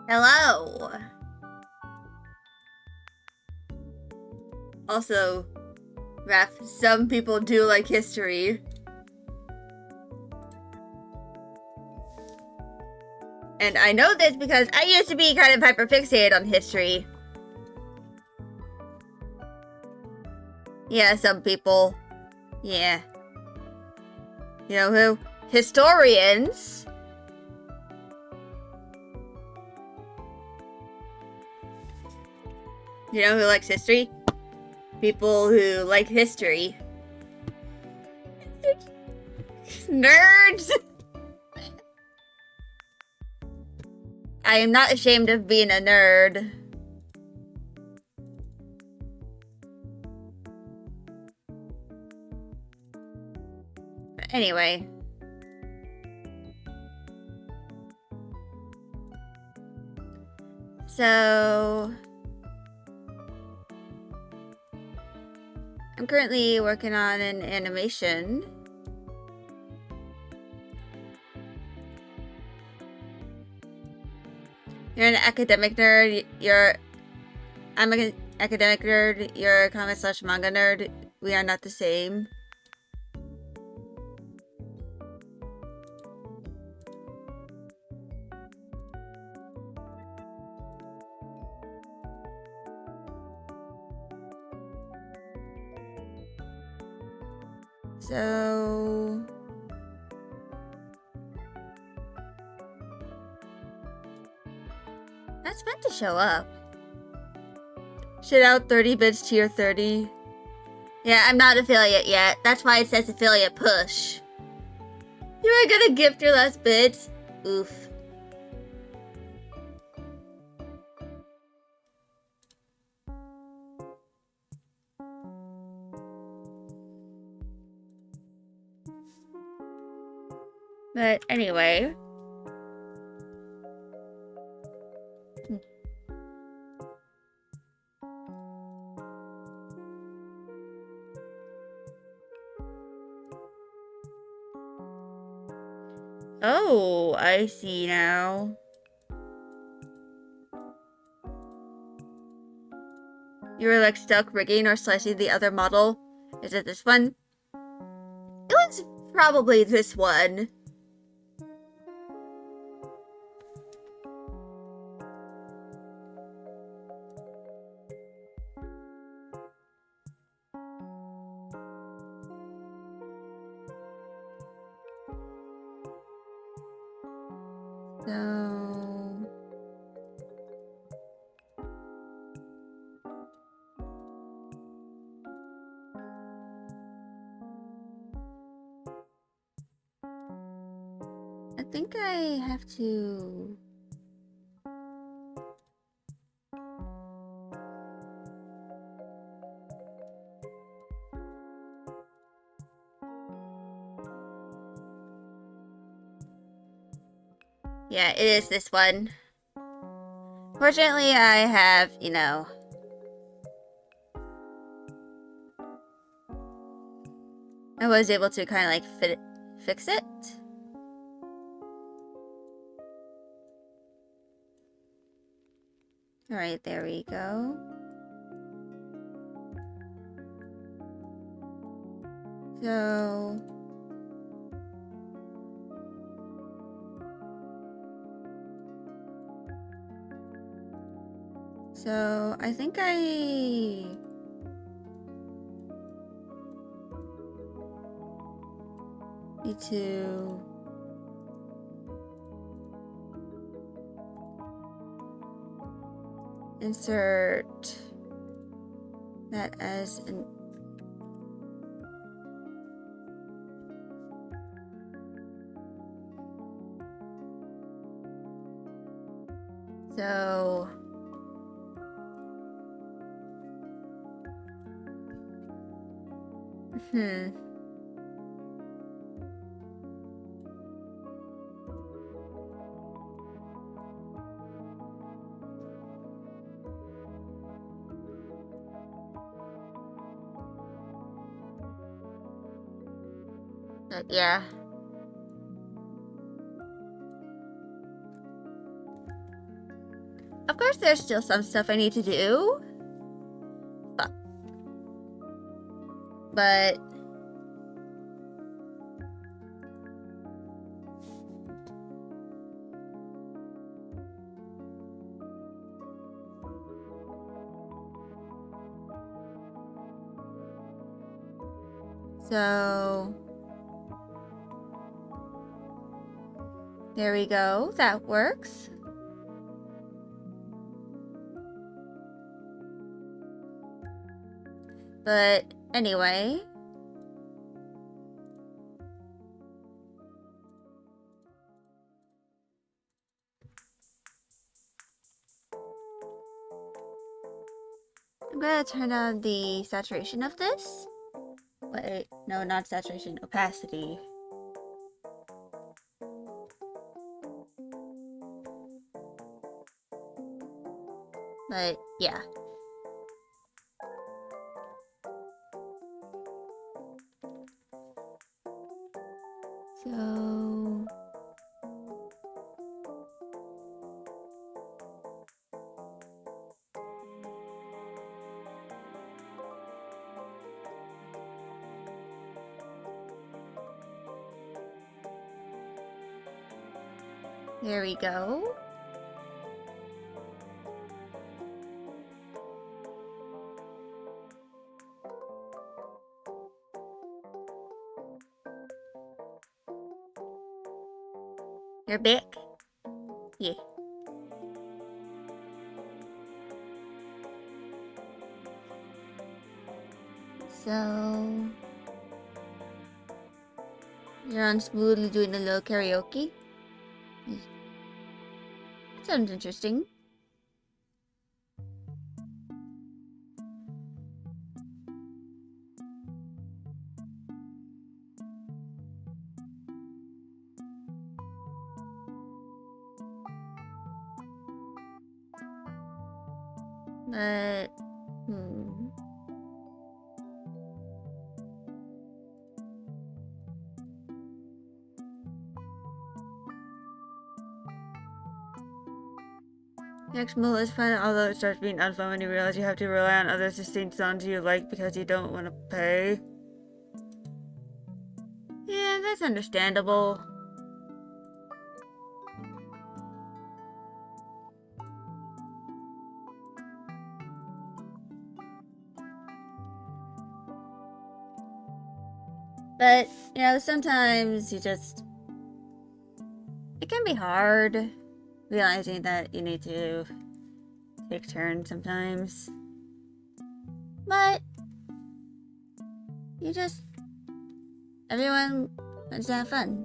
Hello! Also, Ref, some people do like history. And I know this because I used to be kind of hyperfixated on history. Yeah, some people. Yeah. You know who? Historians. You know who likes history? People who like history. Nerds! I am not ashamed of being a nerd. But anyway. So... I'm currently working on an animation. You're an academic nerd. I'm an academic nerd. You're a comic/manga nerd. We are not the same. So... that's meant to show up. Shit out 30 bits tier 30. Yeah, I'm not affiliate yet. That's why it says affiliate push. You are gonna gift your last bits? Oof. But anyway. Oh, I see now. You were like stuck rigging or slicing the other model. Is it this one? It was probably this one. So... I think I have to... yeah, it is this one. Fortunately, I have, you know... I was able to kind of like fix it. Alright, there we go. So... so, I think I... need to... insert that as an... so... yeah. there's still some stuff I need to do. But so there we go. That works. But anyway, I'm gonna turn on the saturation of this. Wait, no, not saturation, opacity. But yeah. So there we go. You're back? Yeah. So you're on smoothly doing a little karaoke? Sounds interesting. But next move is fun, although it starts being unfun when you realize you have to rely on others to sing songs you like because you don't want to pay. Yeah, that's understandable. But, you know, sometimes it can be hard realizing that you need to take turns sometimes. But everyone wants to have fun,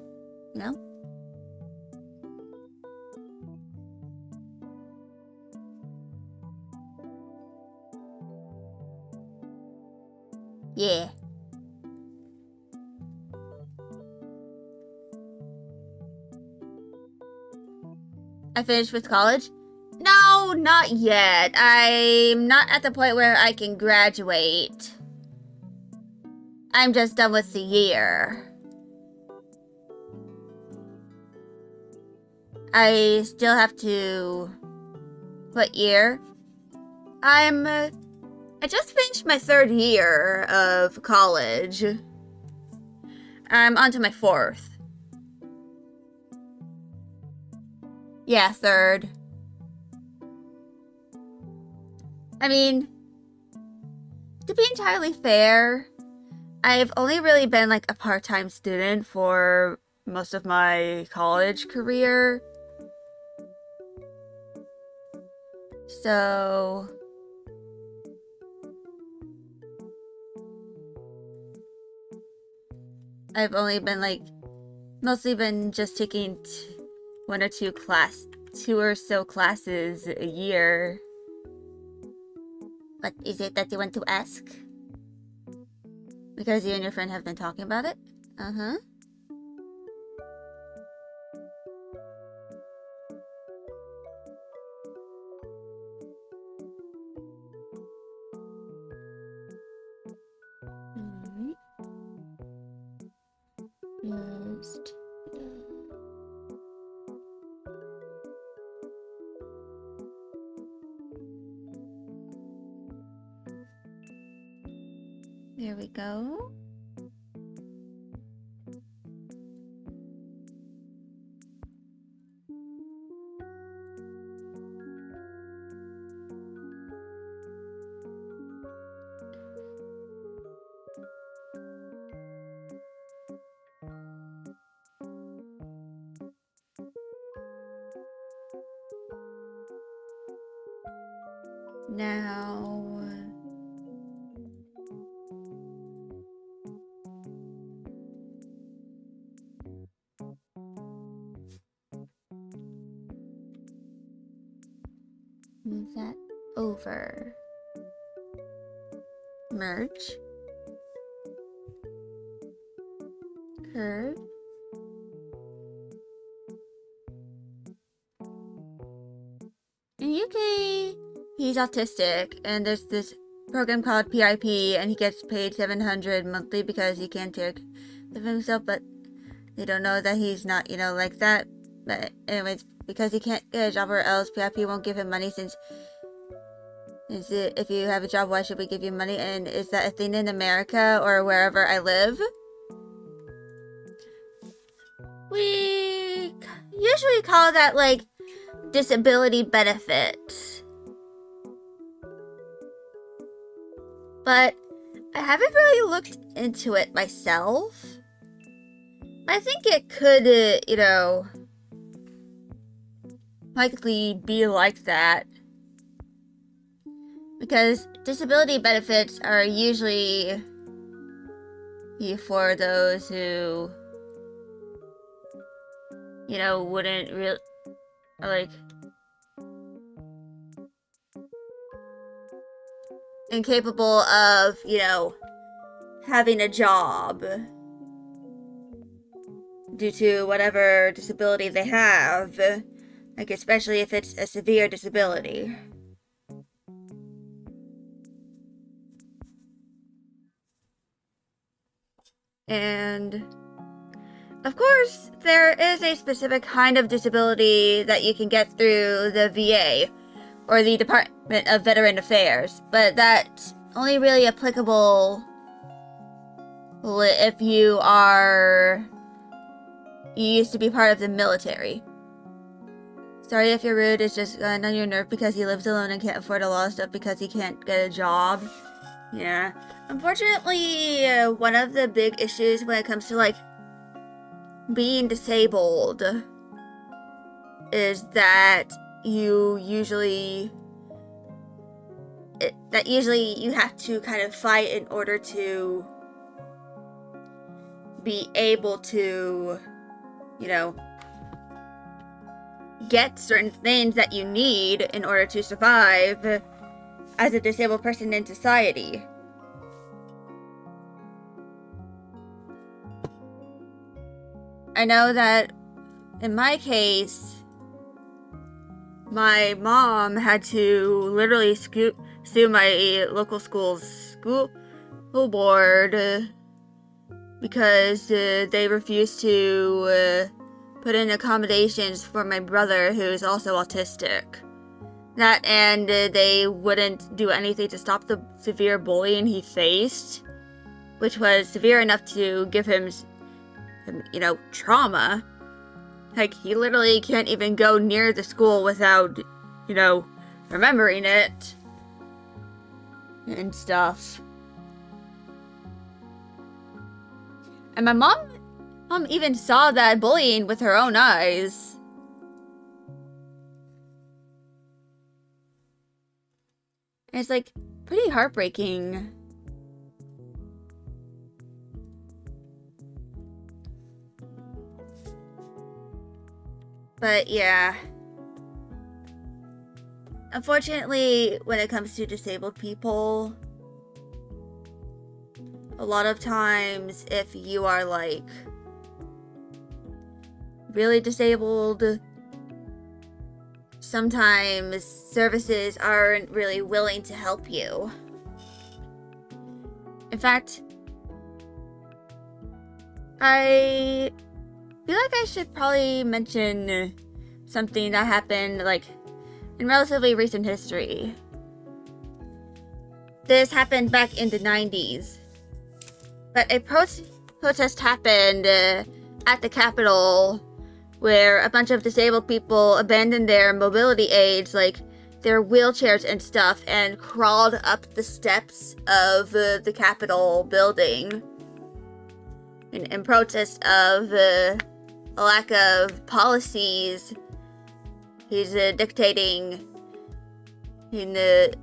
you know? Yeah. I finished with college? No, not yet. I'm not at the point where I can graduate. I'm just done with the year. I still have to... What year? I just finished my 3rd year of college. I'm on to my 4th. Yeah, 3rd. I mean, to be entirely fair, I've only really been like a part-time student for most of my college career. So I've only been like mostly been just taking 1 or 2 or so classes a year. What is it that you want to ask? Because you and your friend have been talking about it? Uh-huh. Alright. Just... we go. Now, move that over. Merge. Curve. In UK, he's autistic, and there's this program called PIP, and he gets paid $700 monthly because he can't take care of himself, but they don't know that he's not, like that. But anyways, because he can't get a job or else PIP won't give him money since if you have a job, why should we give you money? And is that a thing in America or wherever I live? We usually call that, like, disability benefits. But I haven't really looked into it myself. I think it could, likely be like that. Because disability benefits are usually for those who, wouldn't really, like, incapable of, having a job due to whatever disability they have, like, especially if it's a severe disability. And of course, there is a specific kind of disability that you can get through the VA or the Department of Veteran Affairs, but that's only really applicable if you used to be part of the military. Sorry if you're rude, it's just on your nerve because he lives alone and can't afford a lot of stuff because he can't get a job. Yeah. Unfortunately, one of the big issues when it comes to, like, being disabled is that you usually have to kind of fight in order to be able to, get certain things that you need in order to survive as a disabled person in society. I know that in my case, my mom had to literally sue my local school board because they refused to put in accommodations for my brother, who's also autistic. That, and they wouldn't do anything to stop the severe bullying he faced, which was severe enough to give him, trauma. Like, he literally can't even go near the school without, remembering it and stuff. And my mom even saw that bullying with her own eyes. And it's, like, pretty heartbreaking. But yeah. Unfortunately, when it comes to disabled people, a lot of times if you are, like, really disabled, sometimes services aren't really willing to help you. In fact, I feel like I should probably mention something that happened, like, in relatively recent history. This happened back in the 90s. But a protest happened at the Capitol where a bunch of disabled people abandoned their mobility aids, like their wheelchairs and stuff, and crawled up the steps of the Capitol building in protest of a lack of policies he's dictating in the,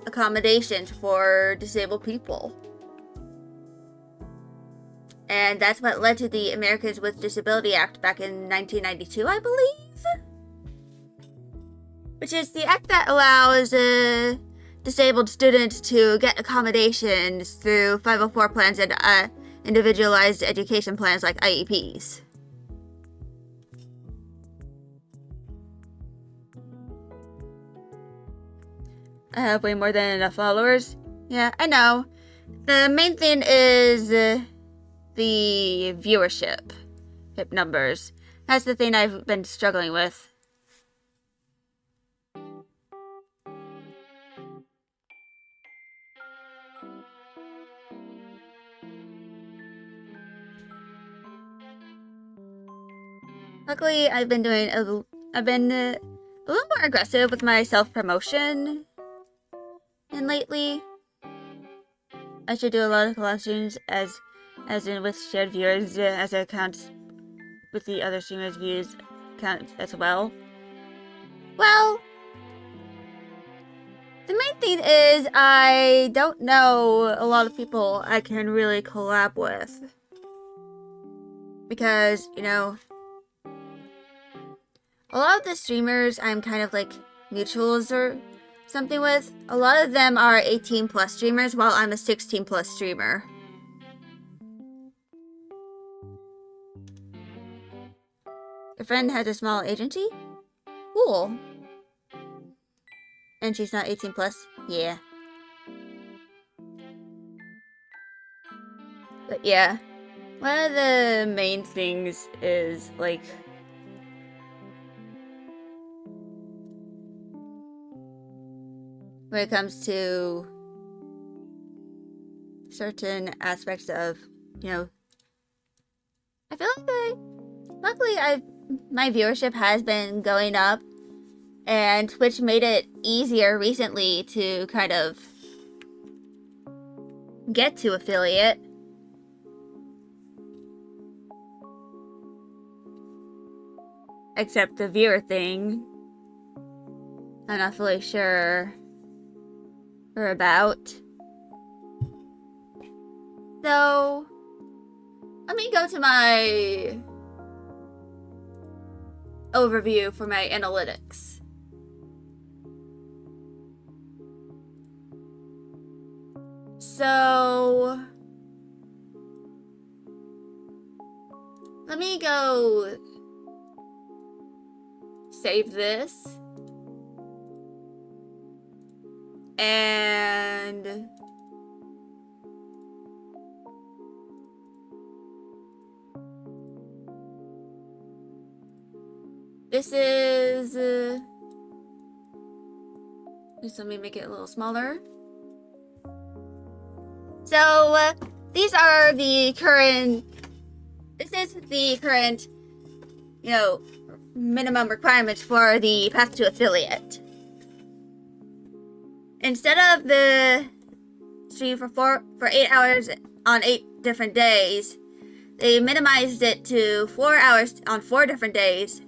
accommodations for disabled people. And that's what led to the Americans with Disability Act back in 1992, I believe? Which is the act that allows disabled students to get accommodations through 504 plans and individualized education plans like IEPs. I have way more than enough followers. Yeah, I know. The main thing is the viewership numbers. That's the thing I've been struggling with. Luckily, I've been a little more aggressive with my self-promotion. And lately, I should do a lot of collab streams as in with shared viewers, as it counts with the other streamers' views count as well. Well, the main thing is I don't know a lot of people I can really collab with. Because, a lot of the streamers I'm kind of like mutuals or something with, a lot of them are 18 plus streamers while I'm a 16 plus streamer. Your friend has a small agency? Cool. And she's not 18 plus? Yeah. But yeah, one of the main things is like when it comes to certain aspects of, I feel like luckily my viewership has been going up, and Twitch made it easier recently to kind of get to affiliate. Except the viewer thing, I'm not fully sure about. So, let me go to my overview for my analytics. So, let me go save this. And this is just let me make it a little smaller. So these are the current, this is the current, minimum requirements for the path to affiliate. Instead of the stream for 8 hours on 8 different days, they minimized it to 4 hours on 4 different days.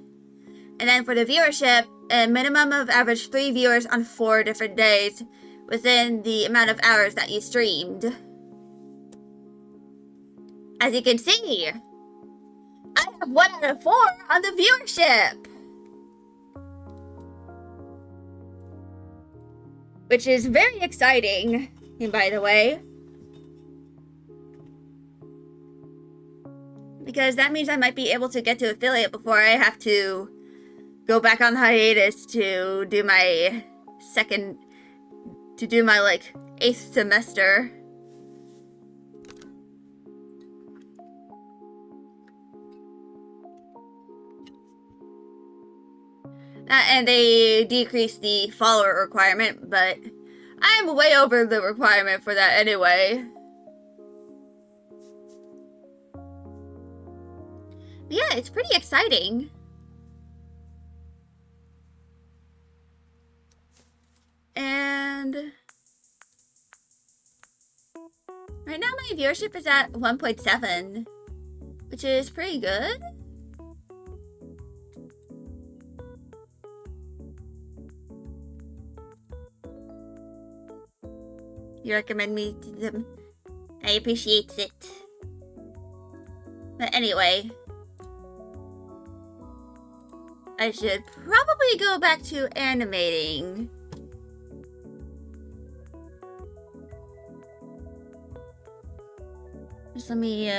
And then for the viewership, a minimum of average 3 viewers on 4 different days within the amount of hours that you streamed. As you can see, I have 1 out of 4 on the viewership. Which is very exciting, by the way. Because that means I might be able to get to affiliate before I have to go back on hiatus to do my 8th semester. And they decreased the follower requirement, but I'm way over the requirement for that anyway. Yeah, it's pretty exciting. And right now my viewership is at 1.7, which is pretty good. You recommend me to them. I appreciate it. But anyway, I should probably go back to animating. Just let me,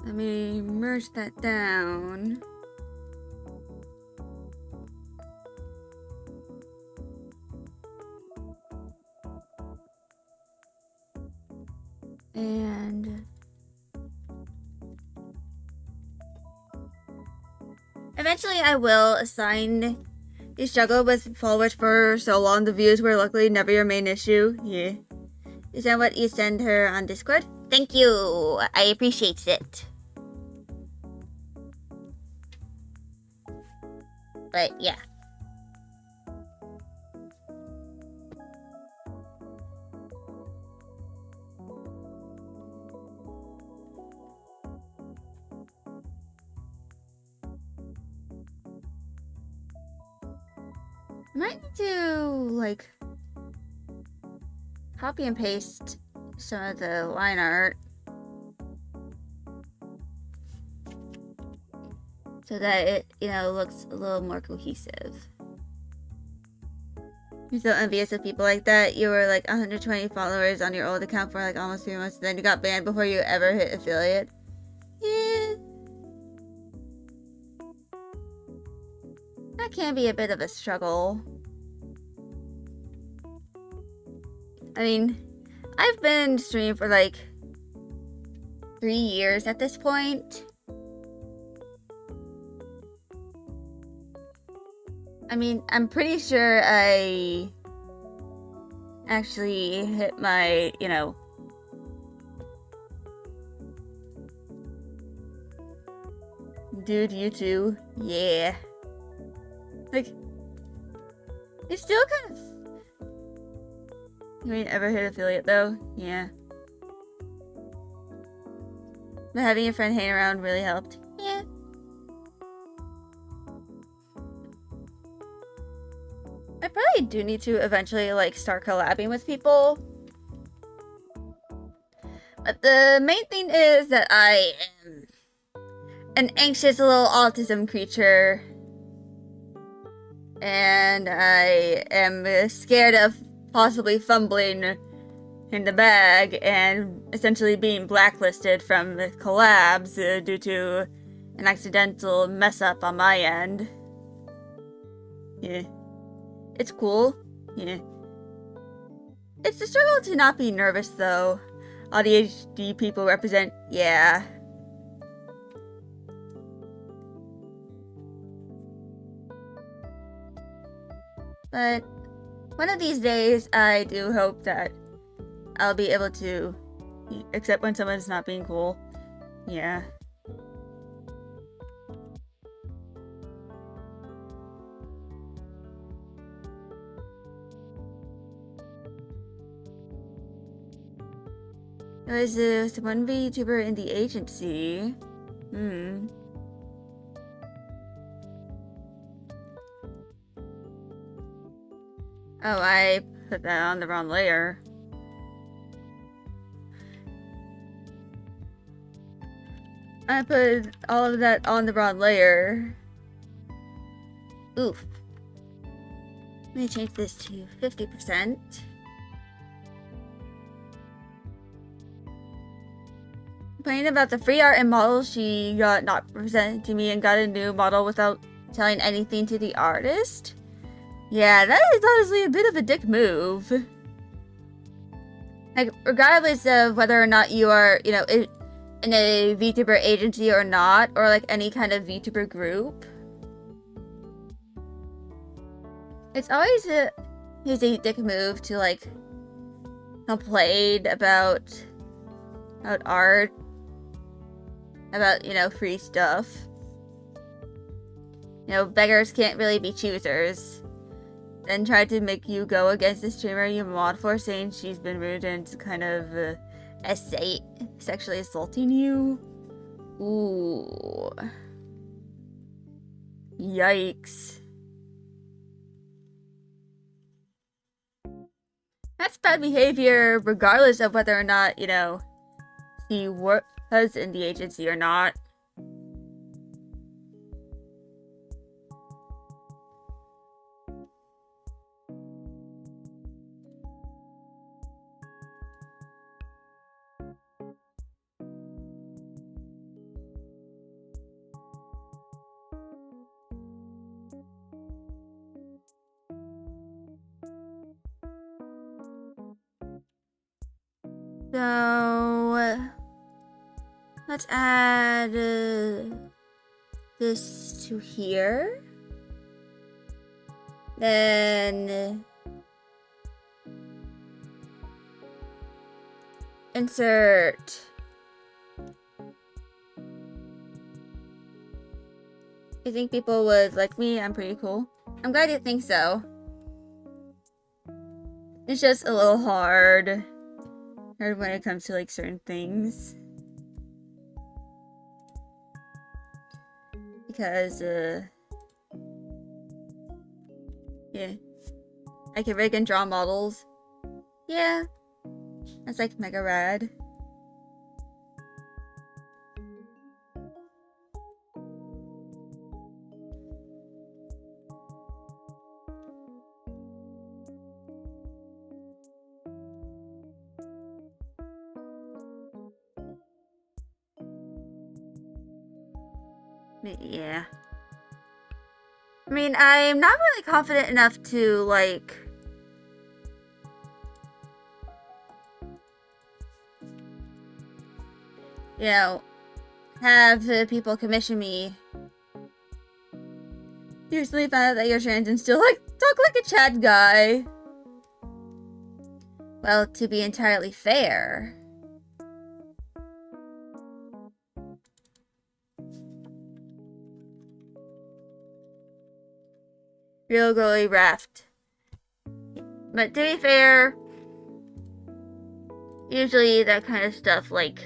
let me merge that down. And eventually I will assign. You struggled with followers for so long, the views were luckily never your main issue. Yeah. Is that what you send her on Discord? Thank you. I appreciate it. But yeah. I might need to, like, copy and paste some of the line art so that it, looks a little more cohesive. You're so envious of people like that. You were like 120 followers on your old account for like almost 3 months, then you got banned before you ever hit affiliate. Yeah. That can be a bit of a struggle. I mean, I've been streaming for like 3 years at this point. I mean, I'm pretty sure I actually hit my, dude, you too. Yeah. Like, it's still kind of... You ain't ever hit affiliate though? Yeah. But having a friend hang around really helped. Yeah. I probably do need to eventually, like, start collabing with people. But the main thing is that I am an anxious little autism creature. And I am scared of possibly fumbling in the bag and essentially being blacklisted from collabs due to an accidental mess up on my end. Yeah. It's cool. Yeah. It's a struggle to not be nervous, though. ADHD people represent... Yeah. But one of these days, I do hope that I'll be able to accept when someone's not being cool. Yeah. Was one VTuber in the agency. Oh, I put that on the wrong layer. I put all of that on the wrong layer. Oof. Let me change this to 50%. Complaining about the free art and models she got not presented to me and got a new model without telling anything to the artist? Yeah, that is honestly a bit of a dick move. Like, regardless of whether or not you are, in a VTuber agency or not, or like any kind of VTuber group. It's always his dick move to like complain about art, about, you know, free stuff. You know, beggars can't really be choosers. Then tried to make you go against the streamer you mod for, saying she's been rude and kind of sexually assaulting you. Ooh. Yikes. That's bad behavior regardless of whether or not, you know, he was in the agency or not. So, let's add this to here. Then insert I think people would like me. I'm pretty cool. I'm glad you think so. It's just a little hard when it comes to like certain things. Because yeah. I can rig and draw models. Yeah. That's like mega rad. Yeah. I mean, I'm not really confident enough to, like... you know, have people commission me. Usually found out that you're trans and still, like, talk like a chat guy. Well, to be entirely fair... real girly raft. But to be fair, usually that kind of stuff, like,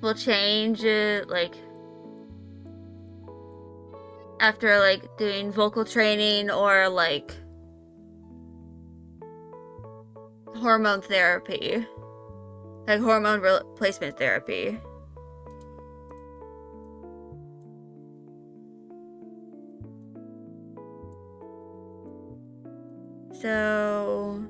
will change, like, after, like, doing vocal training or, like, hormone therapy. Like, hormone replacement therapy. So...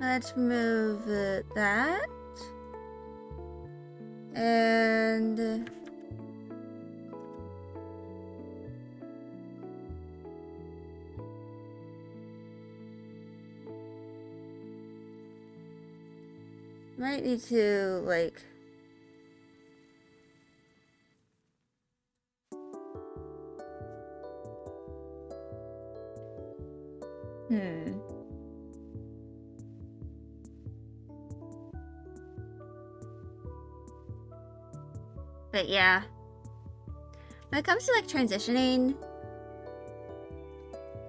let's move that. And... might need to, like... But yeah. When it comes to, like, transitioning...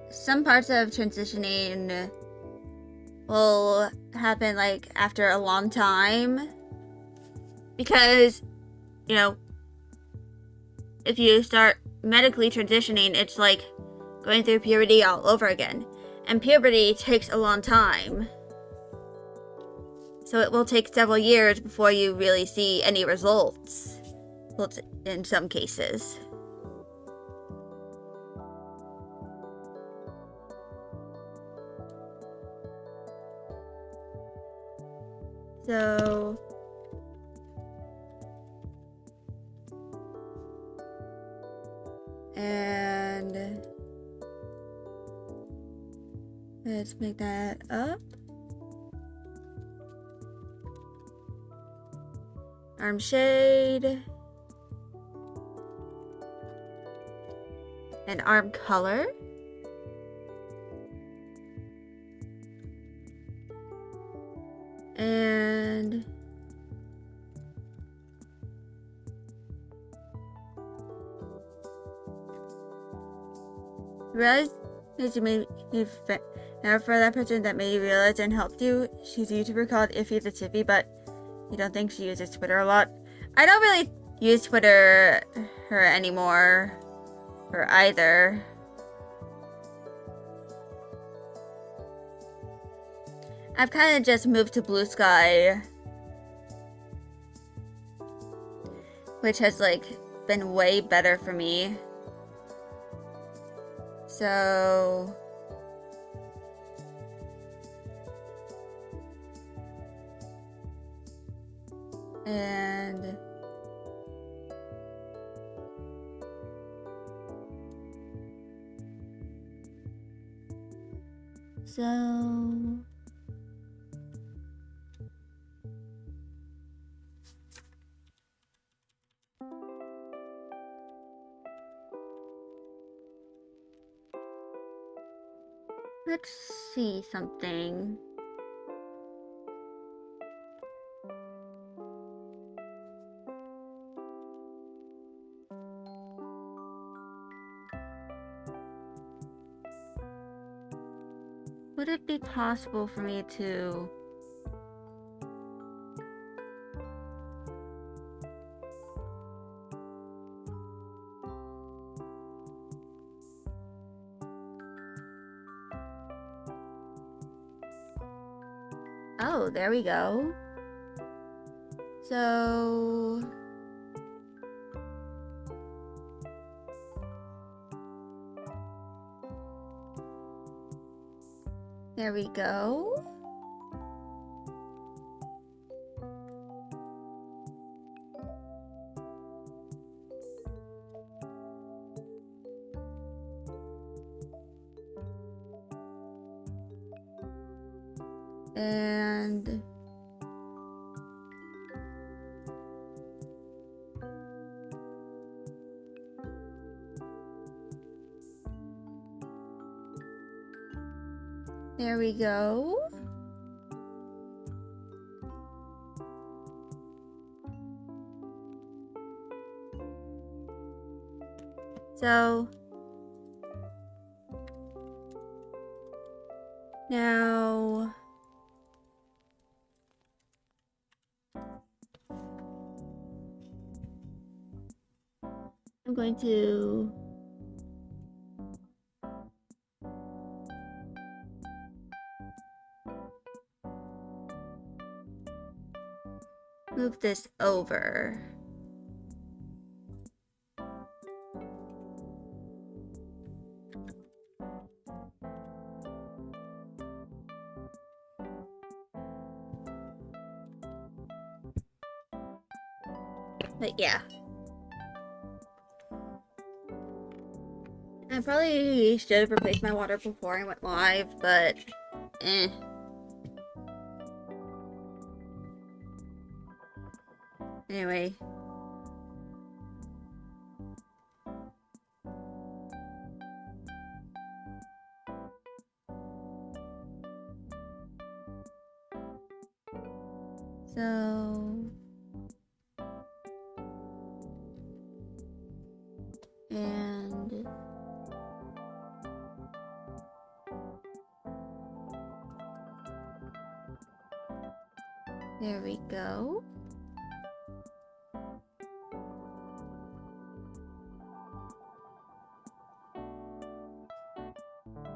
some parts of transitioning will happen, like, after a long time. Because, you know, if you start medically transitioning, it's like going through puberty all over again. And puberty takes a long time. So it will take several years before you really see any results. Well, in some cases. So and let's make that up. Arm shade and arm color. And realize that you made me now for that person that made you realize and helped you. She's a YouTuber called Iffy the Tiffy, but you don't think she uses Twitter a lot. I don't really use Twitter her anymore, or either. I've kind of just moved to Blue Sky, which has like been way better for me. So and so let's see something. Would it be possible for me to oh, there we go. So there we go. And there we go. So now I'm going to move this over. But yeah. I probably should have replaced my water before I went live, but eh. Anyway. So and there we go.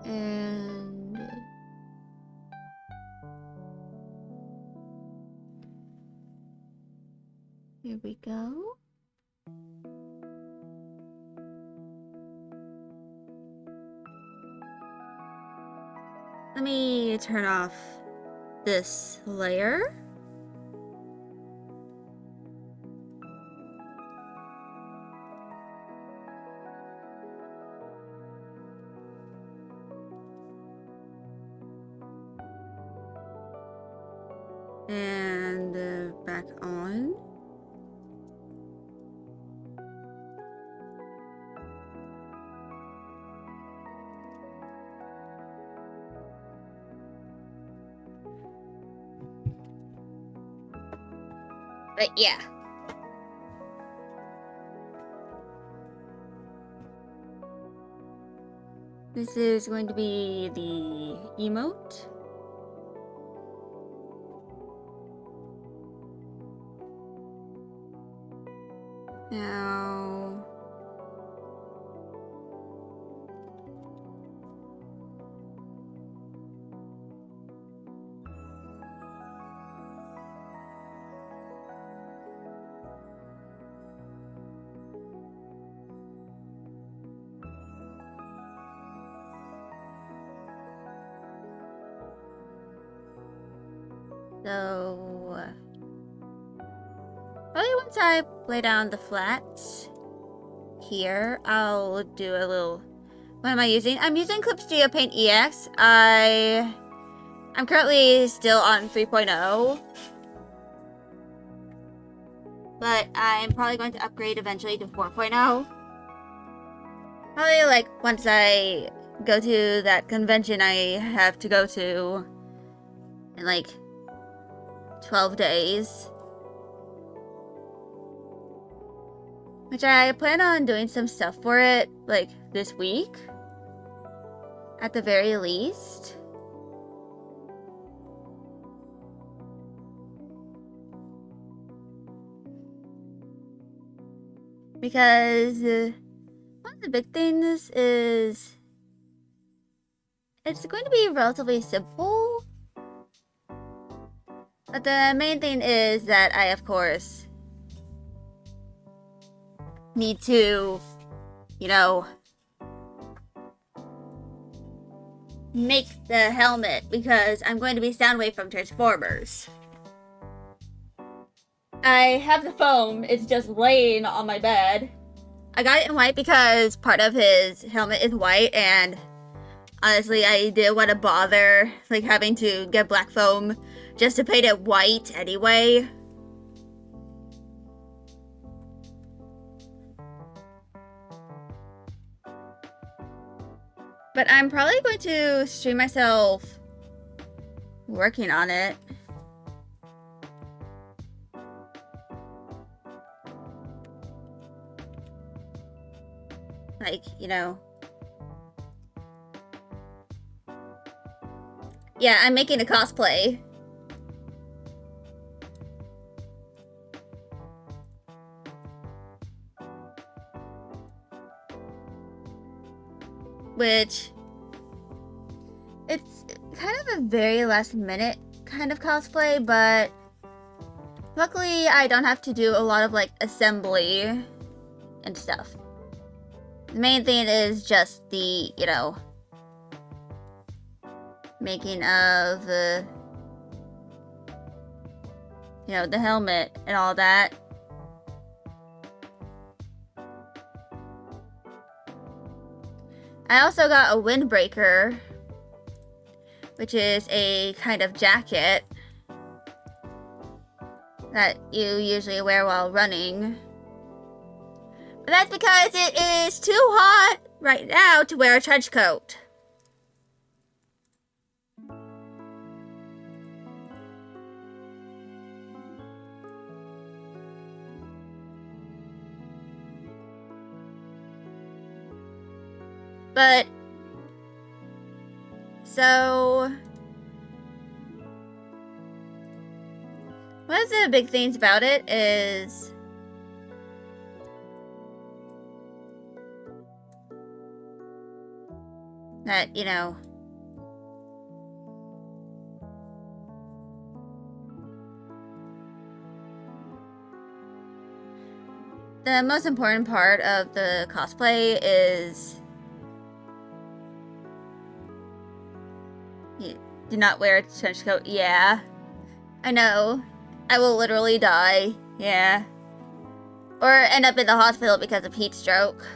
And here we go. Let me turn off this layer. And back on. But yeah. This is going to be the emote. Now... So, probably once I lay down the flats here, I'll do a little... What am I using? I'm using Clip Studio Paint EX. I'm currently still on 3.0. But I'm probably going to upgrade eventually to 4.0. Probably like once I go to that convention I have to go to in like 12 days. Which I plan on doing some stuff for it, like, this week. At the very least. Because one of the big things is it's going to be relatively simple. But the main thing is that I, of course, need to, you know, make the helmet because I'm going to be Soundwave from Transformers. I have the foam, it's just laying on my bed. I got it in white because part of his helmet is white, and honestly, I didn't want to bother like having to get black foam just to paint it white anyway. But I'm probably going to stream myself working on it. Like, you know. Yeah, I'm making a cosplay. Which, it's kind of a very last minute kind of cosplay, but luckily I don't have to do a lot of like assembly and stuff. The main thing is just the, you know, making of you know, the helmet and all that. I also got a windbreaker, which is a kind of jacket that you usually wear while running. But that's because it is too hot right now to wear a trench coat. But, so, one of the big things about it is that, you know, the most important part of the cosplay is you do not wear a trench coat. Yeah, I know. I will literally die. Yeah. Or end up in the hospital because of heat stroke.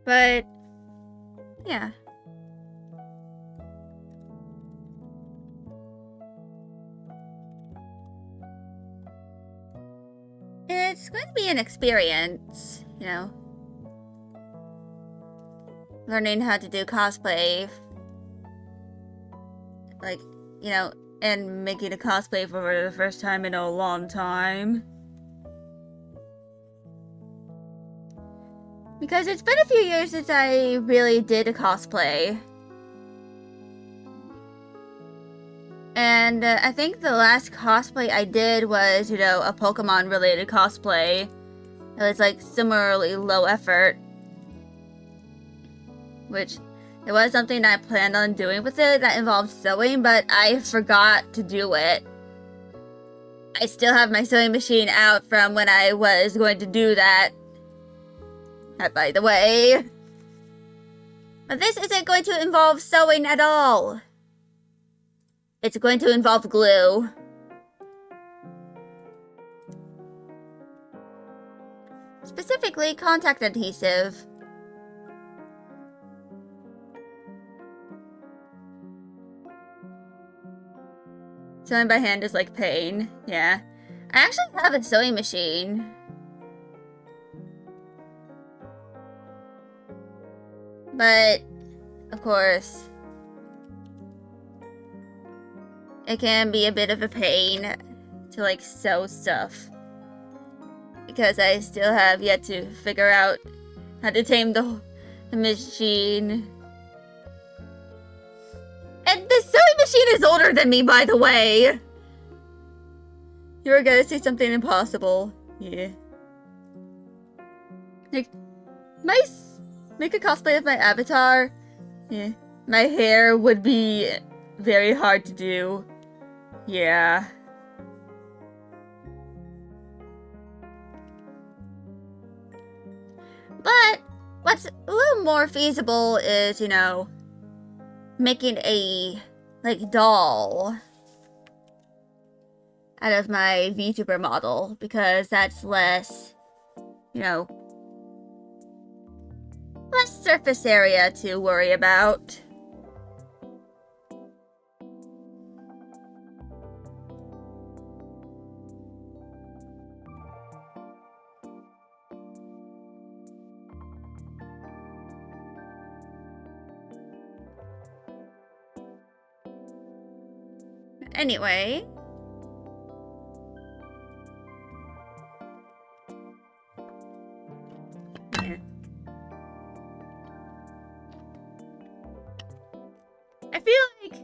But, yeah. It's going to be an experience, you know. Learning how to do cosplay. Like, you know, and making a cosplay for the first time in a long time. Because it's been a few years since I really did a cosplay. And I think the last cosplay I did was, you know, a Pokemon related cosplay. It was like similarly low effort. Which, it was something I planned on doing with it that involved sewing, but I forgot to do it. I still have my sewing machine out from when I was going to do that. By the way. But this isn't going to involve sewing at all. It's going to involve glue. Specifically, contact adhesive. Sewing by hand is like pain. Yeah. I actually have a sewing machine. But, of course, it can be a bit of a pain to, like, sew stuff. Because I still have yet to figure out how to tame the machine. And the sewing machine is older than me, by the way! You were gonna say something impossible. Yeah. Like, make a cosplay of my avatar. Yeah. My hair would be very hard to do. Yeah. But what's a little more feasible is, you know, making a, like, doll out of my VTuber model, because that's less, you know, less surface area to worry about. Anyway. Yeah. I feel like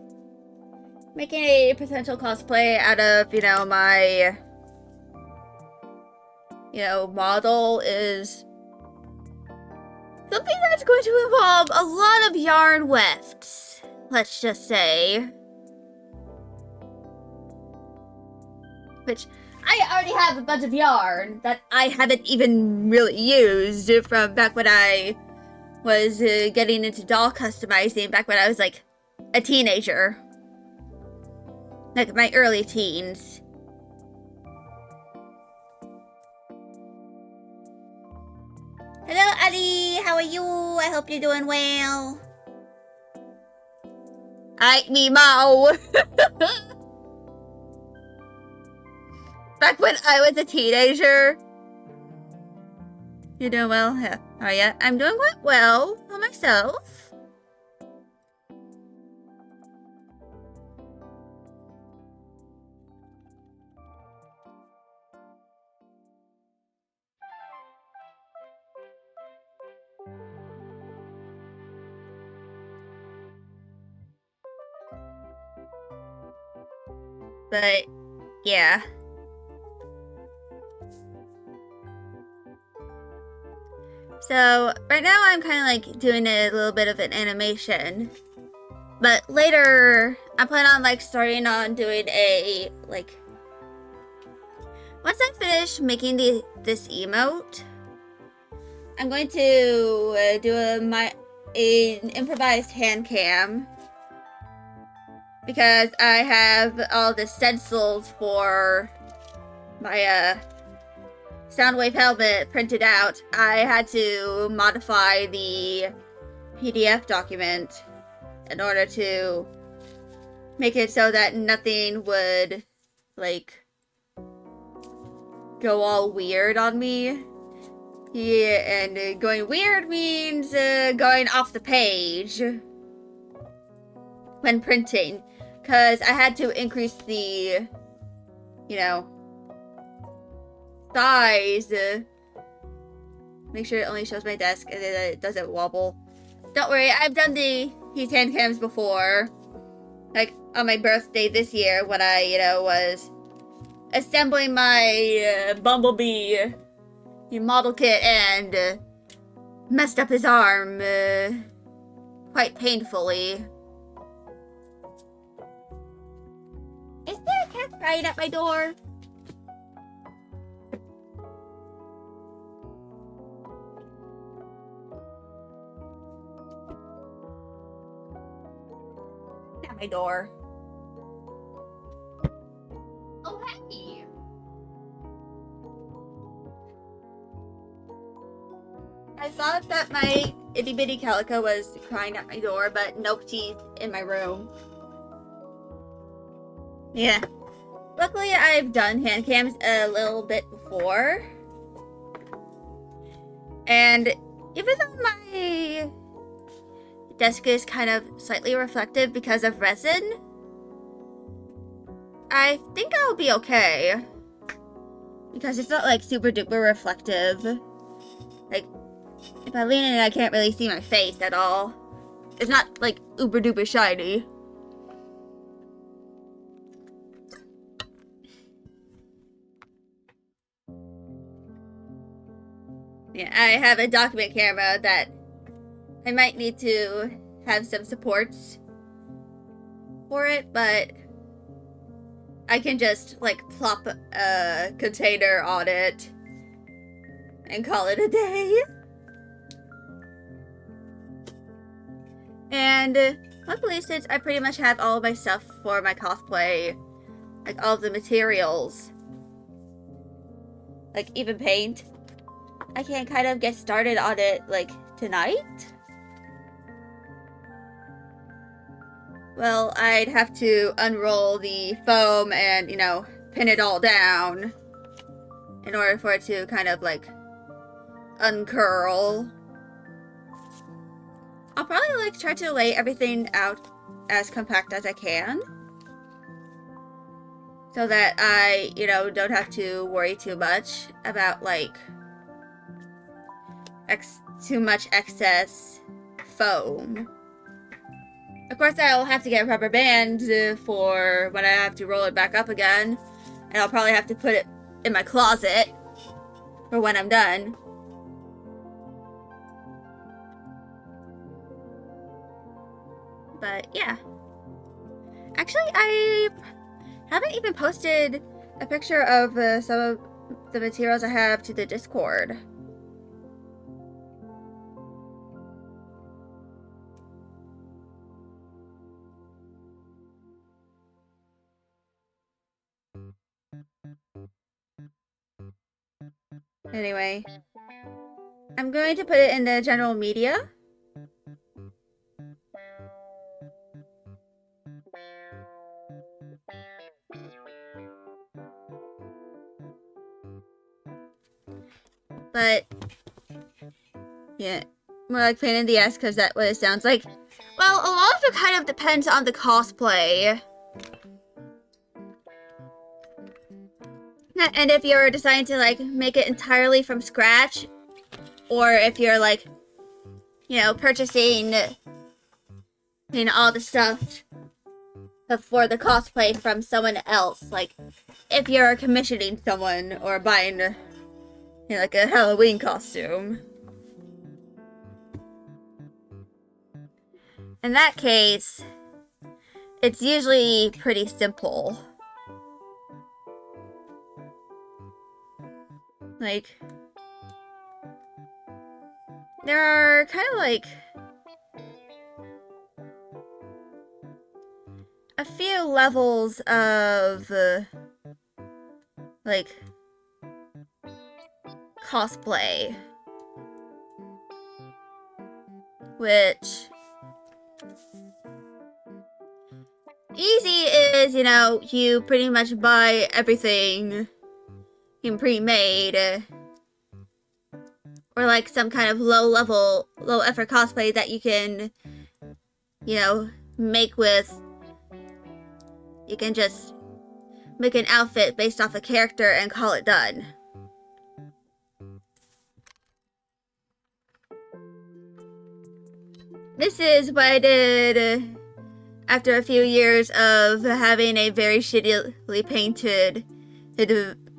making a potential cosplay out of, you know, my, you know, model is something that's going to involve a lot of yarn wefts, let's just say. Which, I already have a bunch of yarn that I haven't even really used from back when I was getting into doll customizing, back when I was like a teenager. Like my early teens. Hello, Ali! How are you? I hope you're doing well. Hi, Meow! Back when I was a teenager. You doing well? Yeah. Oh yeah, I'm doing quite well for myself. But, yeah. So, right now I'm kind of like doing a little bit of an animation. But later, I plan on like starting on doing a, like... Once I finish making this emote, I'm going to do an improvised hand cam. Because I have all the stencils for my Soundwave helmet printed out, I had to modify the PDF document in order to make it so that nothing would, like, go all weird on me. Yeah, and going weird means going off the page when printing, because I had to increase the, you know, size. Make sure it only shows my desk and then it doesn't wobble. Don't worry, I've done these hand cams before. Like on my birthday this year when I, was assembling my Bumblebee model kit and messed up his arm quite painfully. Is there a cat crying at my door? At my door. Oh, hey! I thought that my itty bitty calico was crying at my door, but nope, she's in my room. Yeah. Luckily, I've done hand cams a little bit before. And even though my desk is kind of slightly reflective because of resin, I think I'll be okay. Because it's not like super duper reflective. Like, if I lean in, I can't really see my face at all. It's not like uber duper shiny. Yeah, I have a document camera that I might need to have some supports for it, but I can just like plop a container on it and call it a day. And luckily, since I pretty much have all of my stuff for my cosplay, like all of the materials, like even paint, I can kind of get started on it like tonight. Well, I'd have to unroll the foam and, pin it all down in order for it to kind of like uncurl. I'll probably like try to lay everything out as compact as I can, so that I, don't have to worry too much about like too much excess foam. Of course, I'll have to get a rubber band for when I have to roll it back up again, and I'll probably have to put it in my closet for when I'm done. But yeah. Actually, I haven't even posted a picture of some of the materials I have to the Discord. Anyway, I'm going to put it in the general media. But yeah, more like pain in the ass because that's what it sounds like. Well, a lot of it kind of depends on the cosplay. And if you're deciding to like make it entirely from scratch, or if you're like, purchasing all the stuff for the cosplay from someone else, like if you're commissioning someone or buying like a Halloween costume. In that case, it's usually pretty simple. Like, there are kind of like a few levels of like cosplay. Which... easy is, you know, you pretty much buy everything in pre-made. Or like some kind of low effort cosplay that you can, you know, make with... you can just make an outfit based off a character and call it done. This is what I did after a few years of having a very shittily painted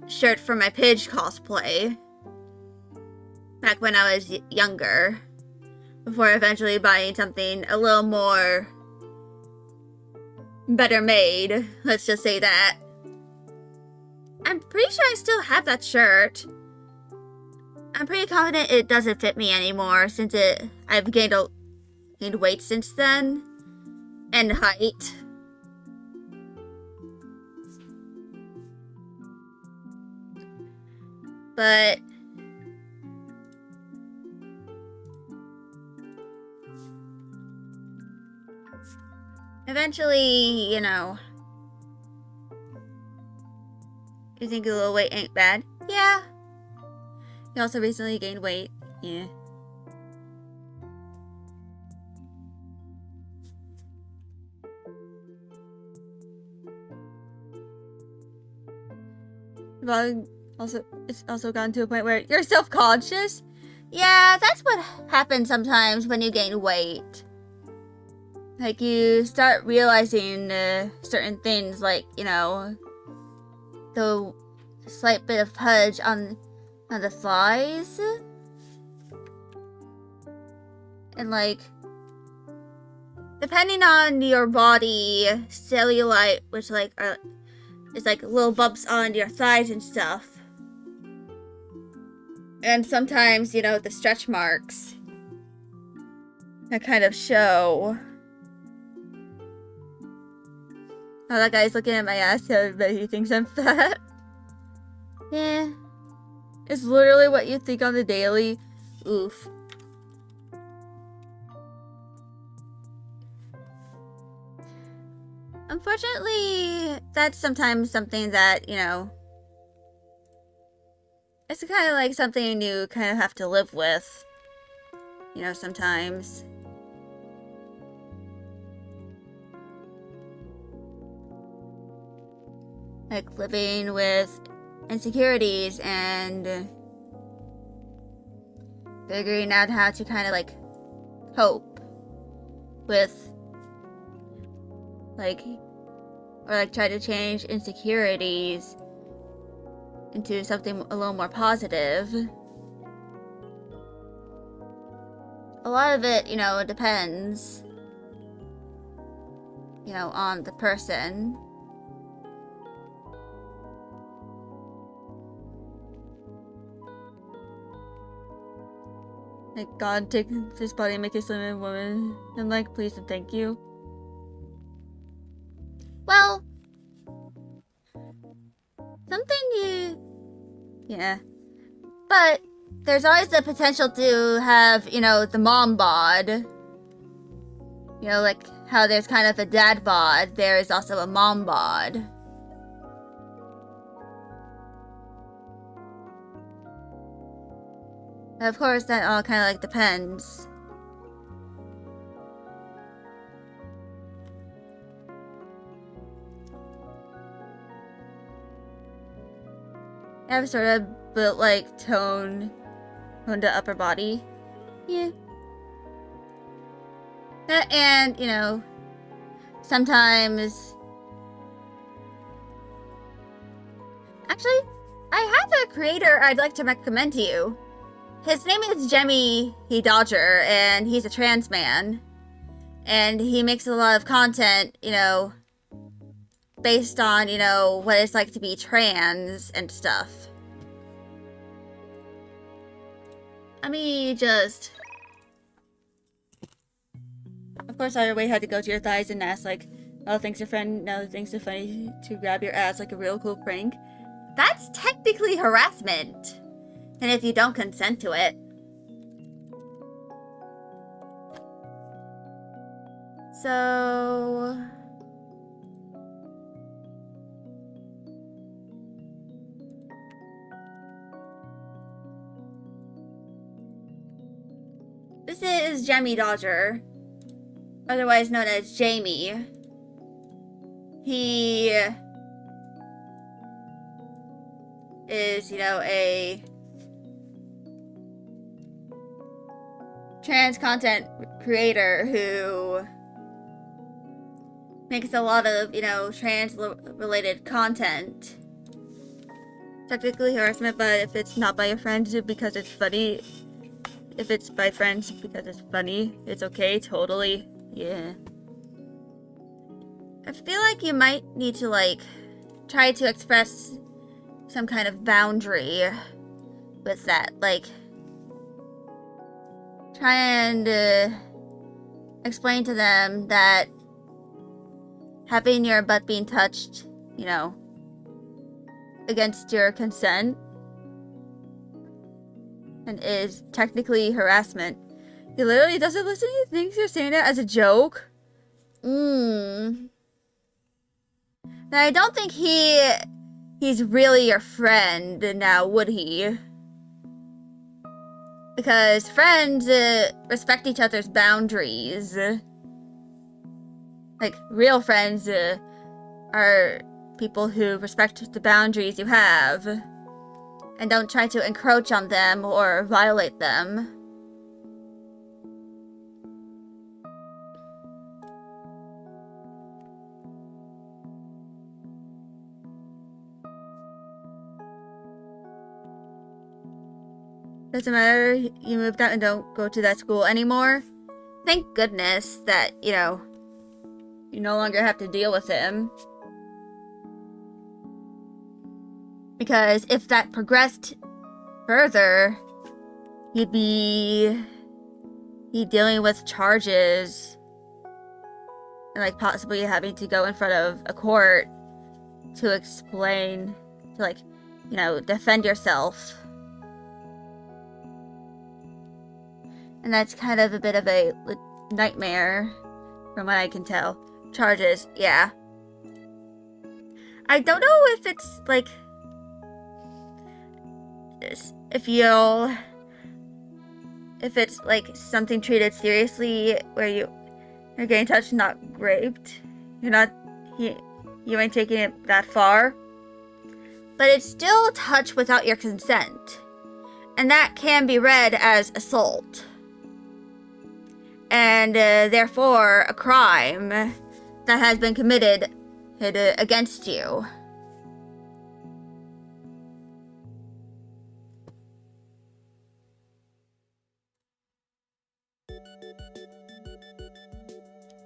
shirt for my Pidge cosplay. Back when I was younger. Before eventually buying something a little more better made. Let's just say that. I'm pretty sure I still have that shirt. I'm pretty confident it doesn't fit me anymore since I've gained weight since then. And height. But eventually, you know, you think a little weight ain't bad? Yeah. You also recently gained weight. Yeah. But it's also gotten to a point where you're self-conscious. Yeah, that's what happens sometimes when you gain weight. Like, you start realizing certain things, like, you know, the slight bit of pudge on the thighs. And, like, depending on your body, cellulite, which, like, is like little bumps on your thighs and stuff. And sometimes, you know, the stretch marks that kind of show. Oh, that guy's looking at my ass, so but he thinks I'm fat. Yeah. It's literally what you think on the daily. Oof. Unfortunately, that's sometimes something that, you know, it's kind of like something you kind of have to live with. You know, sometimes. Like living with insecurities and figuring out how to kind of like cope with like, or like try to change insecurities into something a little more positive. A lot of it, you know, it depends, you know, on the person. Like, God take this body and make a slim woman. And like, please and thank you. Well, something yeah. But there's always the potential to have, you know, the mom bod. You know, like how there's kind of a dad bod, there is also a mom bod. Of course, that all kind of like depends. I have sort of built like toned to upper body. Yeah. And, you know, sometimes... Actually, I have a creator I'd like to recommend to you. His name is Jemmy Dodger, and he's a trans man. And he makes a lot of content, you know, based on, you know, what it's like to be trans and stuff. I mean, just... Of course, I always had to go to your thighs and ask, like, oh, thanks a friend, no, thanks a funny to grab your ass like a real cool prank. That's technically harassment. And if you don't consent to it. So... this is Jamie Dodger, otherwise known as Jamie. He is, you know, a trans content creator who makes a lot of, you know, trans-related content. Technically harassment, but if it's not by your friends because it's funny, if it's by friends because it's funny, it's okay, totally. Yeah. I feel like you might need to, like, try to express some kind of boundary with that. Like, try and explain to them that having your butt being touched, you know, against your consent and is technically harassment. He literally doesn't listen. He thinks you're saying it as a joke. Now, I don't think he's really your friend now, would he? Because friends respect each other's boundaries. Like, real friends are people who respect the boundaries you have and don't try to encroach on them or violate them. Doesn't matter, you moved out and don't go to that school anymore. Thank goodness that, you know, you no longer have to deal with him. Because if that progressed further, he'd be dealing with charges and, like, possibly having to go in front of a court to explain, to, like, you know, defend yourself. And that's kind of a bit of a nightmare, from what I can tell. Charges, yeah. I don't know if it's, like, if it's, like, something treated seriously, where you're getting touched, not raped. You ain't taking it that far. But it's still touch without your consent. And that can be read as assault. And therefore a crime that has been committed against you.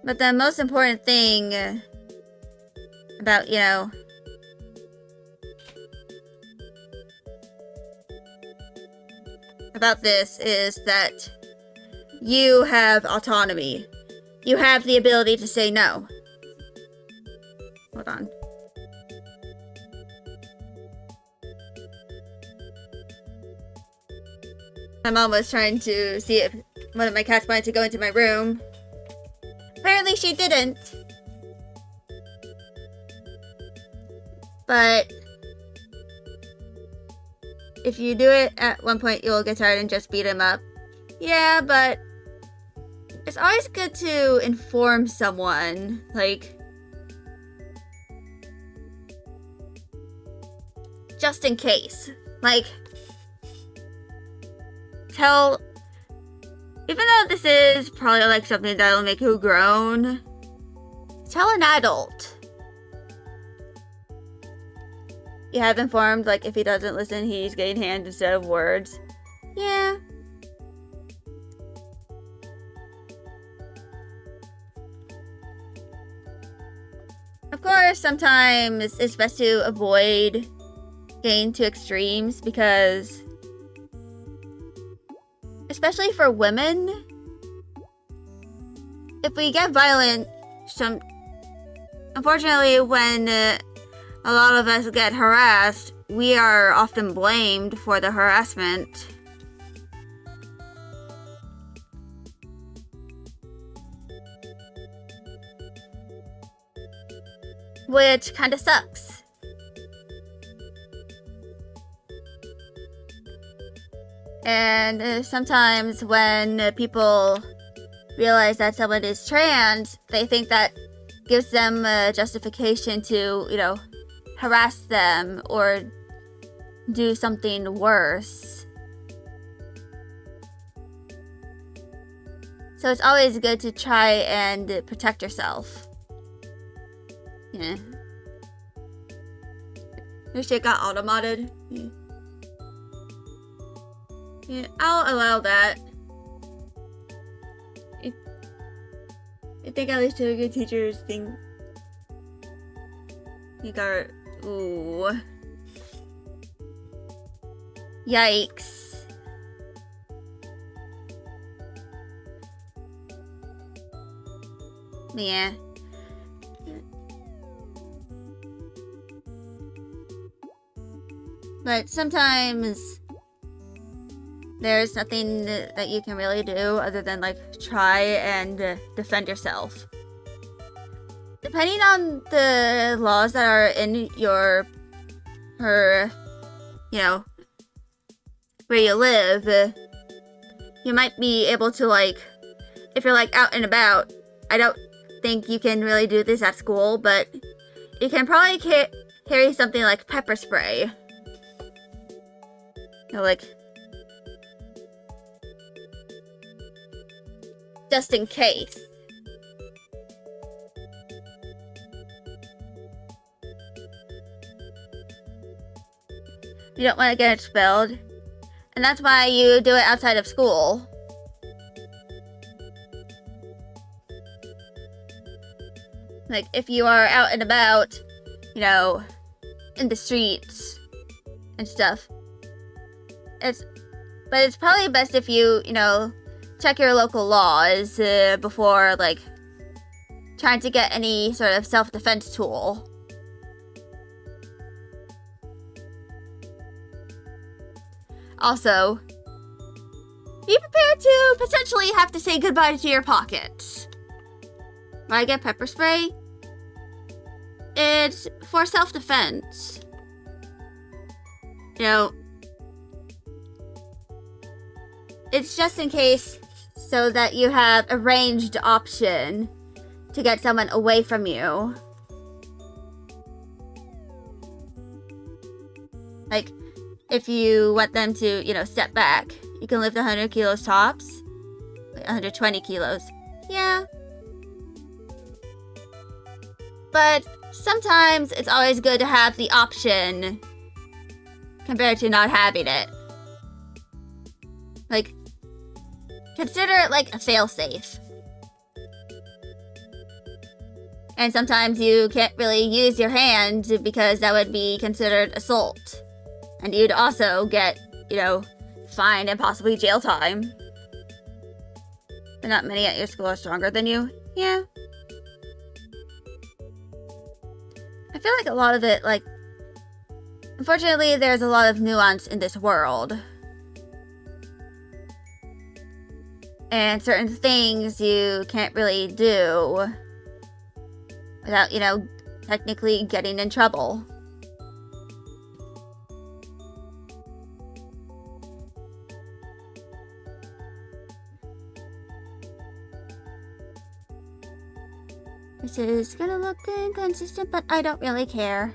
But the most important thing about, you know, about this is that you have autonomy. You have the ability to say no. Hold on. My mom was trying to see if one of my cats wanted to go into my room. Apparently she didn't. But if you do it at one point, you'll get tired and just beat him up. Yeah, but it's always good to inform someone, like, just in case. Like, even though this is probably, like, something that'll make you groan, tell an adult. You have informed, like, if he doesn't listen, he's getting hands instead of words. Yeah. Of course, sometimes it's best to avoid getting to extremes because, especially for women, if we get violent, unfortunately, when a lot of us get harassed, we are often blamed for the harassment. Which kind of sucks. And sometimes when people realize that someone is trans, they think that gives them a justification to, you know, harass them or do something worse. So it's always good to try and protect yourself. Yeah. Your shit got auto-modded. Yeah. Yeah, I'll allow that. I think at least two good teachers think you got. Ooh. Yikes. Yeah. But sometimes there's nothing that you can really do other than like try and defend yourself. Depending on the laws that are in your, you know, where you live, you might be able to, like, if you're like out and about, I don't think you can really do this at school, but you can probably carry something like pepper spray. You know, like, just in case. You don't want to get expelled. And that's why you do it outside of school. Like, if you are out and about, you know, in the streets and stuff. But it's probably best if you, you know, check your local laws before, like, trying to get any sort of self-defense tool. Also, be prepared to potentially have to say goodbye to your pockets. When I get pepper spray, it's for self-defense. You know, it's just in case so that you have a ranged option to get someone away from you. Like, if you want them to, you know, step back, you can lift 100 kilos tops. Like 120 kilos. Yeah. But sometimes it's always good to have the option compared to not having it. Like, consider it like a failsafe. And sometimes you can't really use your hand because that would be considered assault. And you'd also get, you know, fined and possibly jail time. But not many at your school are stronger than you. Yeah. I feel like a lot of it, like, unfortunately, there's a lot of nuance in this world. And certain things you can't really do without, you know, technically getting in trouble. This is gonna look inconsistent, but I don't really care.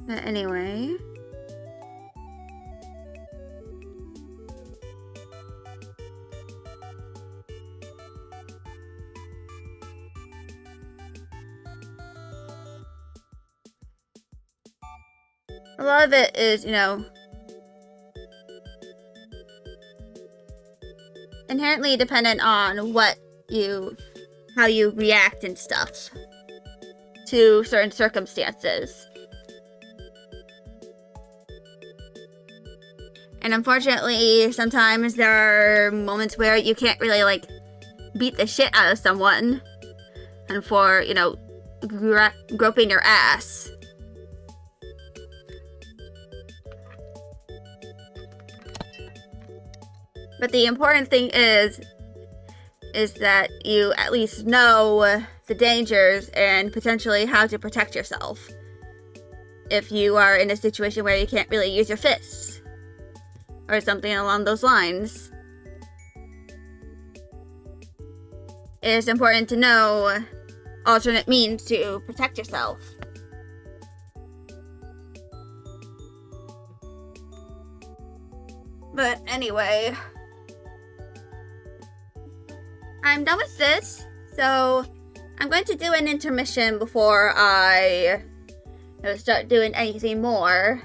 But anyway. A lot of it is, you know, inherently dependent on how you react and stuff to certain circumstances. And unfortunately, sometimes there are moments where you can't really, like, beat the shit out of someone. And for, you know, groping your ass. But the important thing is that you at least know the dangers and potentially how to protect yourself. If you are in a situation where you can't really use your fists. Or something along those lines. It's important to know alternate means to protect yourself. But anyway, I'm done with this, so I'm going to do an intermission before I start doing anything more.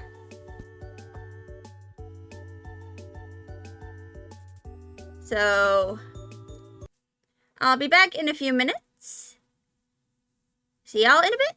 So I'll be back in a few minutes. See y'all in a bit.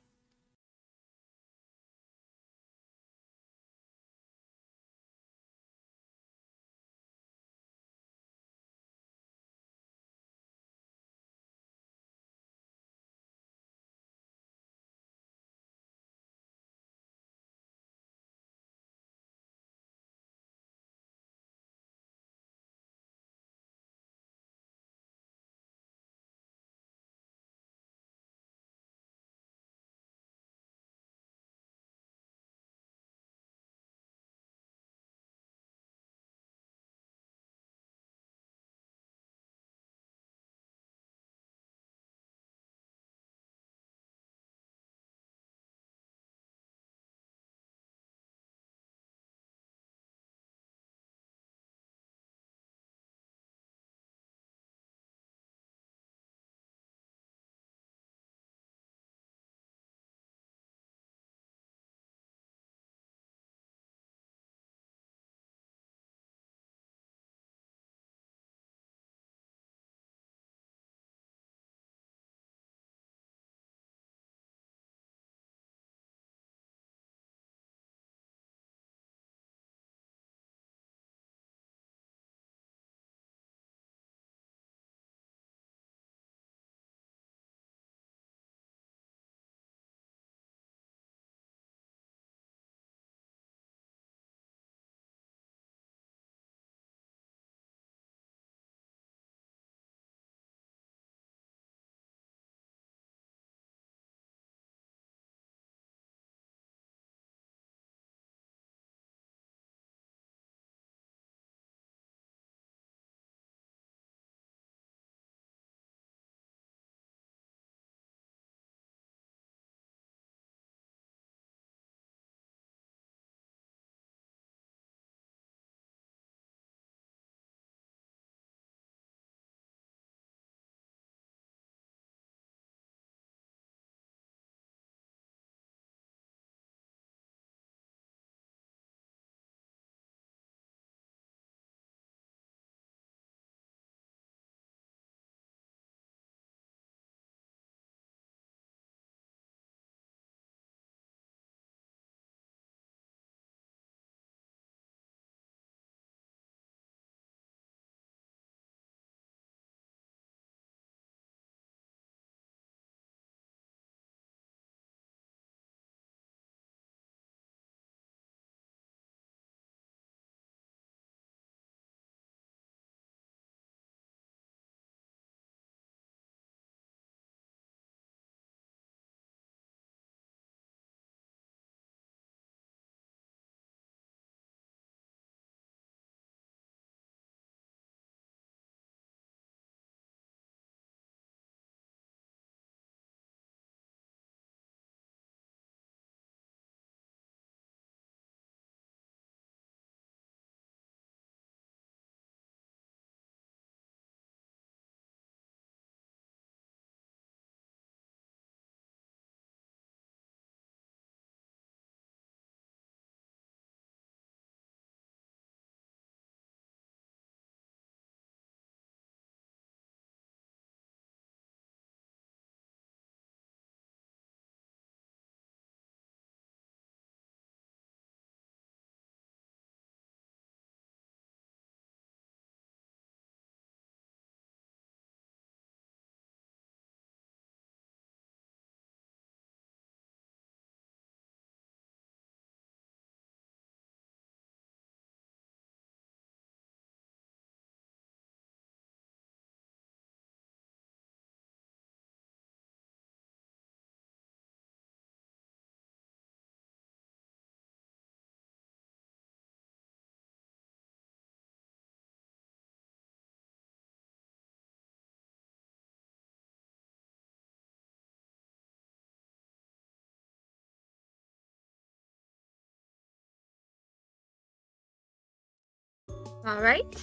Alright,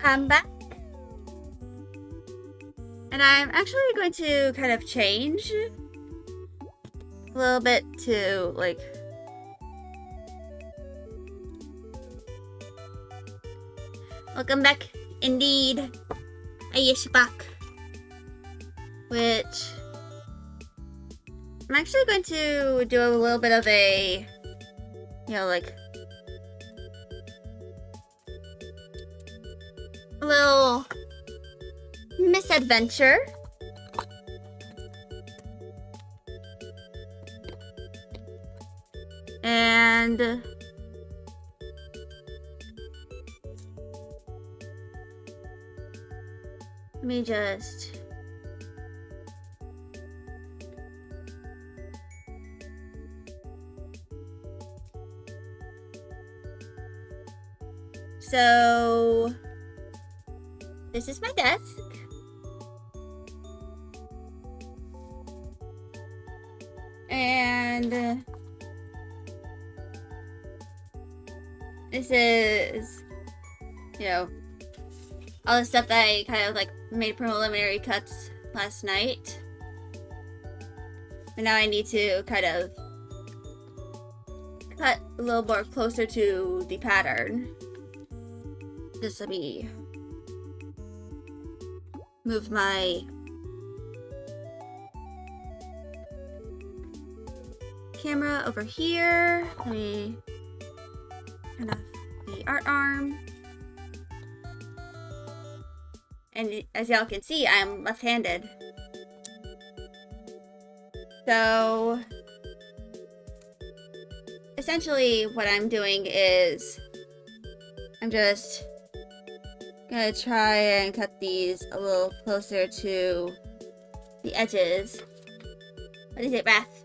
I'm back. And I'm actually going to kind of change a little bit to, like, welcome back, indeed. Ayish back. Which, I'm actually going to do a little bit of a, you know, like, a little misadventure. And let me just so this is my desk. And this is, you know, all the stuff that I kind of like made preliminary cuts last night. And now I need to kind of cut a little more closer to the pattern. Just let me move my camera over here. Let me turn off the art arm. And as y'all can see, I'm left-handed. So essentially what I'm doing is I'm just gonna try and cut these a little closer to the edges. What is it, Wrath?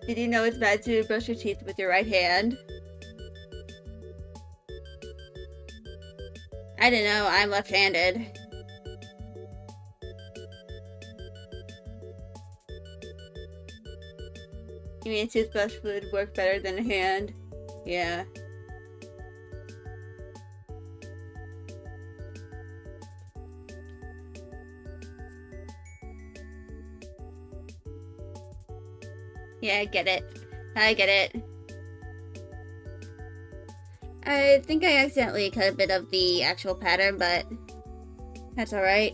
Did you know it's bad to brush your teeth with your right hand? I don't know, I'm left-handed. You mean a toothbrush would work better than a hand? Yeah. Yeah, I get it. I get it. I think I accidentally cut a bit of the actual pattern, but that's alright.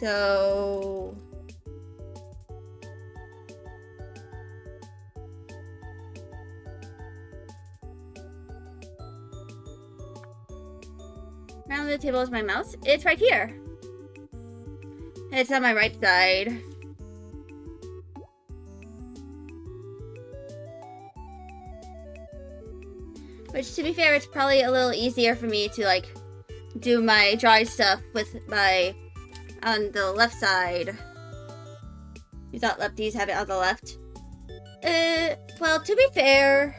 So now the table is my mouse. It's right here. It's on my right side. Which, to be fair, it's probably a little easier for me to, like, do my dry stuff with my, on the left side. You thought lefties have it on the left? Well, to be fair,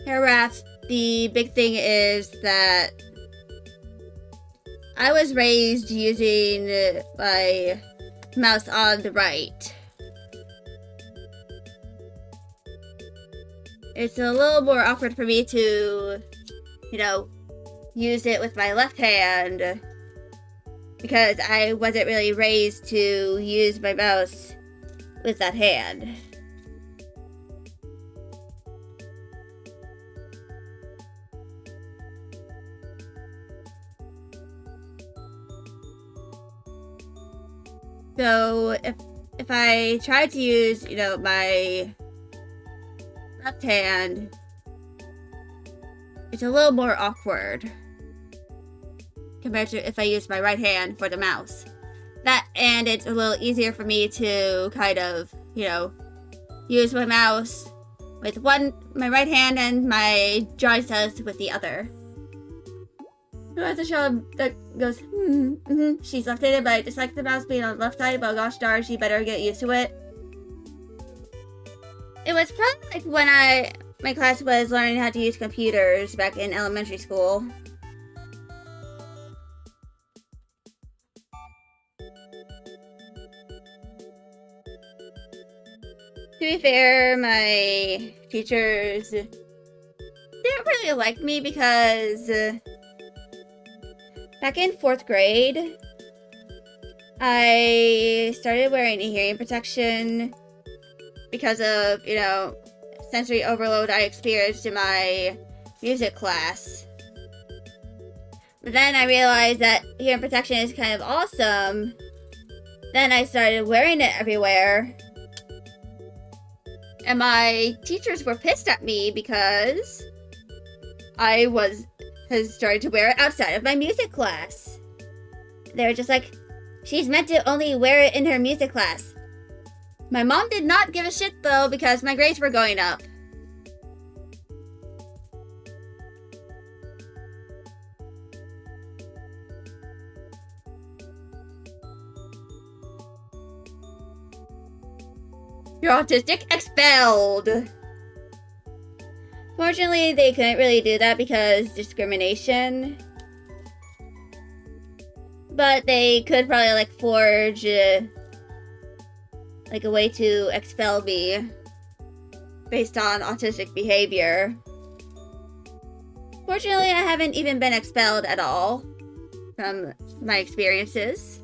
here, Raph, the big thing is that I was raised using my mouse on the right. It's a little more awkward for me to, you know, use it with my left hand because I wasn't really raised to use my mouse with that hand. So if I try to use, you know, my left hand, it's a little more awkward compared to if I use my right hand for the mouse. That, and it's a little easier for me to kind of, you know, use my mouse with my right hand and my joysticks with the other. Who has a show that goes, she's left-handed, but I just like the mouse being on the left side, but gosh darn, she better get used to it. It was probably like when my class was learning how to use computers back in elementary school. To be fair, my teachers didn't really like me because back in 4th grade, I started wearing a hearing protection because of, you know, sensory overload I experienced in my music class. But then I realized that hearing protection is kind of awesome. Then I started wearing it everywhere. And my teachers were pissed at me because I has started to wear it outside of my music class. They were just like, she's meant to only wear it in her music class. My mom did not give a shit though because my grades were going up. You're autistic? Expelled! Fortunately, they couldn't really do that because discrimination. But they could probably, like, forge, like, a way to expel me based on autistic behavior. Fortunately, I haven't even been expelled at all from my experiences.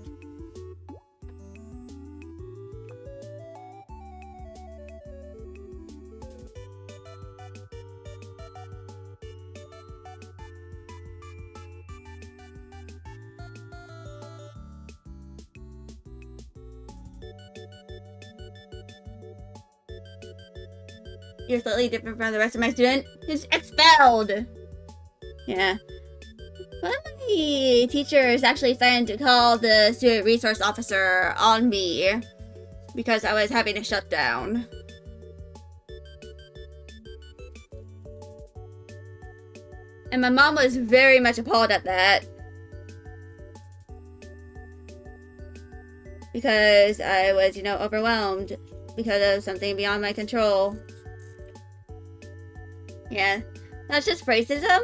You're slightly different from the rest of my student who's expelled. Yeah. One of my teachers actually threatened to call the student resource officer on me because I was having a shutdown. And my mom was very much appalled at that. Because I was, you know, overwhelmed because of something beyond my control. Yeah, that's just racism.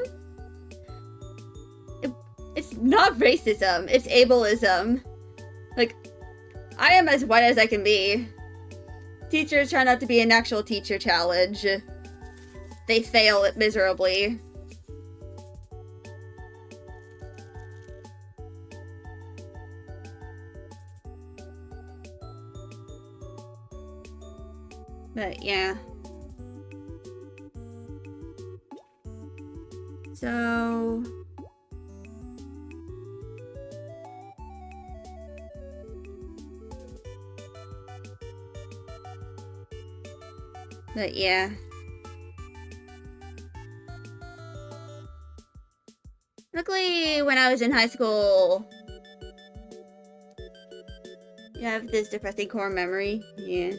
It's not racism, it's ableism. Like, I am as white as I can be. Teachers try not to be an actual teacher challenge. They fail it miserably. But yeah. So... But yeah. Luckily, when I was in high school, you have this depressing core memory. Yeah.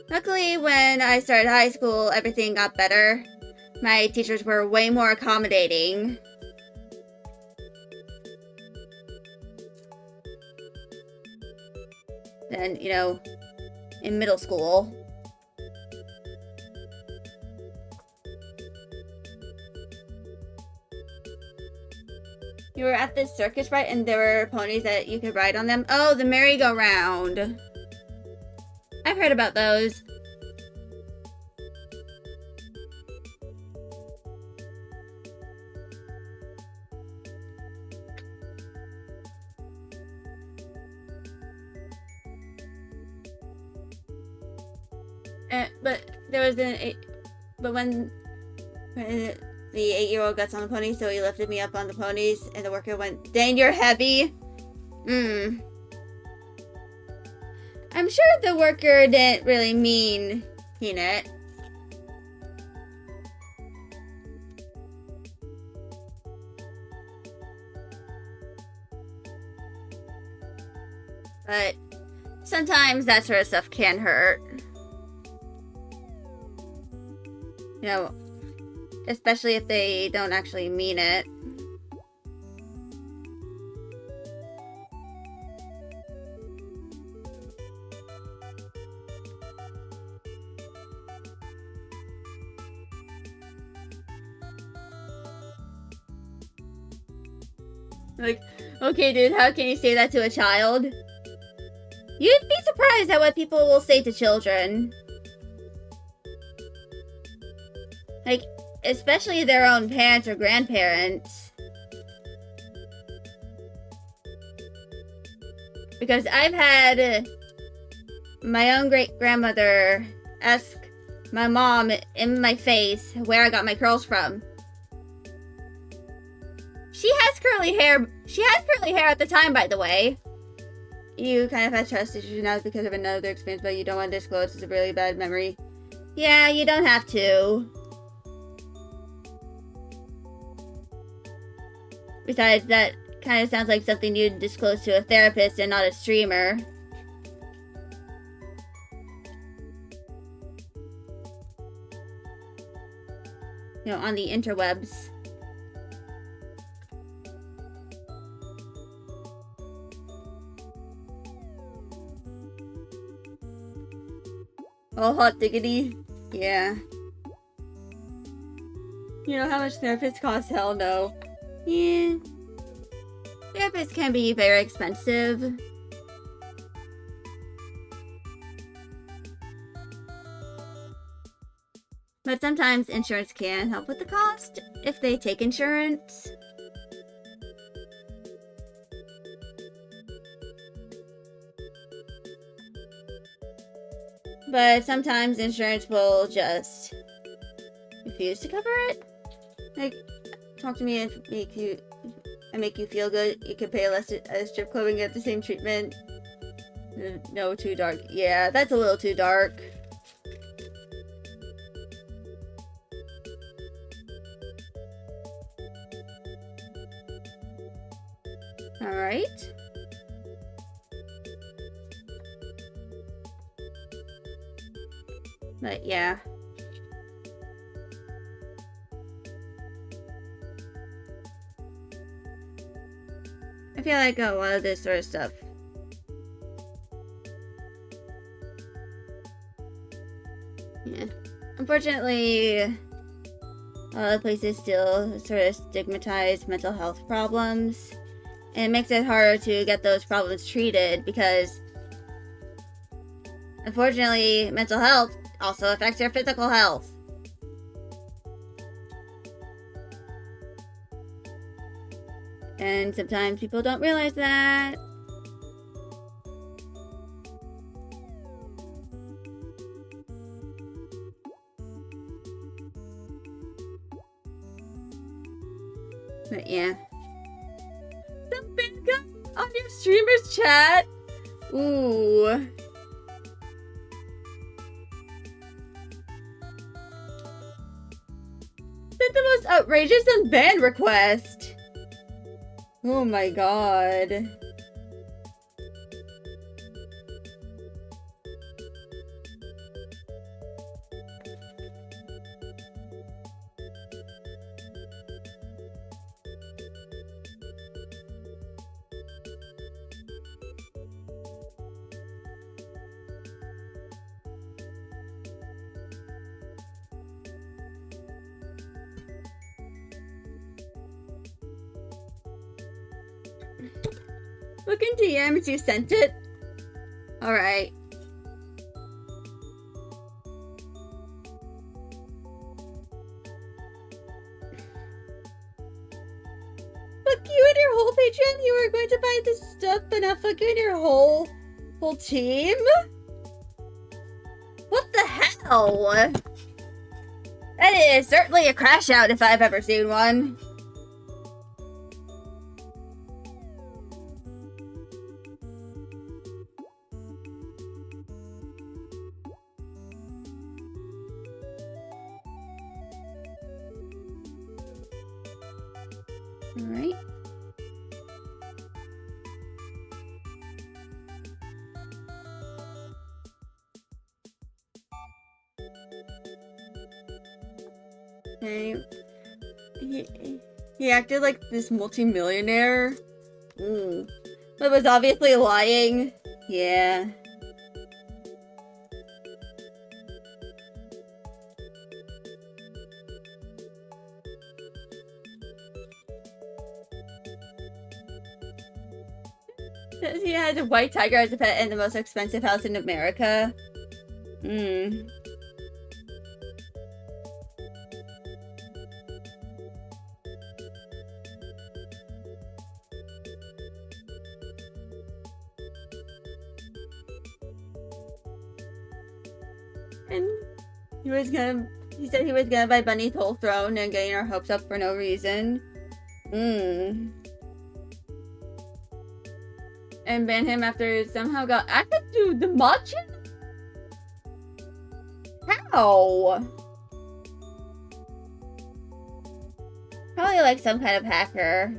Luckily, when I started high school, everything got better. My teachers were way more accommodating. Than, you know, in middle school. You were at this circus, right? And there were ponies that you could ride on them? Oh, the merry-go-round. I've heard about those. But there was but when the 8-year-old got on the pony, so he lifted me up on the ponies, and the worker went, "Dang, you're heavy." I'm sure the worker didn't really mean Peanut. But sometimes that sort of stuff can hurt. You know, especially if they don't actually mean it. Like, okay, dude, how can you say that to a child? You'd be surprised surprised at what people will say to children. Like, especially their own parents or grandparents. Because I've had my own great-grandmother ask my mom in my face where I got my curls from. She has curly hair. She had curly hair at the time, by the way. You kind of have trust issues now because of another experience, but you don't want to disclose. It's a really bad memory. Yeah, you don't have to. Besides, that kind of sounds like something you'd disclose to a therapist and not a streamer. You know, on the interwebs. Oh, hot diggity. Yeah. You know how much therapists cost? Hell no. Yeah. Therapists can be very expensive. But sometimes insurance can help with the cost if they take insurance. But sometimes insurance will just refuse to cover it. Like, talk to me and make you feel good. You can pay less at a strip club and get the same treatment. No, too dark. Yeah, that's a little too dark. Alright. But yeah. I feel like a lot of this sort of stuff. Yeah. Unfortunately, a lot of places still sort of stigmatize mental health problems. And it makes it harder to get those problems treated because, unfortunately, mental health also affects your physical health. And sometimes people don't realize that. But yeah. Some big guy on your streamer's chat? Ooh. That's the most outrageous unban request. Oh my god. Look into DMs, you sent it? Alright. Fuck you and your whole Patreon? You were going to buy this stuff, but now fuck you and your whole team? What the hell? That is certainly a crash out if I've ever seen one. Alright. Okay. He acted like this multi-millionaire. But was obviously lying. Yeah. He has a white tiger as a pet in the most expensive house in America. Hmm. And he said he was gonna buy Bunny's whole throne and getting our hopes up for no reason. Hmm. And ban him after somehow got access to the Machin? How? Probably like some kind of hacker.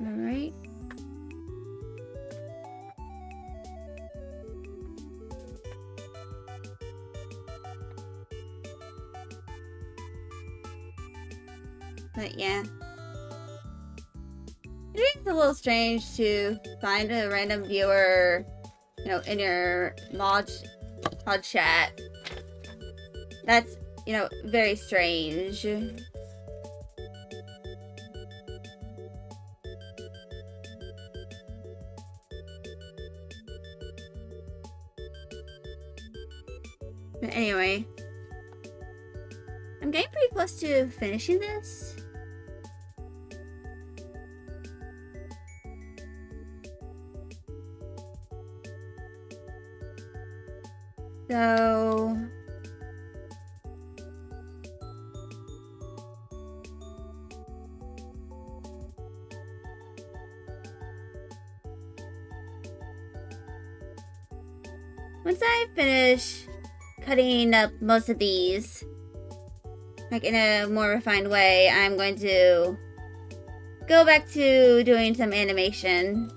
Alright. But yeah. It is a little strange to find a random viewer, you know, in your mod chat. That's, you know, very strange. But anyway, I'm getting pretty close to finishing this. So once I finish cutting up most of these, like in a more refined way, I'm going to go back to doing some animation.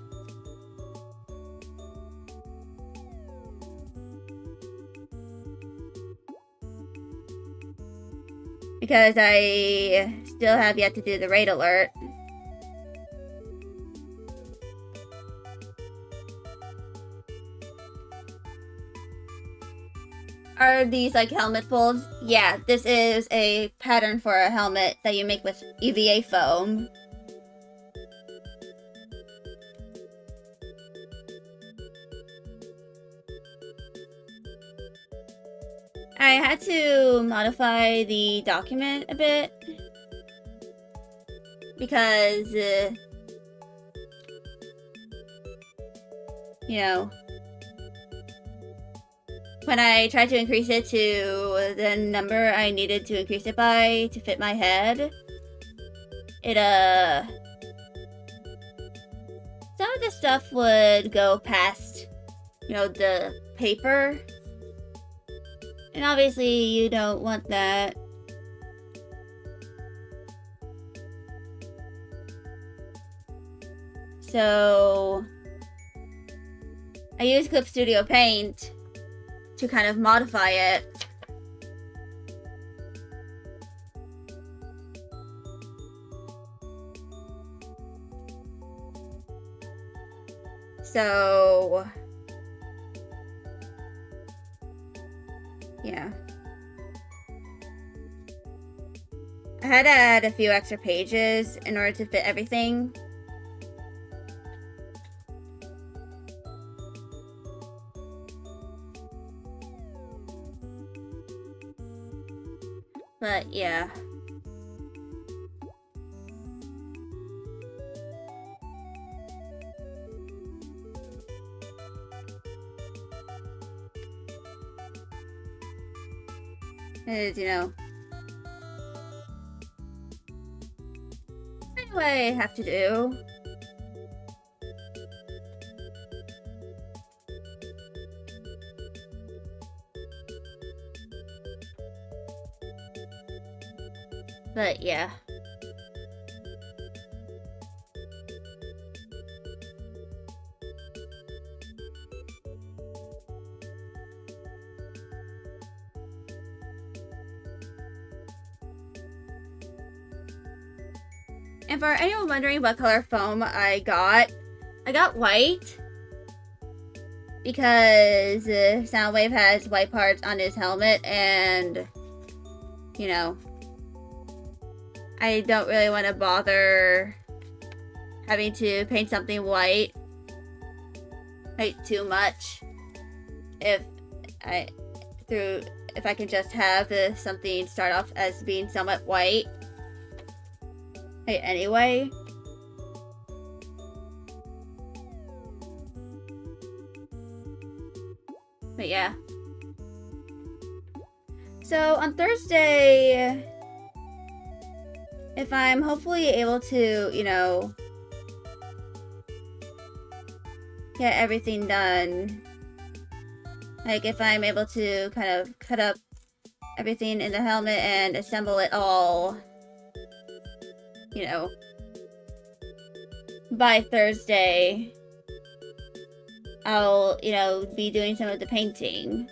Because I still have yet to do the raid alert. Are these like helmet folds? Yeah, this is a pattern for a helmet that you make with EVA foam. I had to modify the document a bit because, you know, when I tried to increase it to the number I needed to increase it by to fit my head, it, some of the stuff would go past, you know, the paper. And obviously you don't want that. So I use Clip Studio Paint to kind of modify it. So yeah. I had to add a few extra pages in order to fit everything. But yeah. It is, you know, what I have to do. But yeah. And for anyone wondering what color foam I got white. Because Soundwave has white parts on his helmet, and, you know, I don't really want to bother having to paint something white, like, too much. If I can just have something start off as being somewhat white. Hey, anyway. But yeah. So on Thursday, if I'm hopefully able to, you know, get everything done, like if I'm able to kind of cut up everything in the helmet and assemble it all, you know, by Thursday, I'll, you know, be doing some of the painting.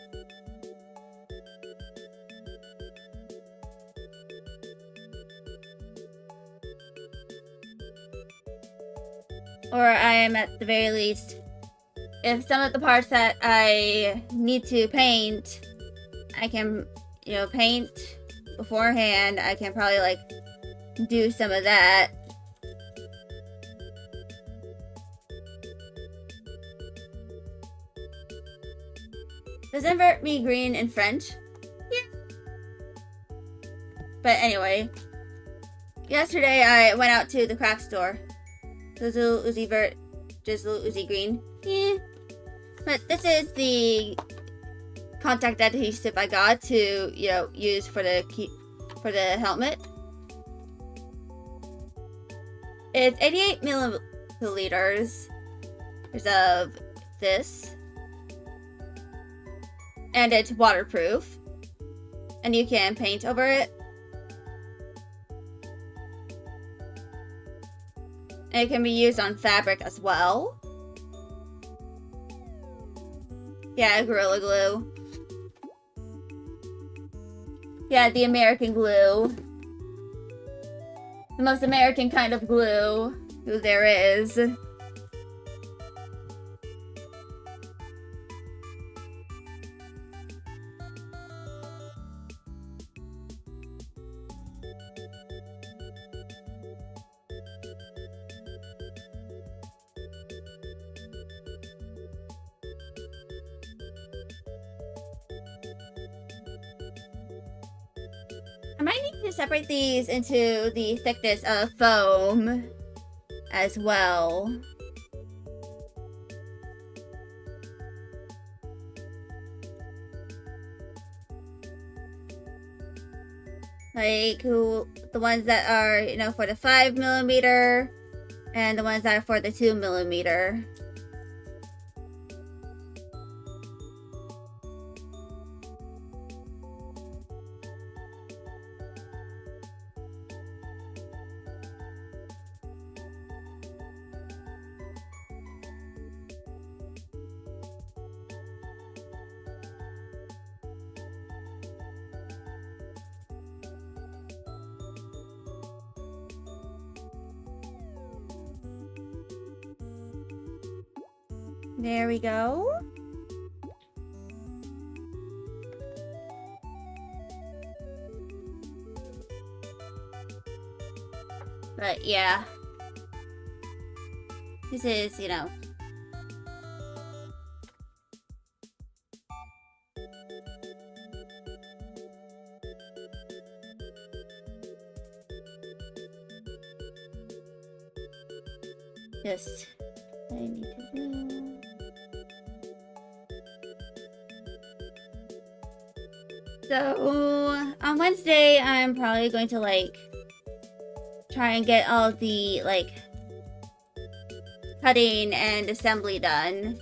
Or I am at the very least, if some of the parts that I need to paint, I can, you know, paint beforehand. I can probably, like, do some of that. Does invert me green in French? Yeah. But anyway, yesterday I went out to the craft store. Jizzle Uzi Vert, Jizzle Uzi Green. Yeah. But this is the contact adhesive I got to, you know, use for the helmet. It's 88 milliliters of this. And it's waterproof. And you can paint over it. And it can be used on fabric as well. Yeah, Gorilla Glue. Yeah, the American glue. The most American kind of glue there is. I might need to separate these into the thickness of foam as well. Like the ones that are, you know, for the 5mm and the ones that are for the 2mm. There we go. But yeah. This is, you know. Just what I need to do. So, on Wednesday, I'm probably going to, like, try and get all the, like, cutting and assembly done.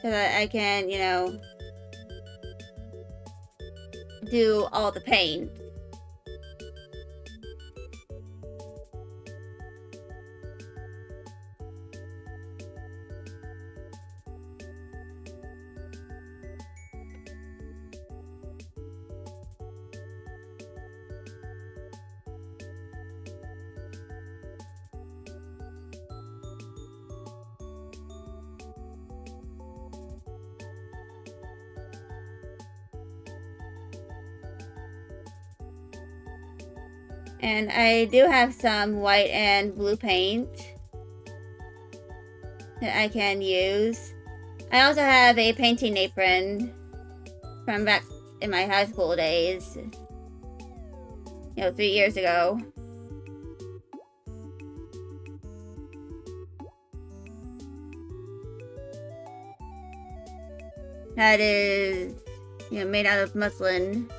So that I can, you know, do all the paint. And I do have some white and blue paint that I can use. I also have a painting apron from back in my high school days. 3 years ago. That is, made out of muslin.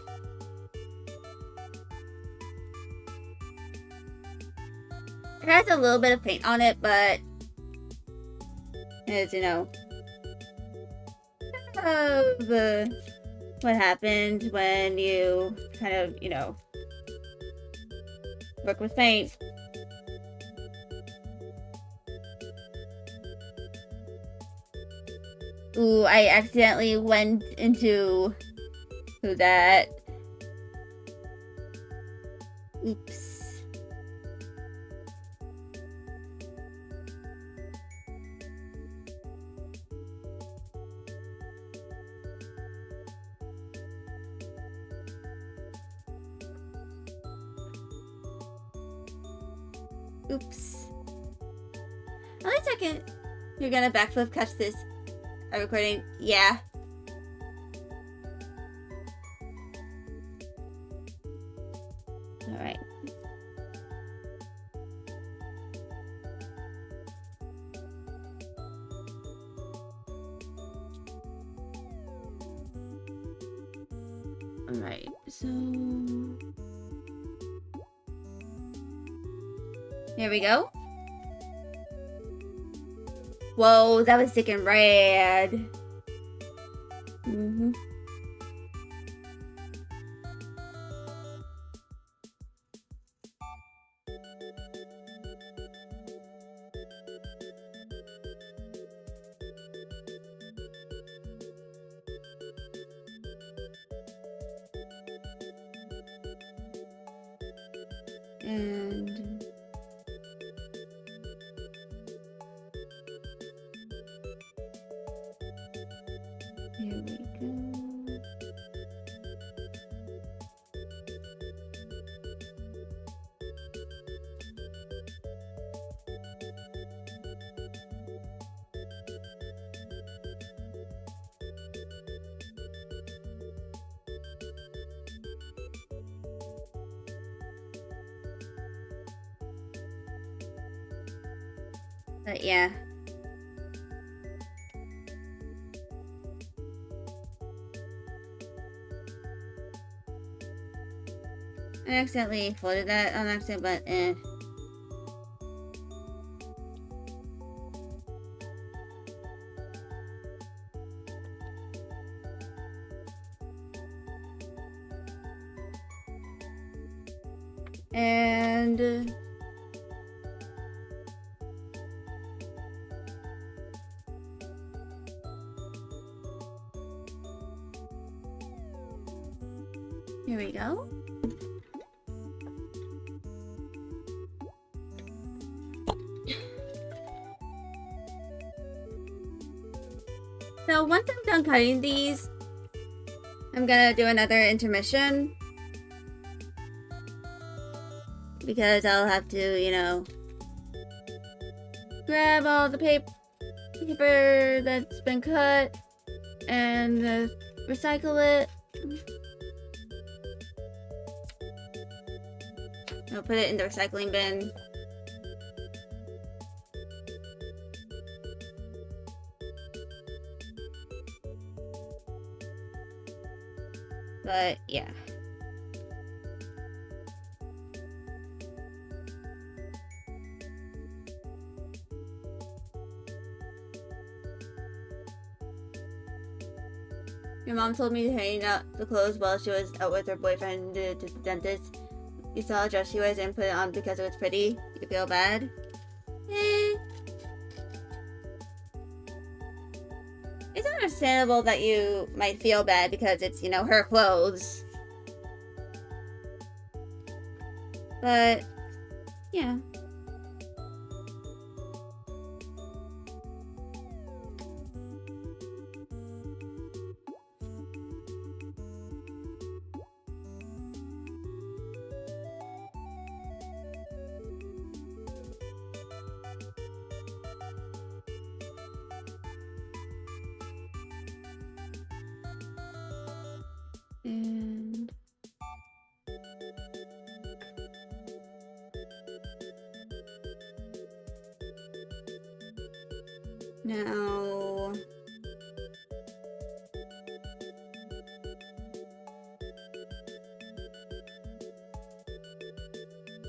It has a little bit of paint on it, but it's, of what happens when you kind of, work with paint. Ooh, I accidentally went into that. Oops. Oops. At least I can... You're gonna backflip catch this recording? Yeah. Alright. Alright, so... Here we go. Whoa, that was sick and rad. Mm-hmm. And... Here we go. But yeah. I accidentally folded that on accident, but eh. And... Here we go. So once I'm done cutting these, I'm gonna do another intermission. Because I'll have to, grab all the paper that's been cut and recycle it. I'll put it in the recycling bin. But yeah. Your mom told me to hang out the clothes while she was out with her boyfriend to the dentist. You saw how dressed she was and put it on because it was pretty. You feel bad? Eh. It's understandable that you might feel bad because it's, her clothes. But, yeah. Now...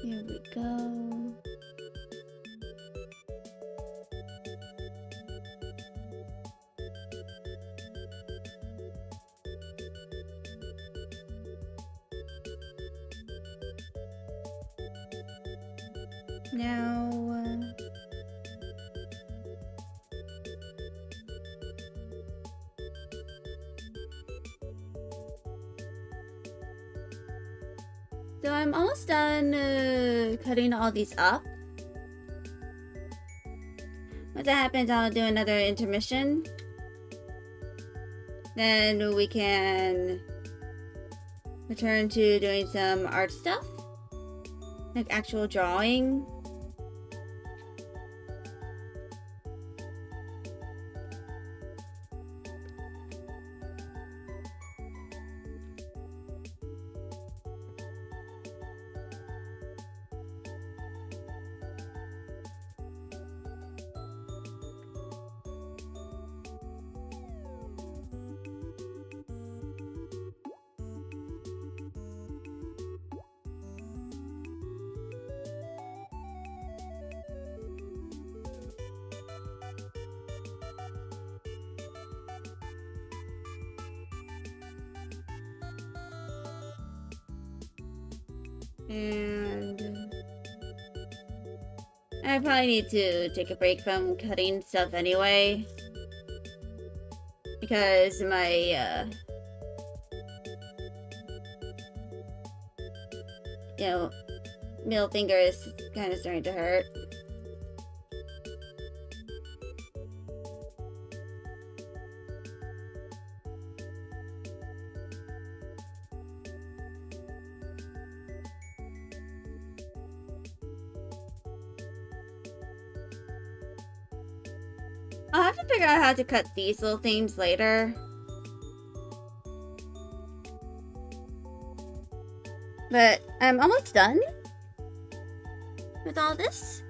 Here we go. Now, so I'm almost done cutting all these up. Once that happens, I'll do another intermission. Then we can return to doing some art stuff, like actual drawing. And I probably need to take a break from cutting stuff anyway, because my middle finger is kind of starting to hurt. I'll have to figure out how to cut these little things later. But I'm almost done with all this.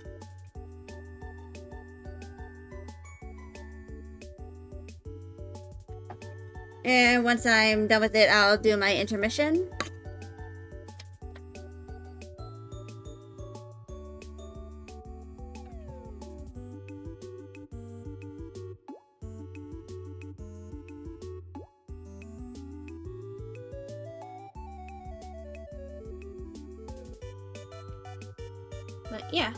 And once I'm done with it, I'll do my intermission. But yeah.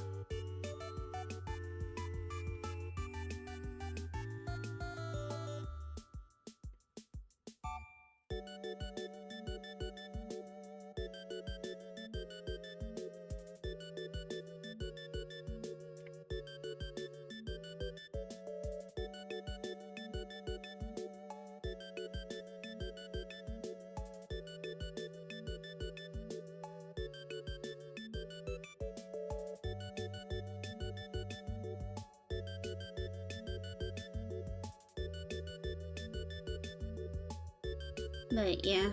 But yeah.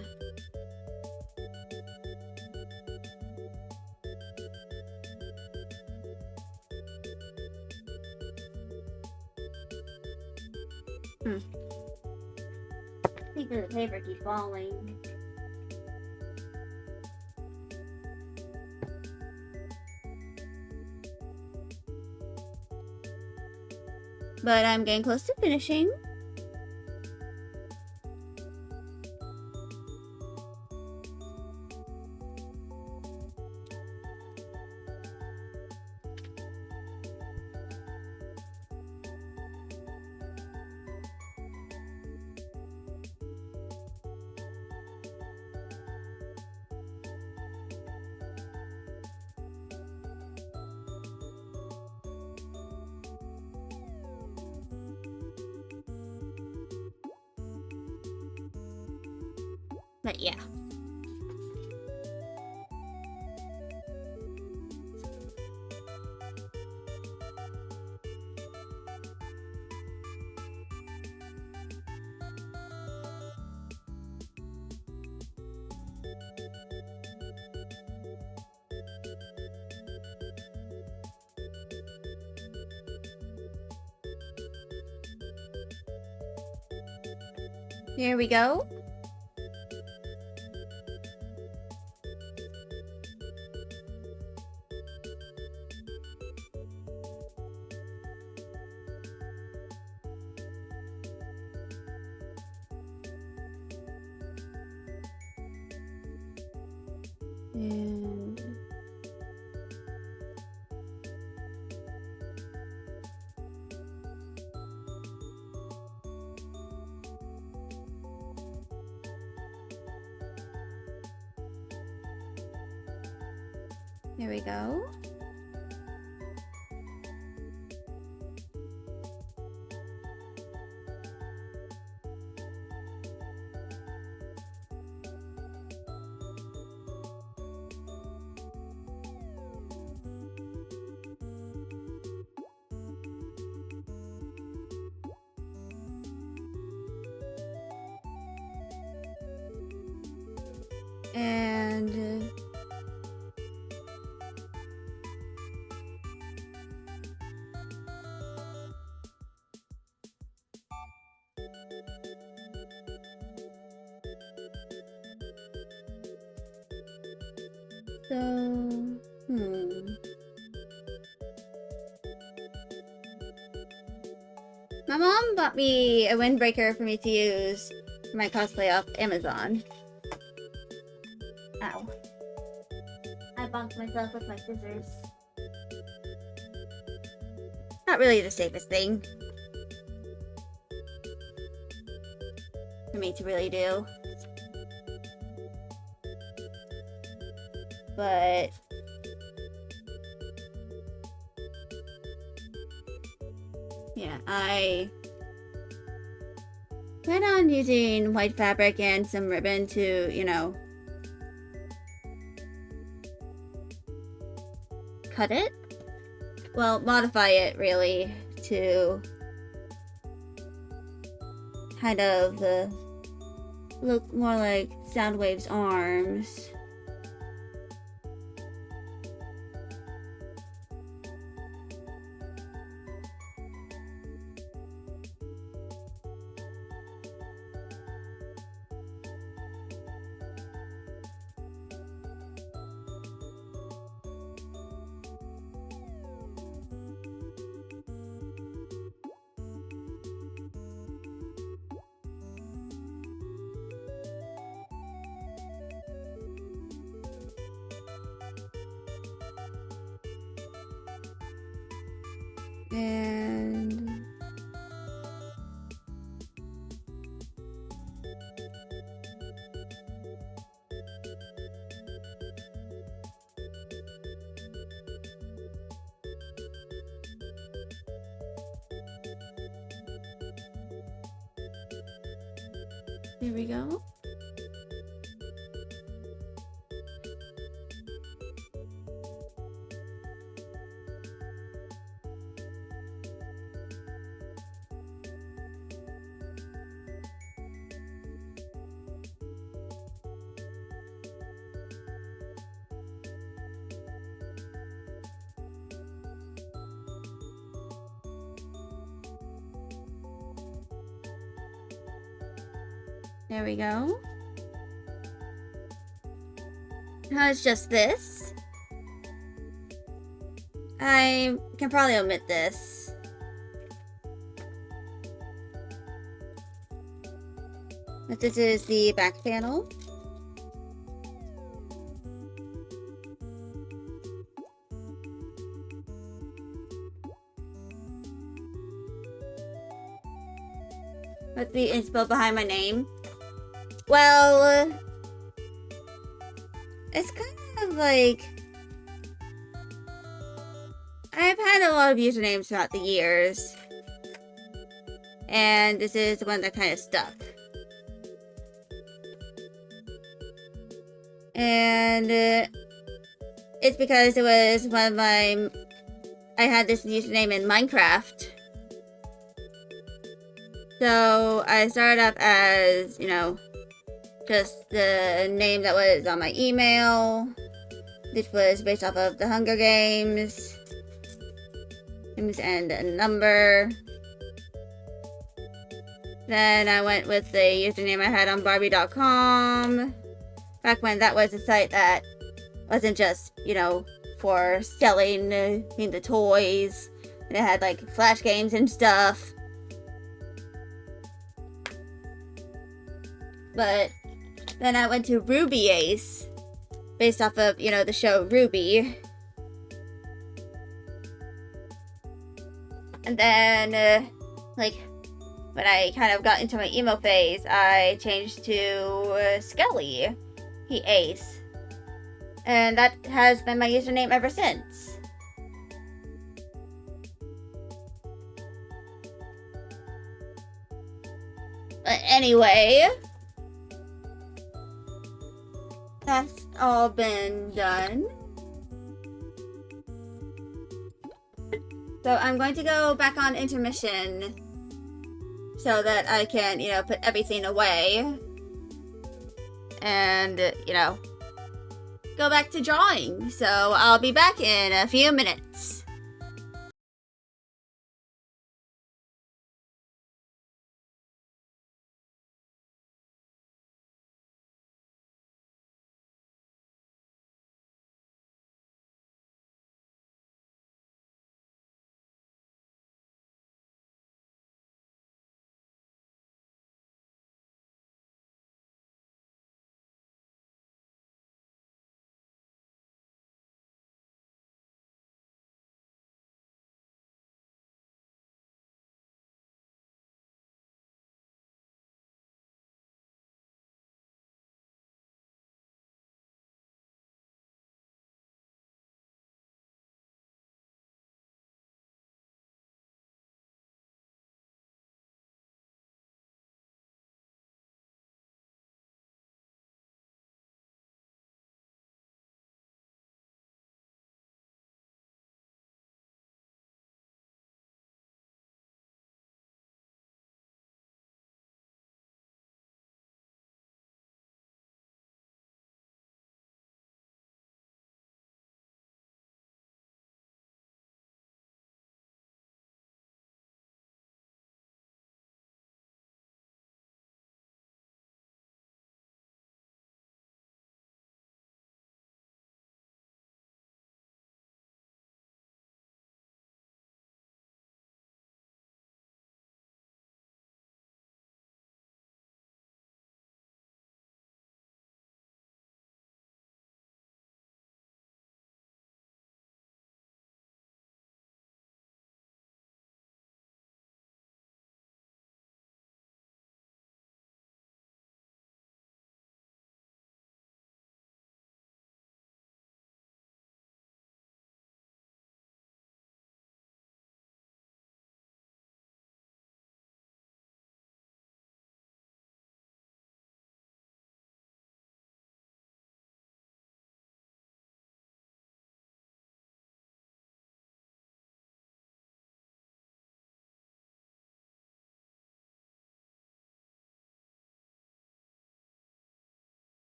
I think the paper keeps falling. But I'm getting close to finishing. But yeah. Here we go. And here we go. And so, my mom bought me a windbreaker for me to use for my cosplay off Amazon. Ow. I bonked myself with my scissors. Not really the safest thing for me to really do. But yeah, I plan on using white fabric and some ribbon to, you know, cut it. Well, modify it really to kind of look more like Soundwave's arms. And here we go. There we go. Now it's just this. I can probably omit this. But this is the back panel. What's the inspo behind my name? Well, it's kind of like I've had a lot of usernames throughout the years, and this is the one that kind of stuck. And it's because it was one of my... I had this username in Minecraft. So I started up as, you know, just the name that was on my email. This was based off of the Hunger Games. And a number. Then I went with the username I had on Barbie.com. Back when that was a site that wasn't just, for selling the toys. And it had like flash games and stuff. But then I went to Ruby Ace, based off of, the show Ruby. And then, when I kind of got into my emo phase, I changed to Skelly. He Ace. And that has been my username ever since. But anyway, that's all been done. So I'm going to go back on intermission so that I can, put everything away. And, go back to drawing. So I'll be back in a few minutes.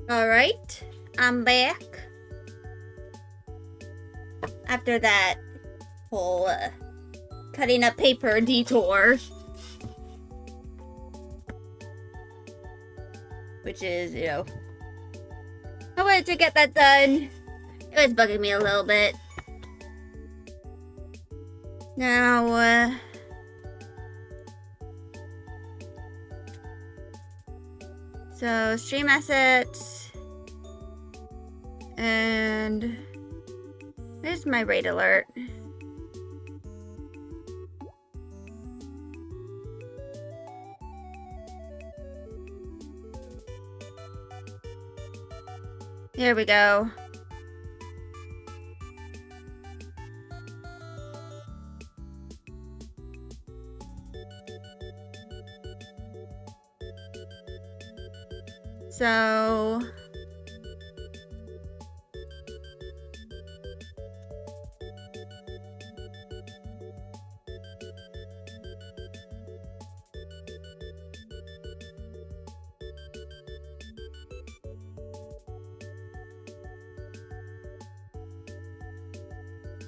Alright, I'm back. After that whole cutting up paper detour. Which is, you know, I wanted to get that done. It was bugging me a little bit. Now, so stream assets. And where's my raid alert? There we go. So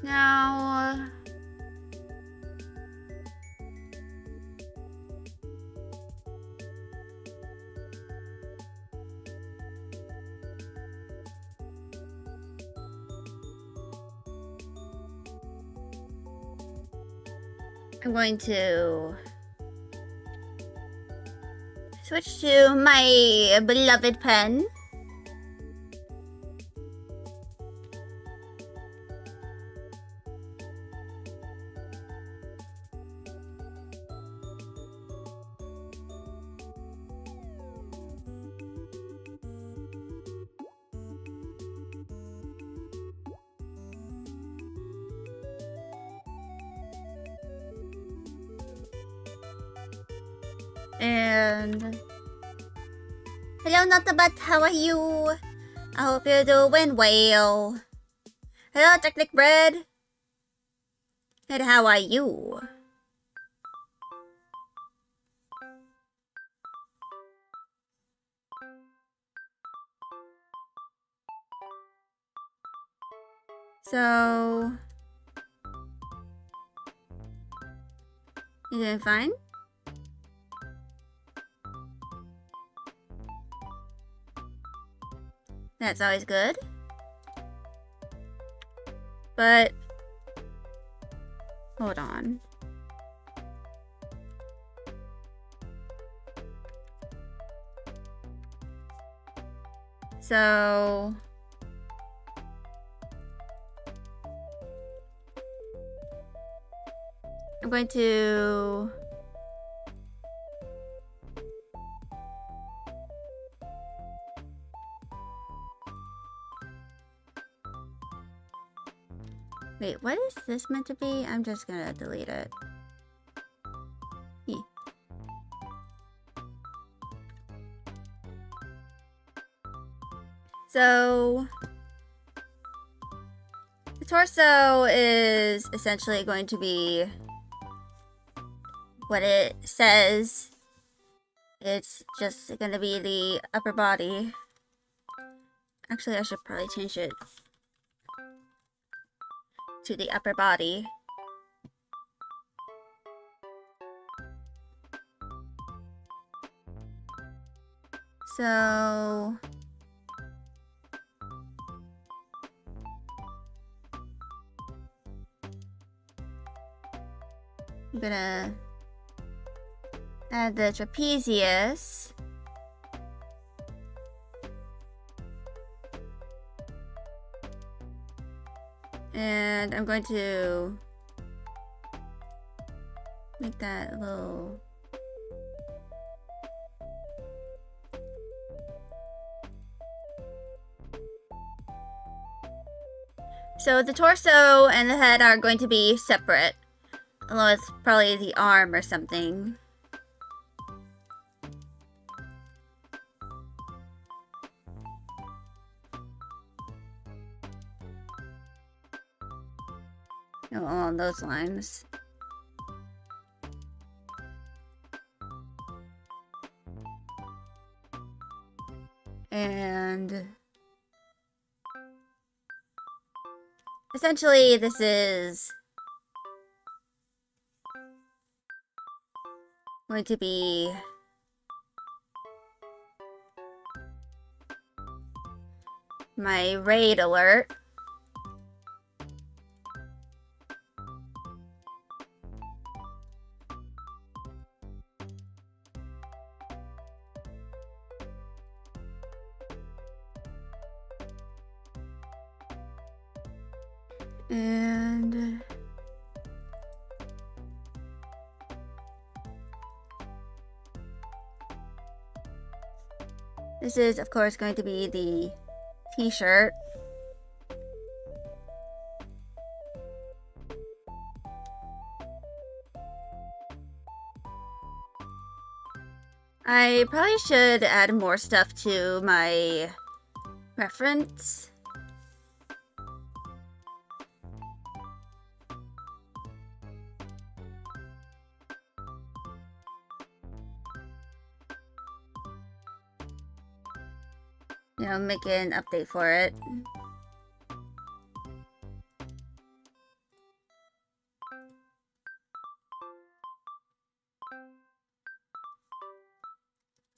now I'm going to switch to my beloved pen. And hello, Notabat, how are you? I hope you're doing well. Hello, Technic Bread. And how are you? So you doing fine? That's always good. But hold on. So I'm going to wait, what is this meant to be? I'm just gonna delete it. So the torso is essentially going to be what it says. It's just gonna be the upper body. Actually, I should probably change it to the upper body. So I'm gonna add the trapezius. And I'm going to make that a little... So the torso and the head are going to be separate, along with probably the arm or something. Along those lines. And essentially this is going to be my raid alert. And this is, of course, going to be the t-shirt. I probably should add more stuff to my reference. You know, make an update for it.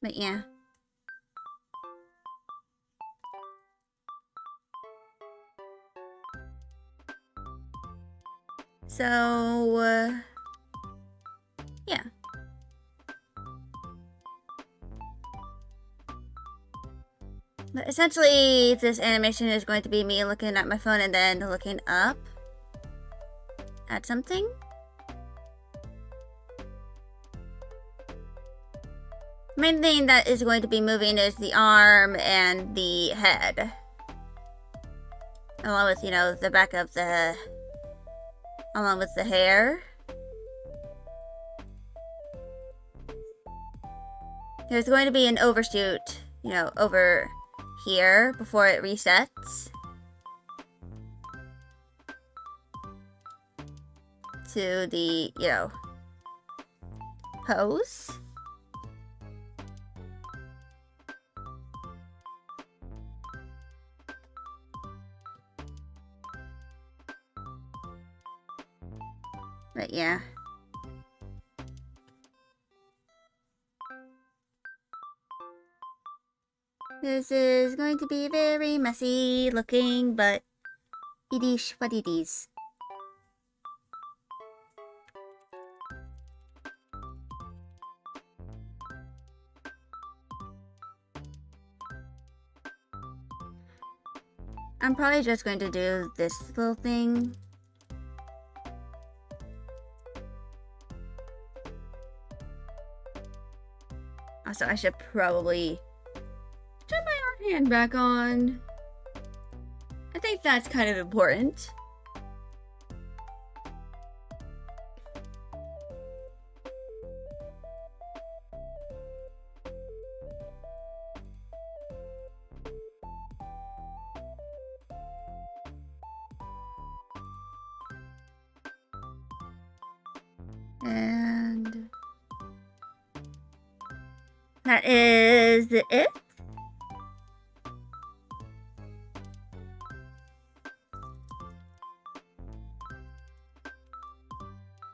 But yeah. So, yeah. But essentially, this animation is going to be me looking at my phone and then looking up at something. Main thing that is going to be moving is the arm and the head. Along with, you know, the back of the... along with the hair. There's going to be an overshoot, you know, over here before it resets. To the, you know, pose. But yeah. This is going to be very messy looking, but it is what it is. I'm probably just going to do this little thing. Also, I should probably turn my art hand back on. I think that's kind of important. And that is it.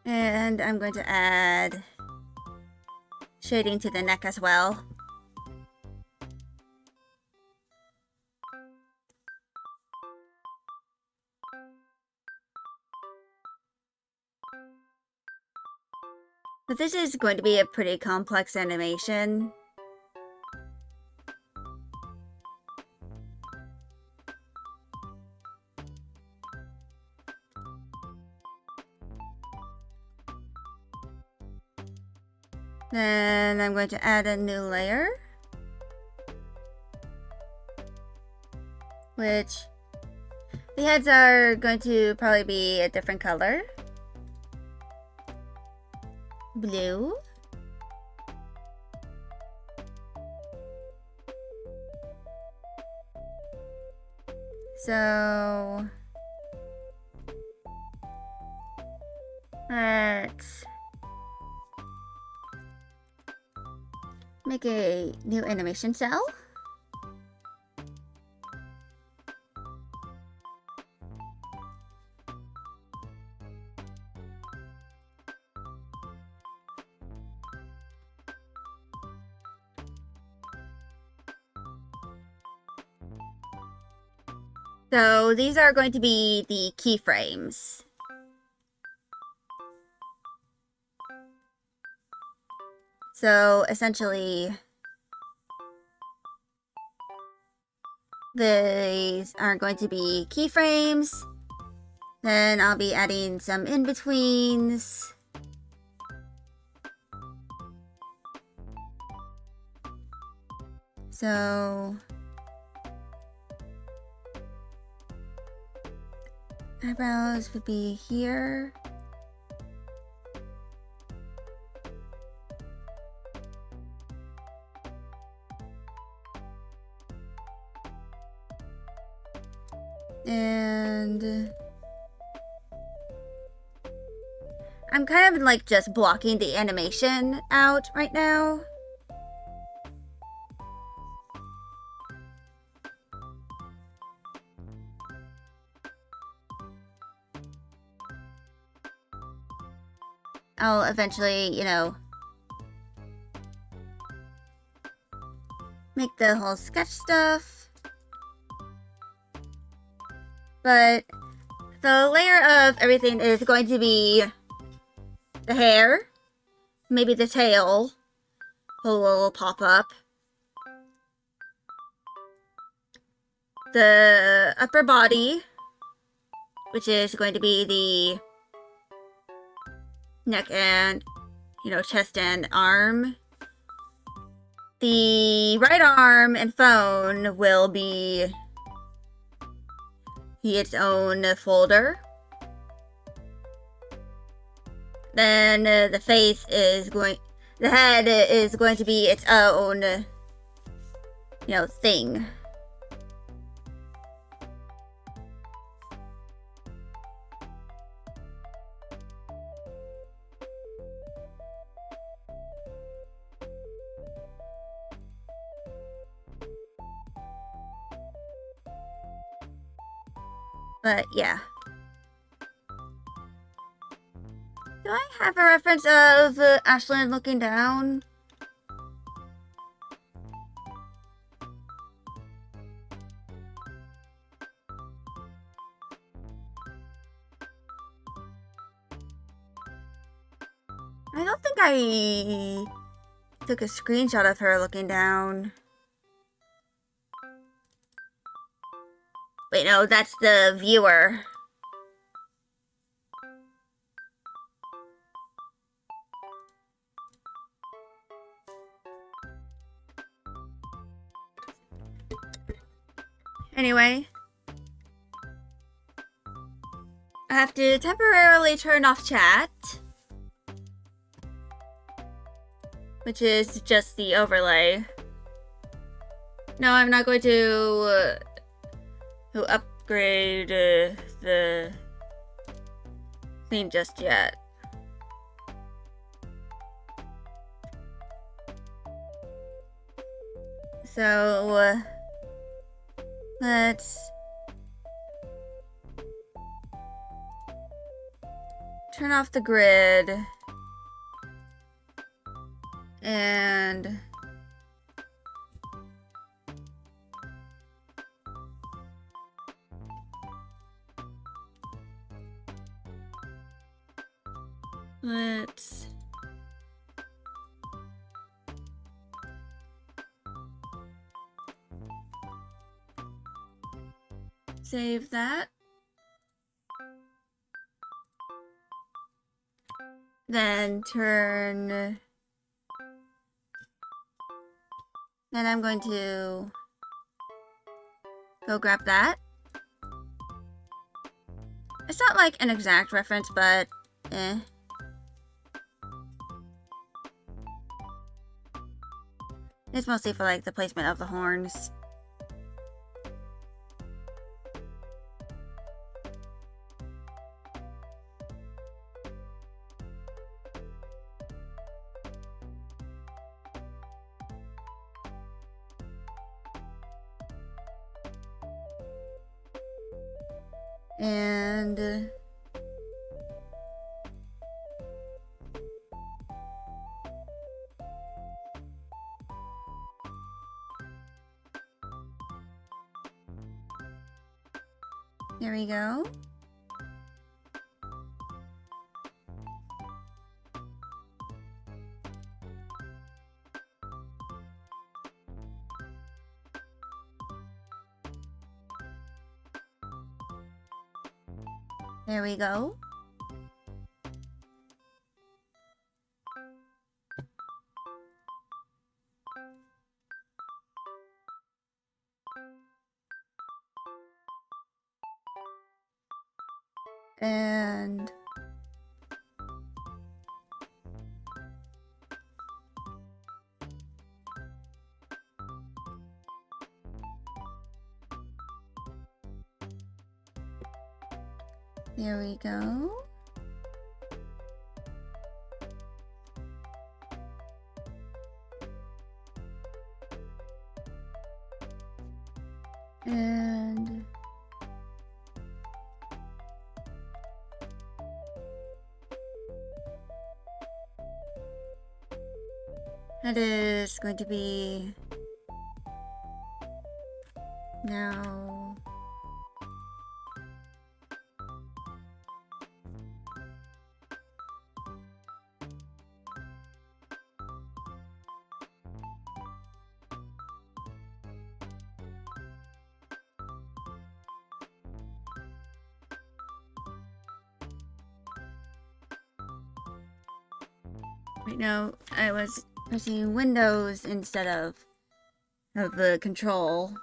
And I'm going to add shading to the neck as well. But this is going to be a pretty complex animation. Then I'm going to add a new layer, which the heads are going to probably be a different color. Blue. So let's make a new animation cell. So these are going to be the keyframes. So essentially, these are going to be keyframes. Then I'll be adding some in-betweens. So eyebrows would be here. And I'm kind of like just blocking the animation out right now. I'll eventually, you know, make the whole sketch stuff. But the layer of everything is going to be the hair, maybe the tail will pop up, the upper body, which is going to be the neck and, you know, chest and arm. The right arm and phone will be its own folder. Then the face is the head is going to be its own, you know, thing. But yeah. Do I have a reference of Ashlyn looking down? I don't think I took a screenshot of her looking down. Wait, no, that's the viewer. Anyway, I have to temporarily turn off chat, which is just the overlay. No, I'm not going to upgrade the theme just yet. So let's turn off the grid and let's save that. Then turn. Then I'm going to go grab that. It's not like an exact reference, but eh. It's mostly for like the placement of the horns. And Here we go. There we go. And there we go. And that is going to be now. Right now, I was pressing Windows instead of the control.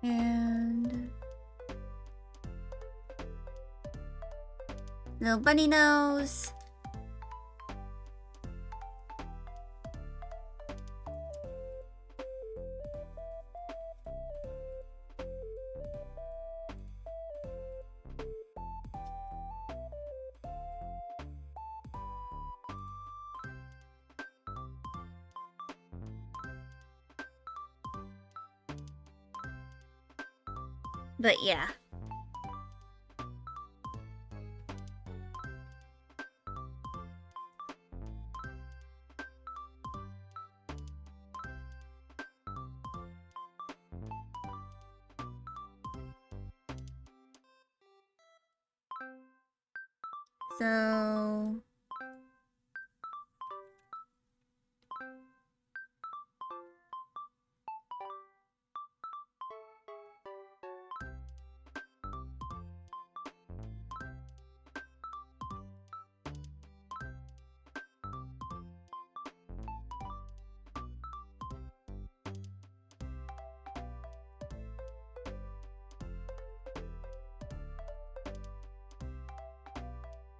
And little bunny nose. But yeah. So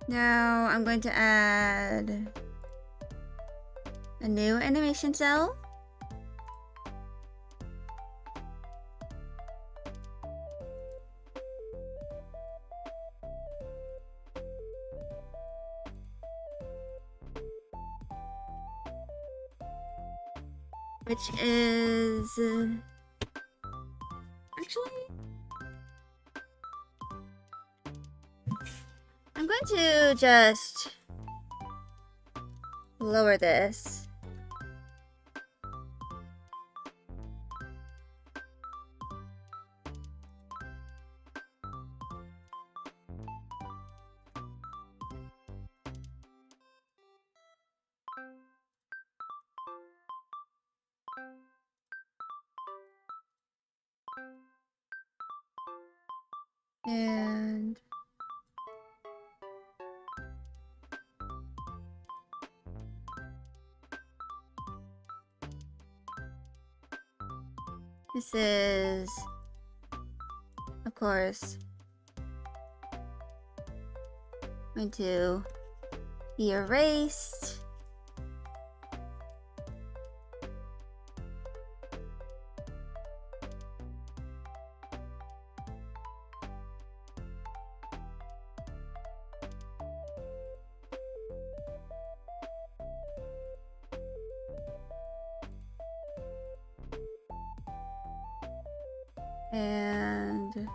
now I'm going to add a new animation cell. Which is actually I'm going to just lower this. And this is, of course, going to be erased. And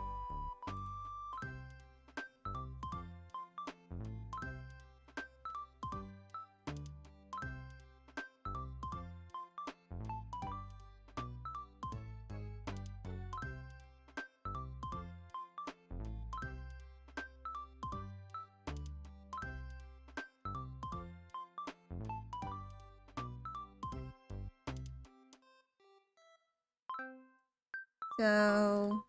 so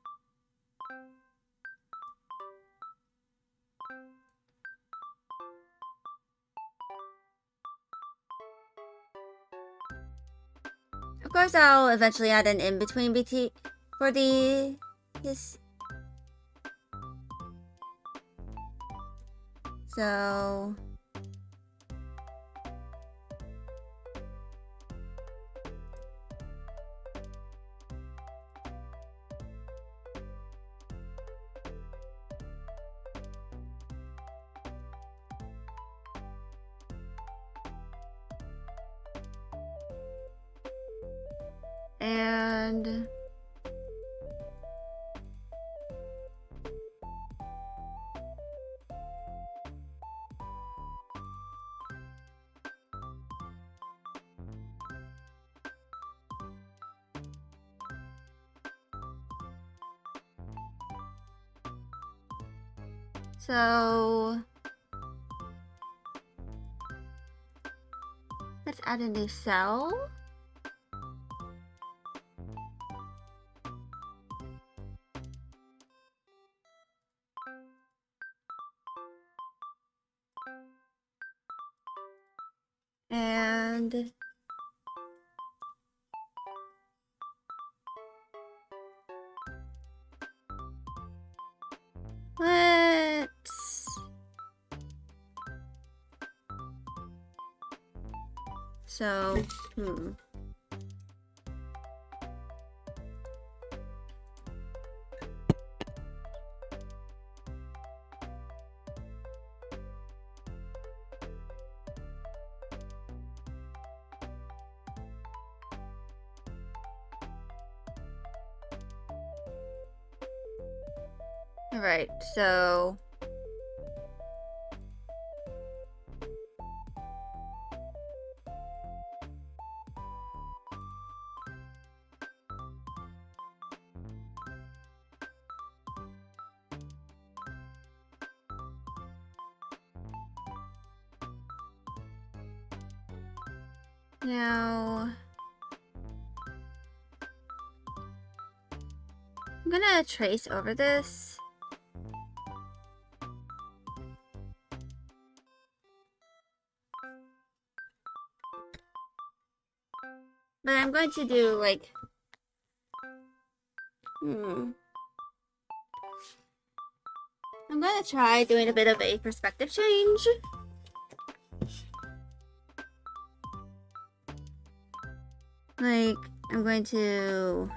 of course I'll eventually add an in-between BT for this. So and so let's add a new cell. And let's all right, so now I'm gonna trace over this. But I'm going to do like I'm gonna try doing a bit of a perspective change. Like, I'm going to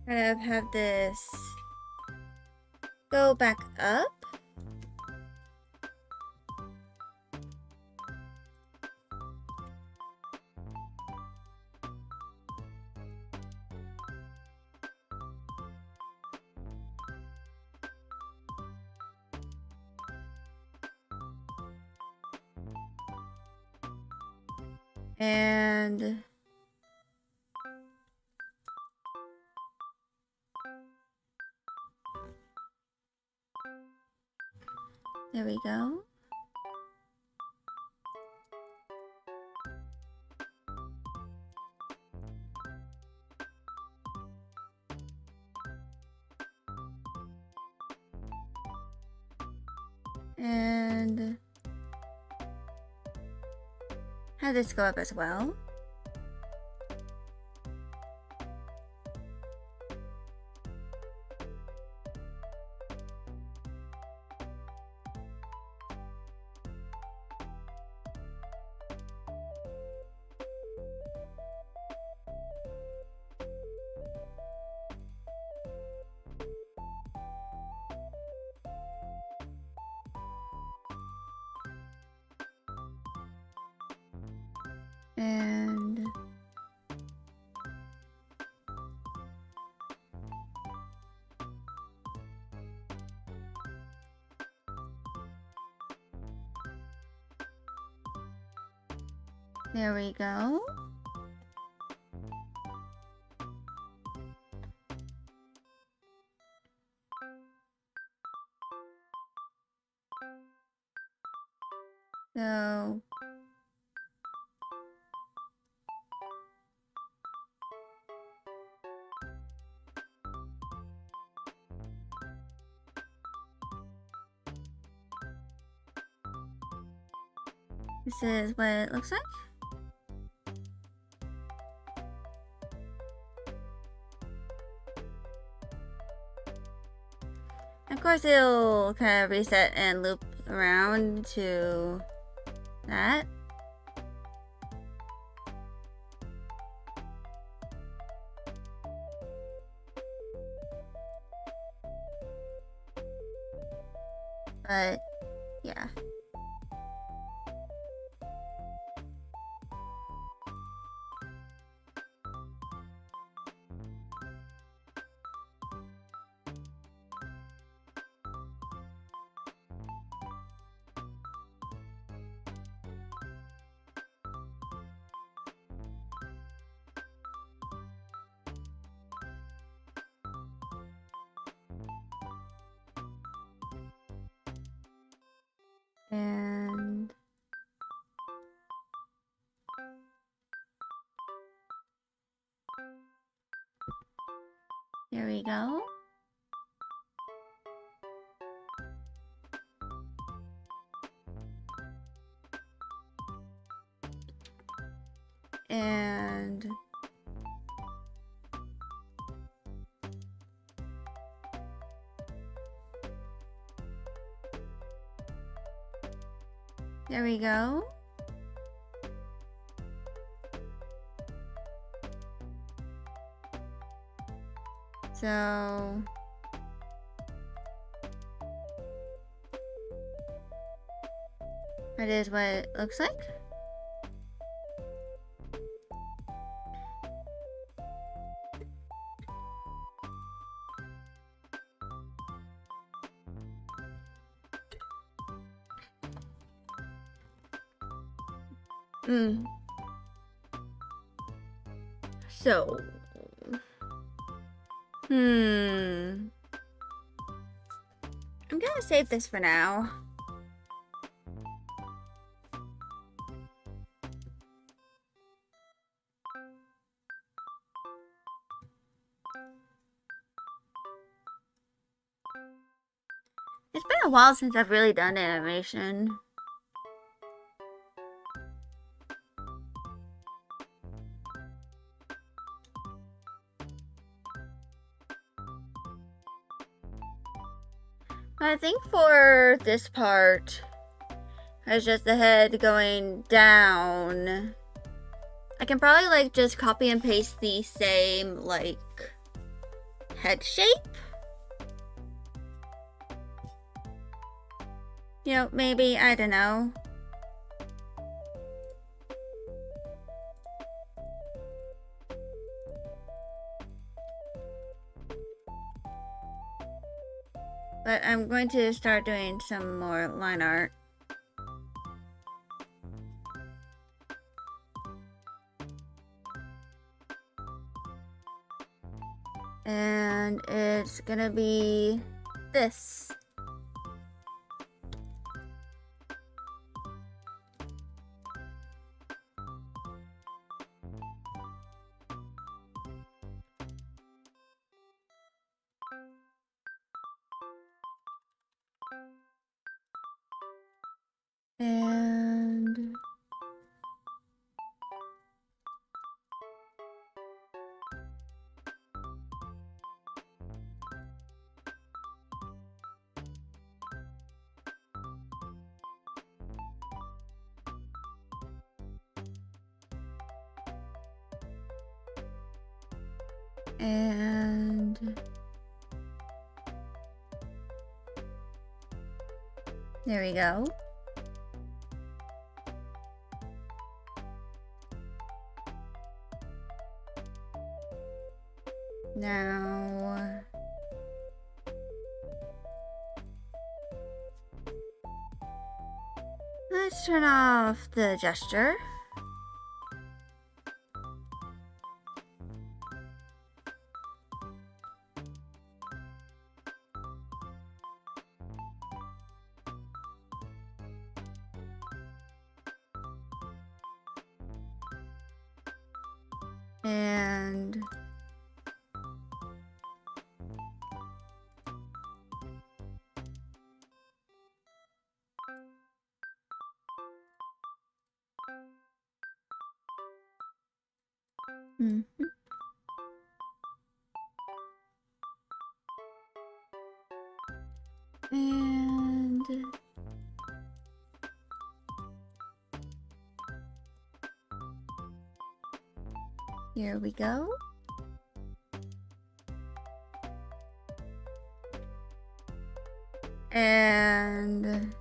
kind of have this go back up. And there we go. And have this go up as well. And there we go. So this is what it looks like. Of course, it'll kind of reset and loop around to that. But yeah. And here we go. And there we go. So that is what it looks like. So I'm gonna save this for now. It's been a while since I've really done animation. I think for this part, it's just the head going down. I can probably like just copy and paste the same like head shape. You know, maybe, I don't know. But I'm going to start doing some more line art. And it's gonna be this. And there we go. Now... let's turn off the gesture. And... And... here we go. And...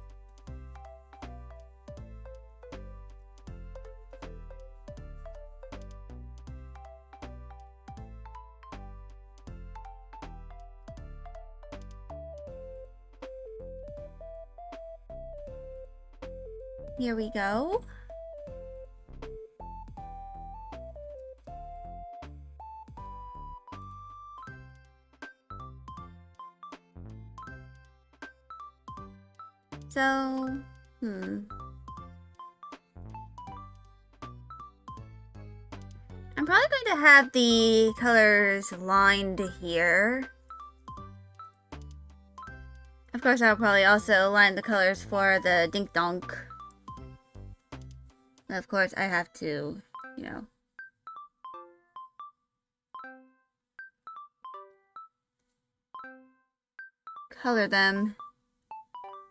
here we go. So, I'm probably going to have the colors lined here. Of course, I'll probably also line the colors for the dink donk. And of course, I have to, you know, color them,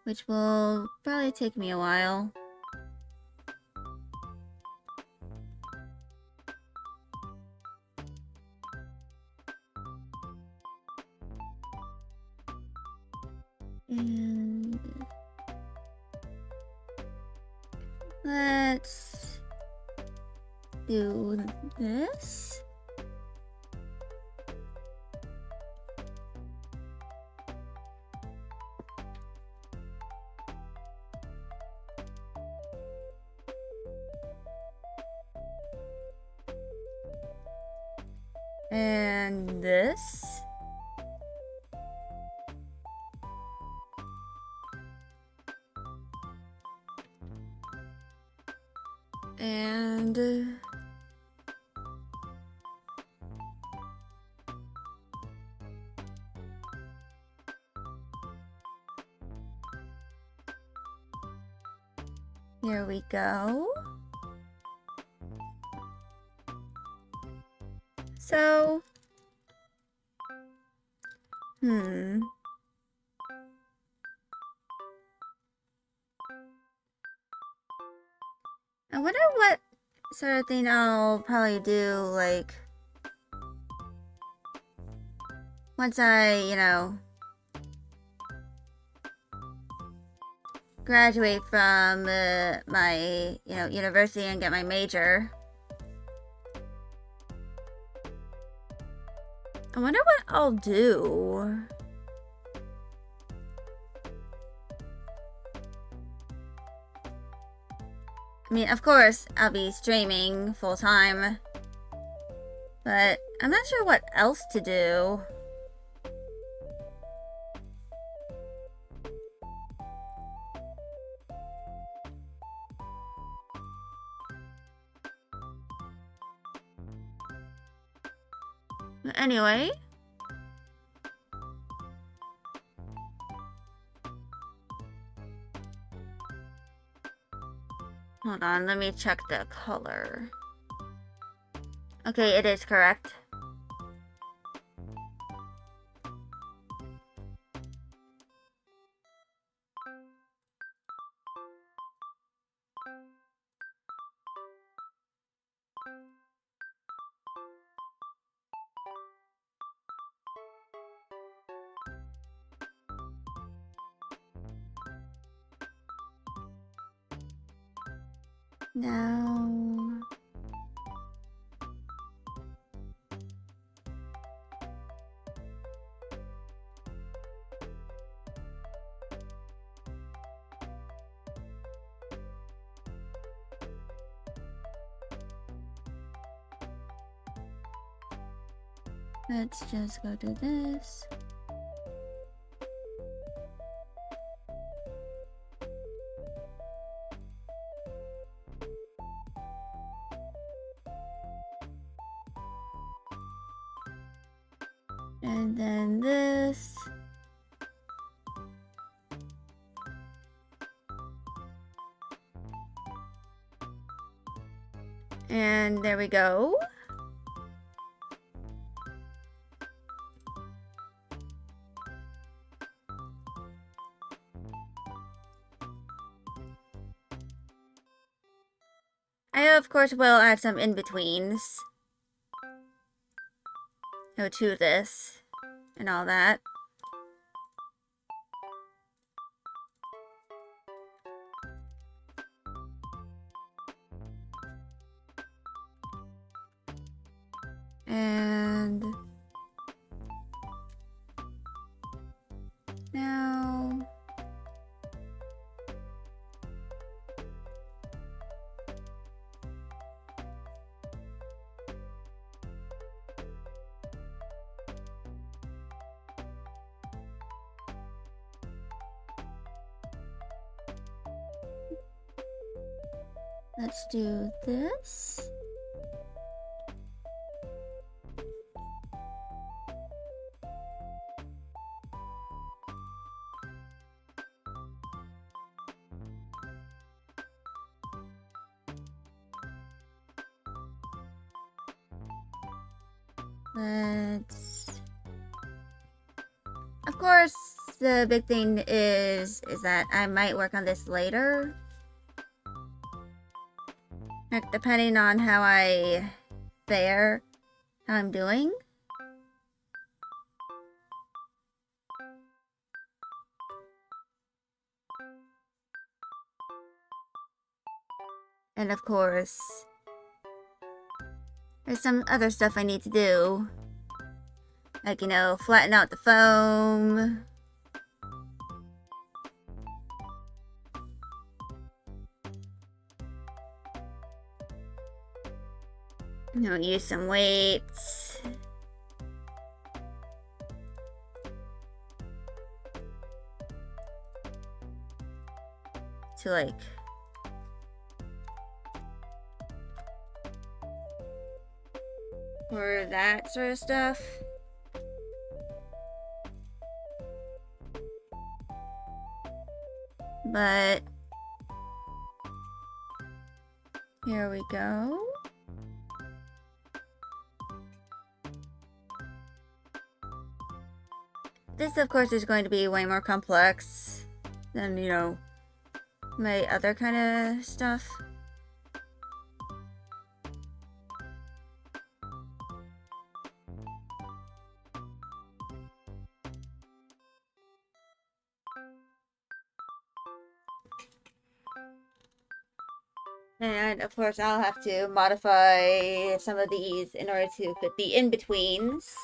which will probably take me a while. And let's do this. And this. And here we go. So, I wonder what sort of thing I'll probably do, like, once I, you know, graduate from my, you know, university and get my major. I wonder what I'll do. I mean, of course, I'll be streaming full-time, but I'm not sure what else to do. But anyway, hold on, let me check the color. Okay, it is correct. Now... Let's just go do this. And then this. And there we go. I, of course, will add some in-betweens. Oh, to this. And all that. And now let's do this. Of course, the big thing is that I might work on this later. Like, depending on how I fare, how I'm doing. And of course, there's some other stuff I need to do. Like, you know, flatten out the foam. You know, use some weights. To, like, for that sort of stuff. But here we go. This, of course, is going to be way more complex than, you know, my other kind of stuff. And of course, I'll have to modify some of these in order to fit the in-betweens.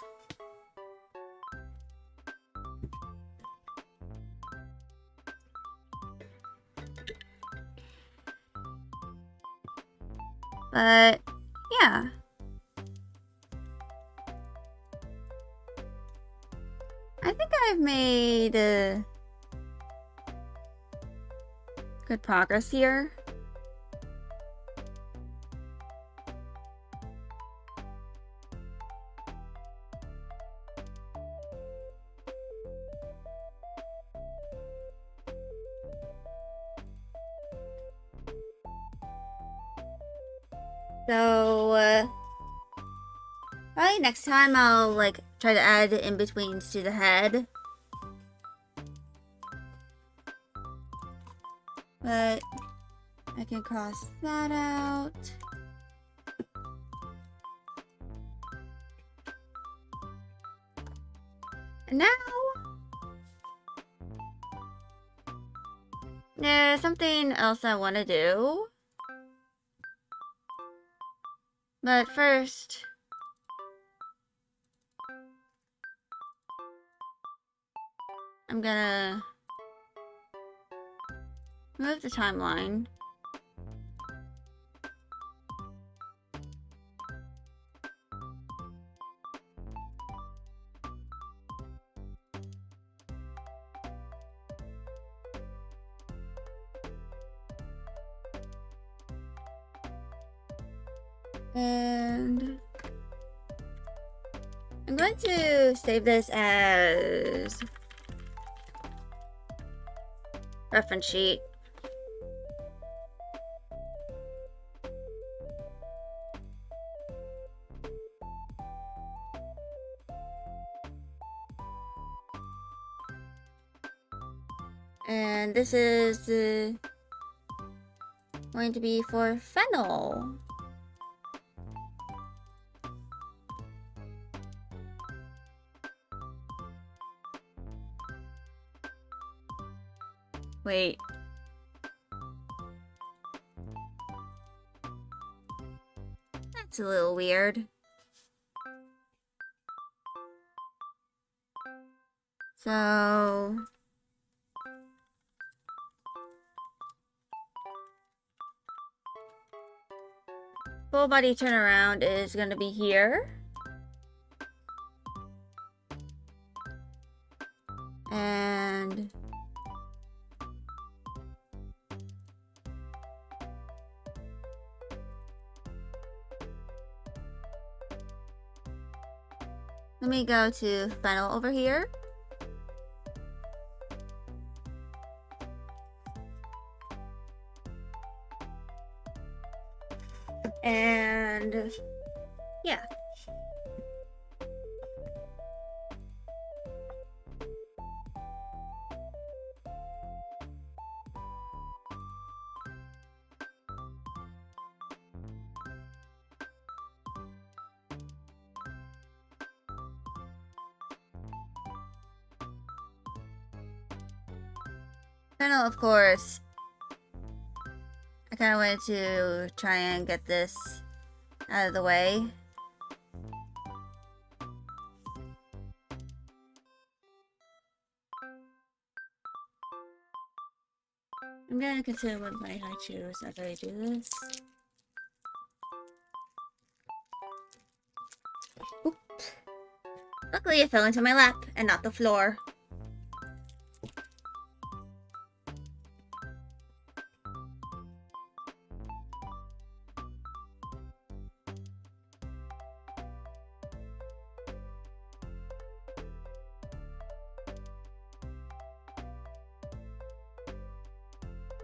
But, yeah. I think I've made good progress here. So, probably next time I'll, like, try to add in-betweens to the head. But I can cross that out. And now, there's something else I want to do. But first, I'm gonna move the timeline. And I'm going to save this as reference sheet. And this is going to be for fennel. Wait. That's a little weird. So full body turnaround is going to be here. And let me go to fennel over here. And yeah. Fennel, of course. I kind of wanted to try and get this out of the way. I'm gonna consider what my I choose after I do this. Oop. Luckily, it fell into my lap and not the floor.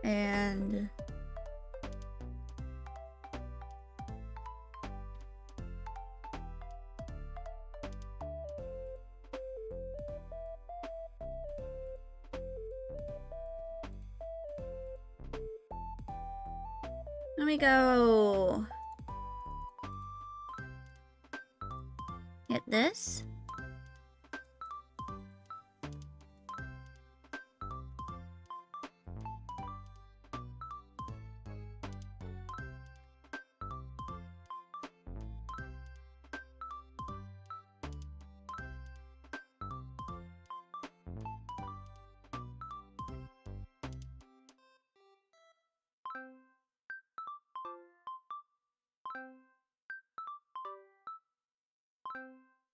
And let me go get this.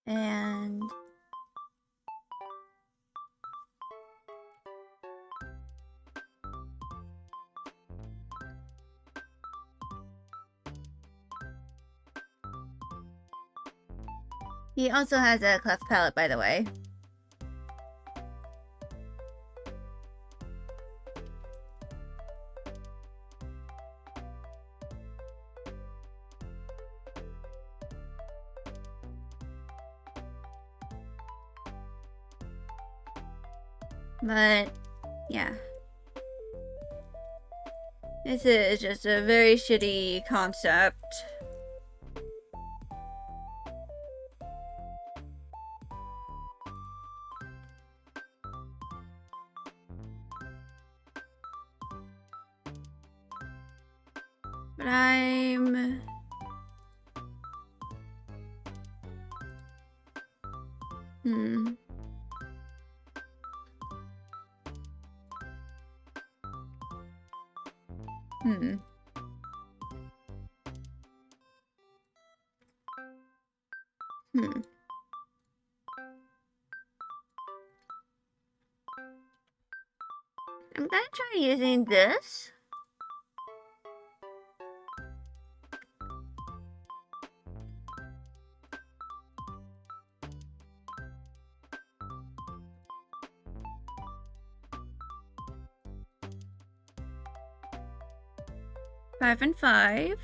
And he also has a cleft palate, by the way. But yeah, this is just a very shitty concept. But I'm Hmm. Hmm. Hmm. I'm gonna try using this. 5 and 5.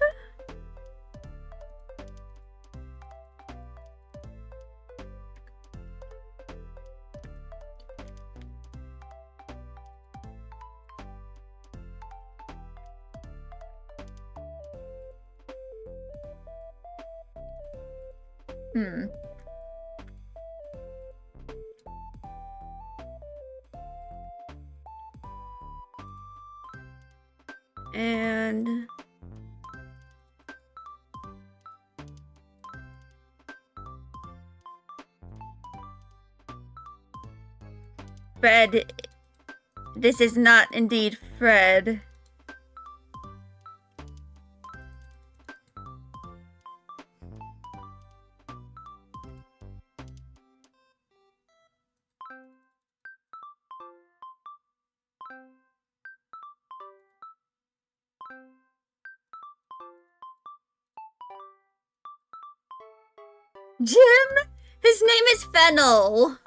And Fred, this is not indeed Fred. Jim? His name is Fennel.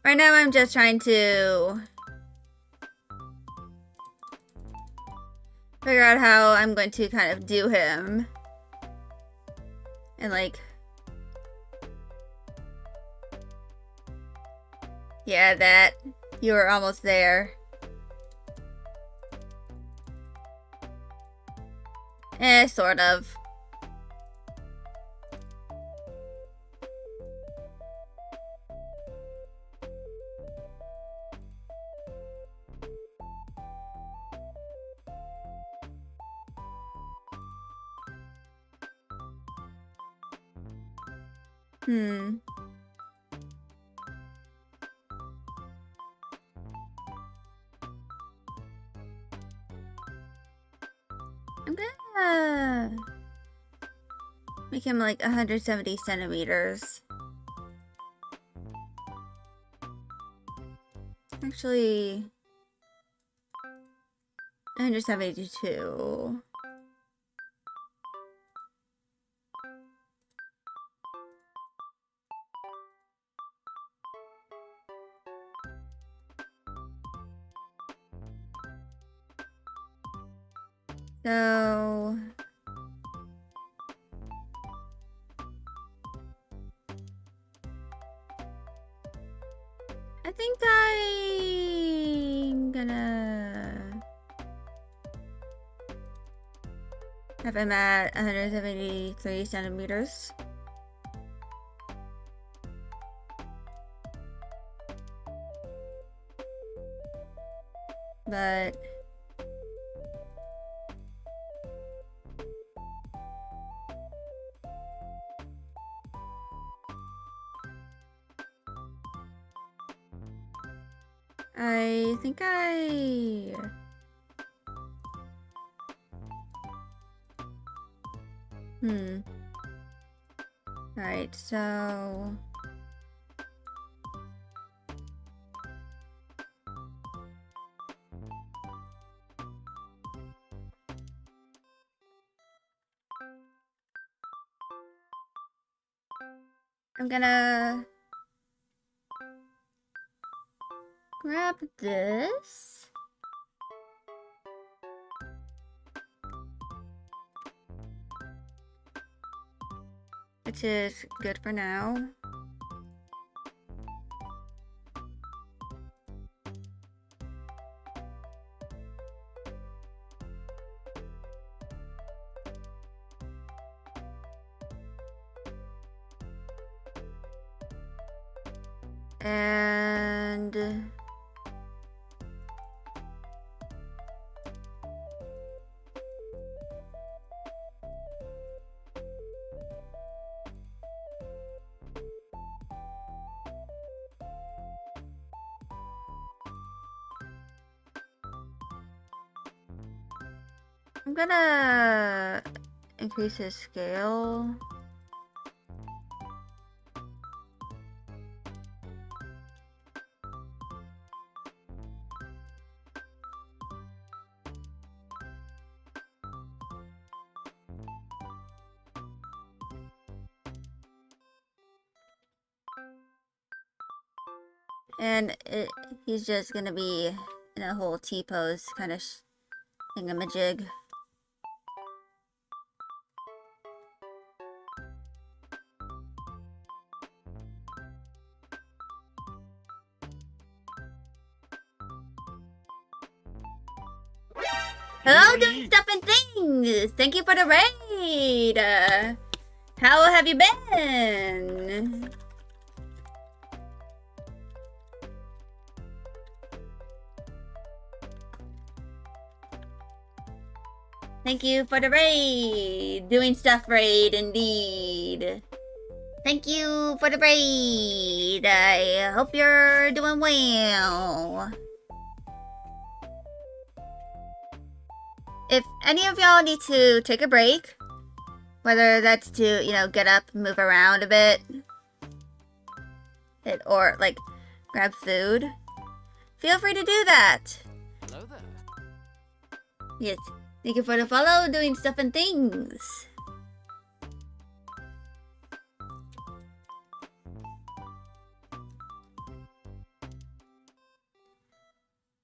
Right now I'm just trying to figure out how I'm going to kind of do him. And like... Yeah, that. You were almost there. Sort of. I'm gonna make him like 170 centimeters. Actually, 172. So I think I'm gonna have him at 173 centimeters. But I think Alright, so I'm gonna grab this. Which is good for now. And I'm gonna increase his scale. And he's just gonna be in a whole T-pose kind of thingamajig. Hello, doing stuff and things! Thank you for the raid! How have you been? Thank you for the raid! Doing stuff raid, indeed. Thank you for the raid! I hope you're doing well. If any of y'all need to take a break, whether that's to, you know, get up, move around a bit, or, like, grab food, feel free to do that. Hello there. Yes, thank you for the follow, doing stuff and things.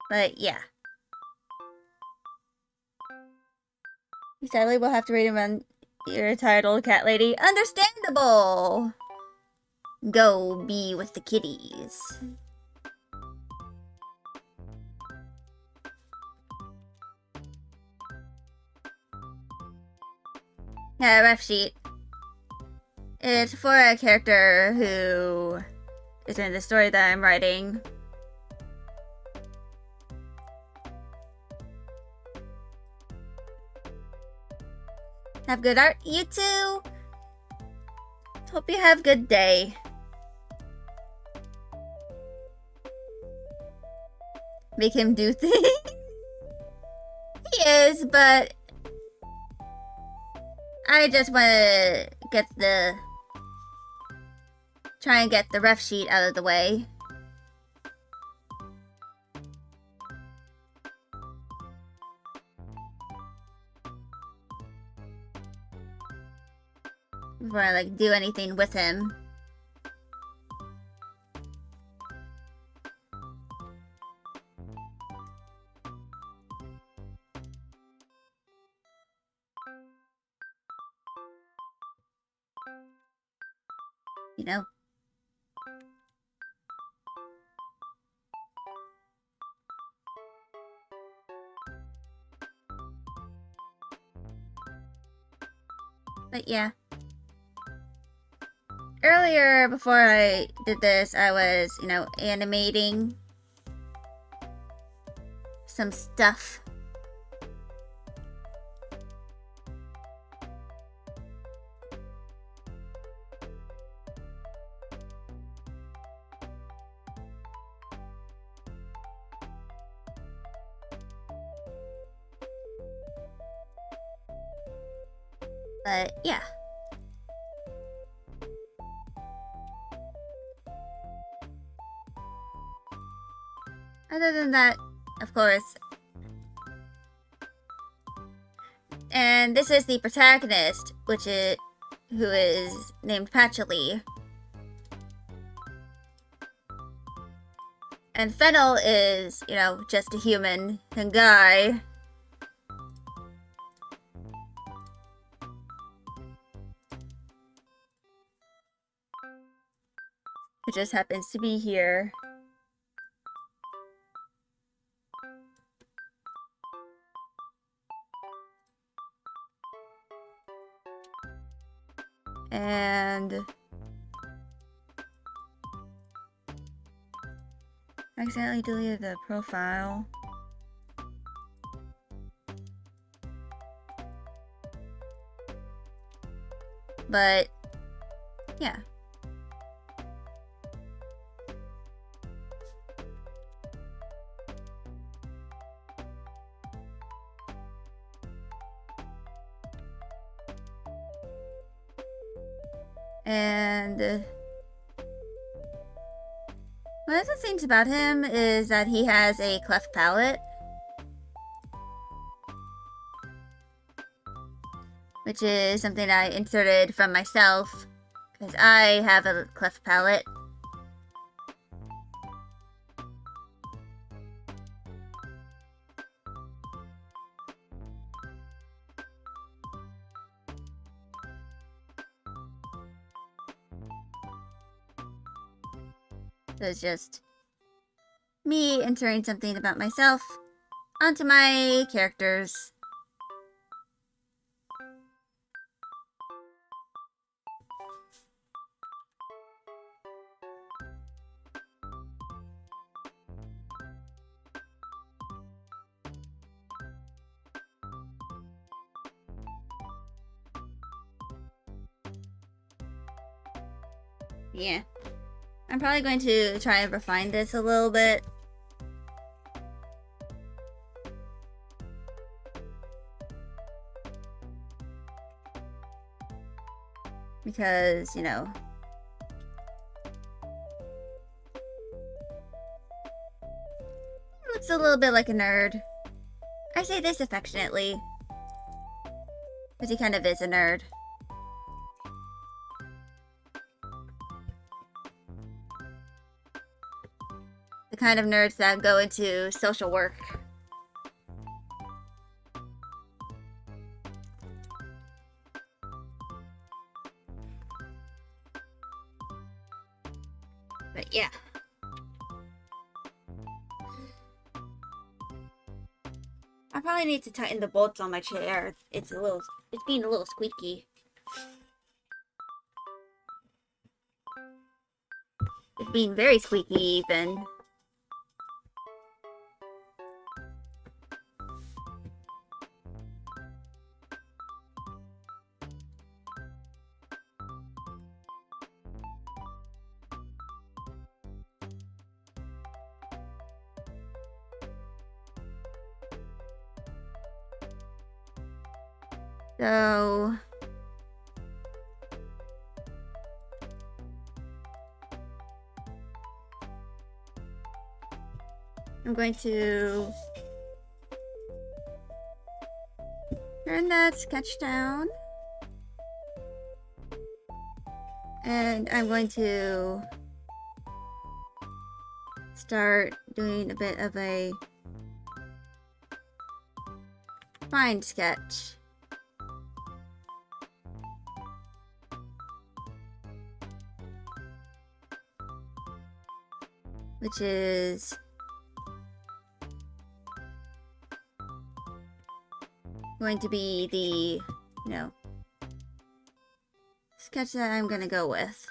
But, yeah. Sadly, we'll have to read around your title, cat lady. Understandable! Go be with the kitties. Yeah, ref sheet. It's for a character who is in the story that I'm writing. Have good art, you too. Hope you have a good day. Make him do things. He is, but I just want to try and get the ref sheet out of the way. Before I, like, do anything with him. You know? But yeah. Earlier, before I did this, I was, you know, animating some stuff. But yeah. Other than that, of course. And this is the protagonist, who is named Patchouli. And Fennel is, you know, just a human and guy. Who just happens to be here. And I accidentally deleted the profile. But yeah. And one of the things about him is that he has a cleft palate, which is something I inserted from myself because I have a cleft palate. So it's just me entering something about myself onto my characters. Yeah. I'm probably going to try and refine this a little bit. Because, you know, he looks a little bit like a nerd. I say this affectionately. Because he kind of is a nerd. The kind of nerds that go into social work. But yeah. I probably need to tighten the bolts on my chair. It's being a little squeaky. It's being very squeaky even. So I'm going to turn that sketch down. And I'm going to start doing a bit of a fine sketch. Which is going to be the, you know, sketch that I'm gonna go with.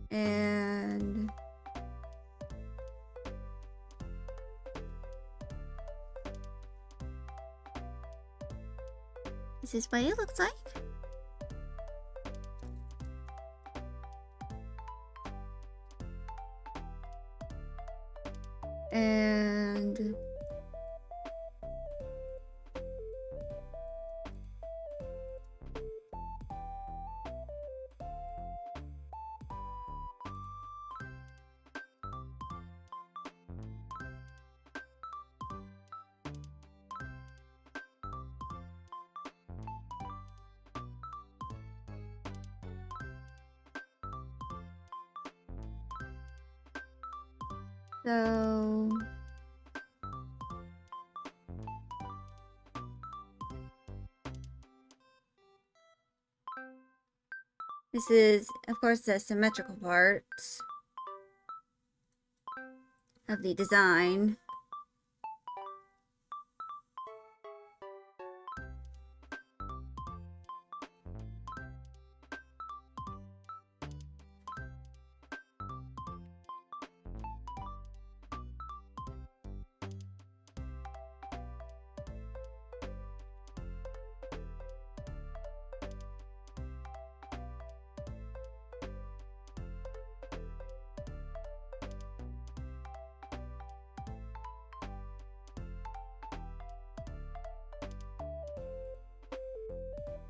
And this is what it looks like. And so this is, of course, the symmetrical part of the design.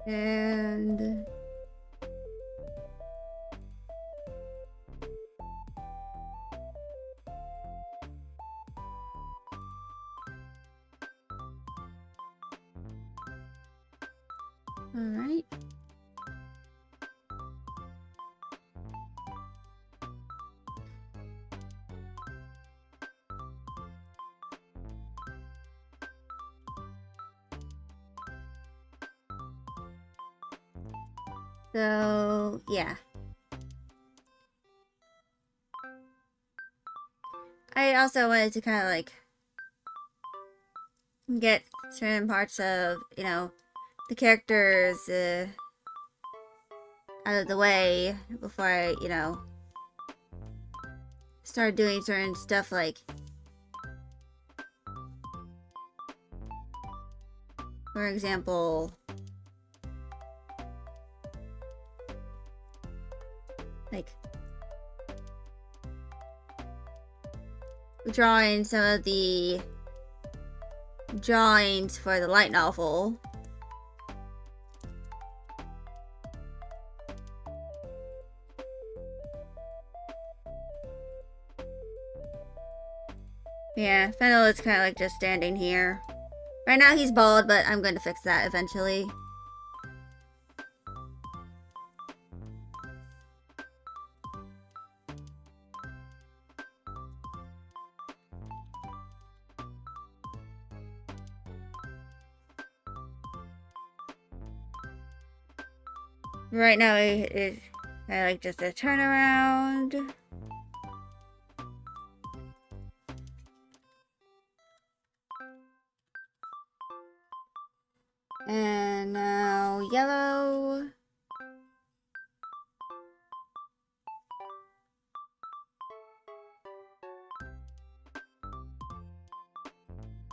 And Alright. So, yeah. I also wanted to kind of like get certain parts of, you know, the characters out of the way before I, you know, start doing certain stuff like, for example, like drawing some of the drawings for the light novel. Yeah, Fennel is kind of like just standing here. Right now he's bald, but I'm going to fix that eventually. Right now it's kind of like just a turnaround. And now yellow.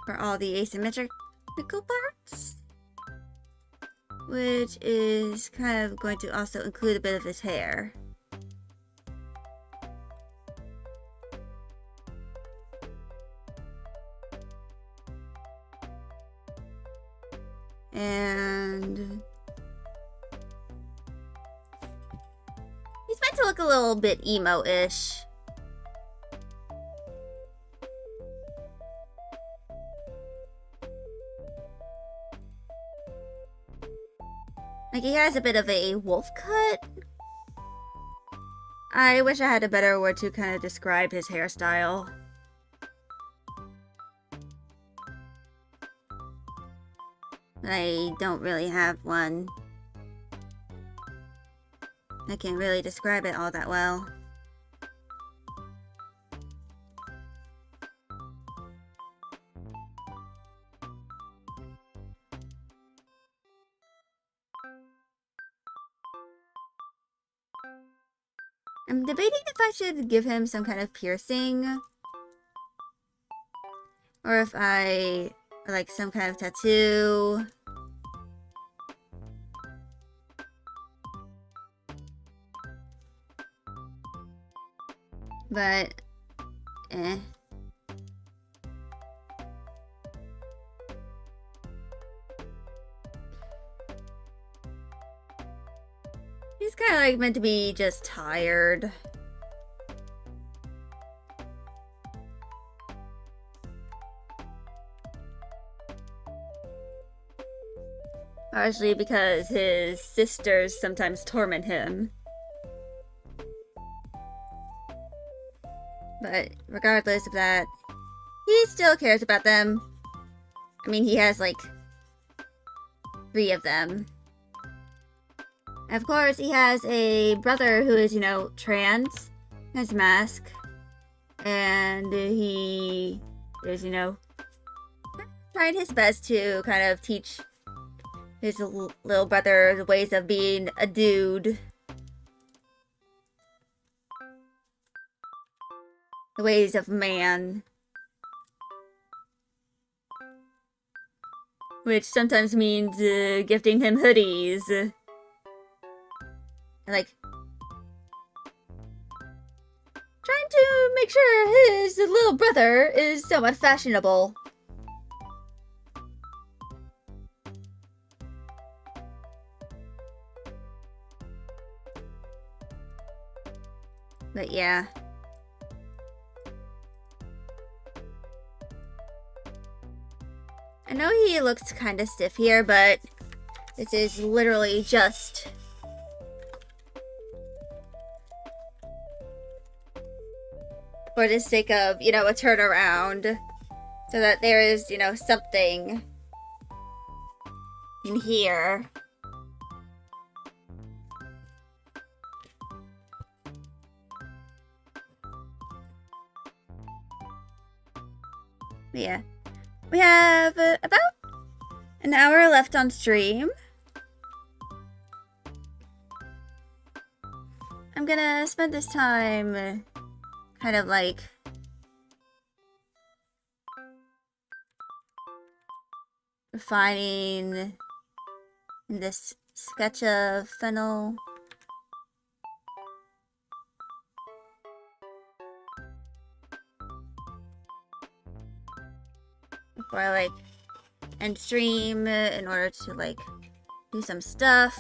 For all the asymmetrical parts. Which is kind of going to also include a bit of his hair. And he's meant to look a little bit emo-ish. Like, he has a bit of a wolf cut. I wish I had a better word to kind of describe his hairstyle. I don't really have one. I can't really describe it all that well. I'm debating if I should give him some kind of piercing. Or if I like some kind of tattoo. But, eh. He's kind of like meant to be just tired. Partially because his sisters sometimes torment him. But regardless of that, he still cares about them. I mean, he has like 3 of them. And of course, he has a brother who is, you know, trans, has a mask, and he is, you know, trying his best to kind of teach his little brother the ways of being a dude. The ways of man. Which sometimes means gifting him hoodies. Like, trying to make sure his little brother is somewhat fashionable. But yeah. I know he looks kind of stiff here, but This is literally just for the sake of, you know, a turnaround. So that there is, you know, something in here. Yeah. We have about an hour left on stream. I'm gonna spend this time kind of like refining this sketch of fennel. Before I like end stream in order to like do some stuff.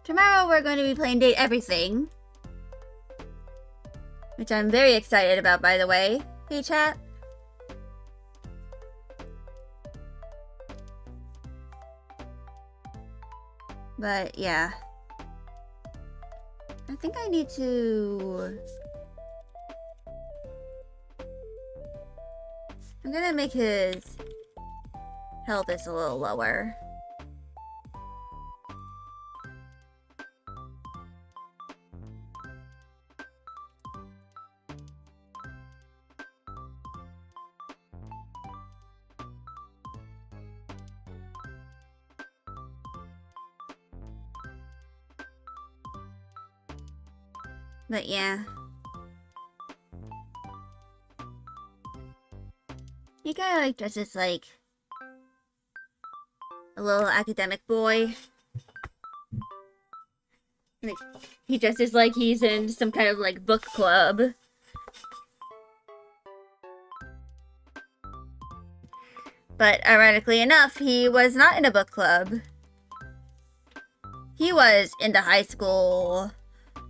Tomorrow we're going to be playing Date Everything, which I'm very excited about, by the way. Hey chat. But yeah, I think I need to... I'm gonna make his health is a little lower. But yeah. He kind of like dresses like a little academic boy. Like, he dresses like he's in some kind of like book club. But ironically enough, he was not in a book club. He was in the high school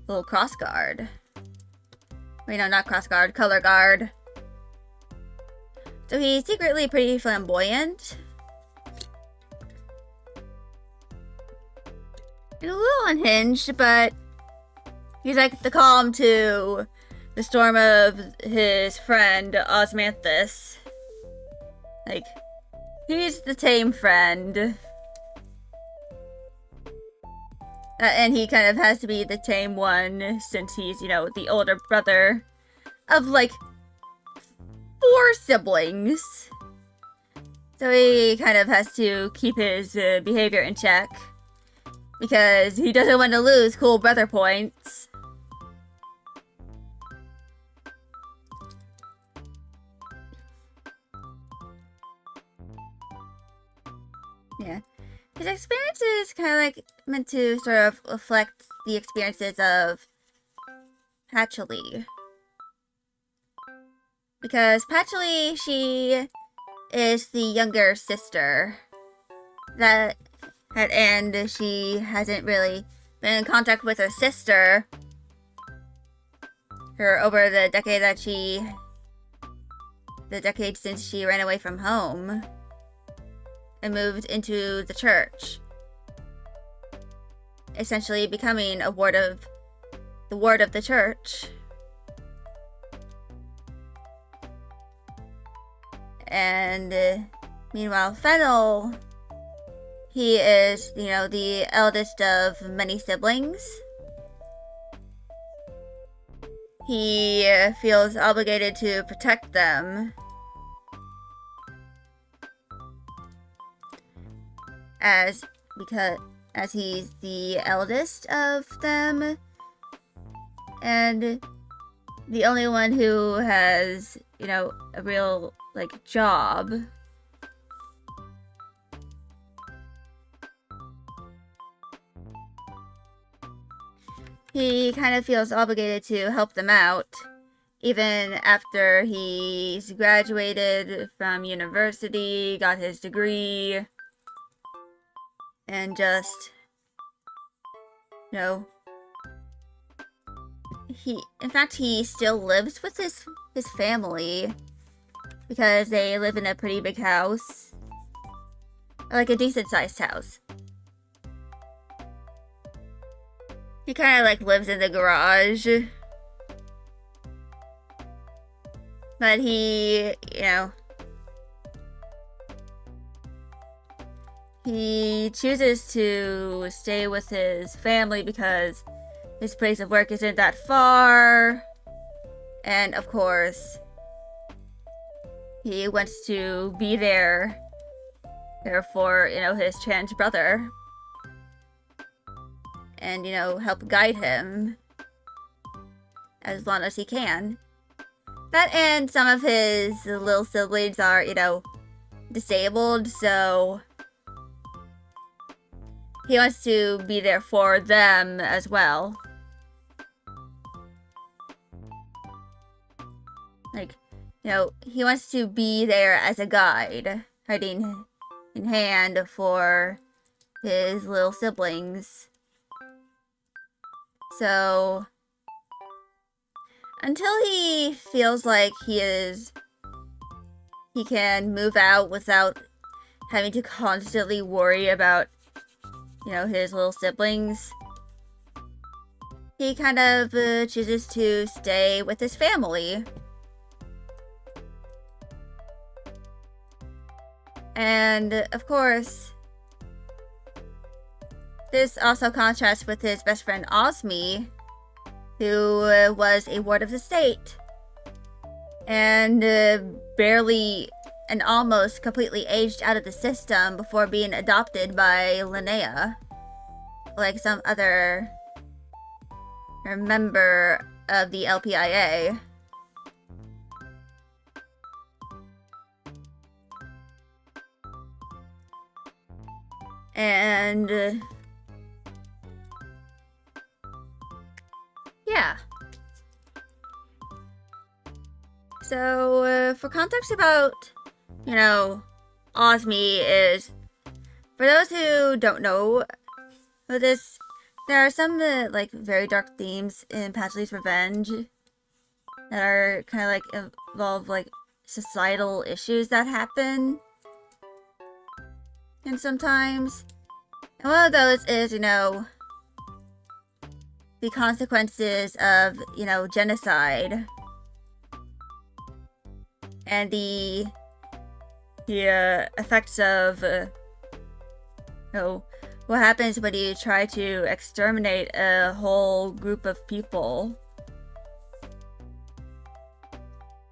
little cross guard. Wait, no, not cross guard, color guard. So he's secretly pretty flamboyant. And a little unhinged, but he's like the calm to the storm of his friend Osmanthus. Like, he's the tame friend. And he kind of has to be the tame one since he's, you know, the older brother of like 4 siblings. So he kind of has to keep his behavior in check because he doesn't want to lose cool brother points. Yeah. His experience is kind of like meant to sort of reflect the experiences of Patchouli. Because Patchouli, she is the younger sister and she hasn't really been in contact with her sister for over the decade since she ran away from home and moved into the church, essentially becoming a ward of the church. And meanwhile, Fennel, he is, you know, the eldest of many siblings. He feels obligated to protect them, as he's the eldest of them and the only one who has, you know, a real like job. He kind of feels obligated to help them out even after he's graduated from university, got his degree, and just, you know, in fact, he still lives with his family because they live in a pretty big house. Like a decent-sized house. He kind of like lives in the garage. But he, he chooses to stay with his family because his place of work isn't that far. And of course, he wants to be there for, his trans brother. And, help guide him as long as he can. That and some of his little siblings are, disabled, so he wants to be there for them as well. Like, he wants to be there as a guide, holding in hand for his little siblings. So, until he feels like he can move out without having to constantly worry about, his little siblings, he kind of chooses to stay with his family. And, of course, this also contrasts with his best friend Osmi, who was a ward of the state, and barely and almost completely aged out of the system before being adopted by Linnea, like some other member of the LPIA. And yeah. So, for context about, Osmi is, for those who don't know this, there are some, very dark themes in Patchley's Revenge that are kind of, involve, societal issues that happen. And sometimes, and one of those is, the consequences of, genocide. And the effects of, what happens when you try to exterminate a whole group of people.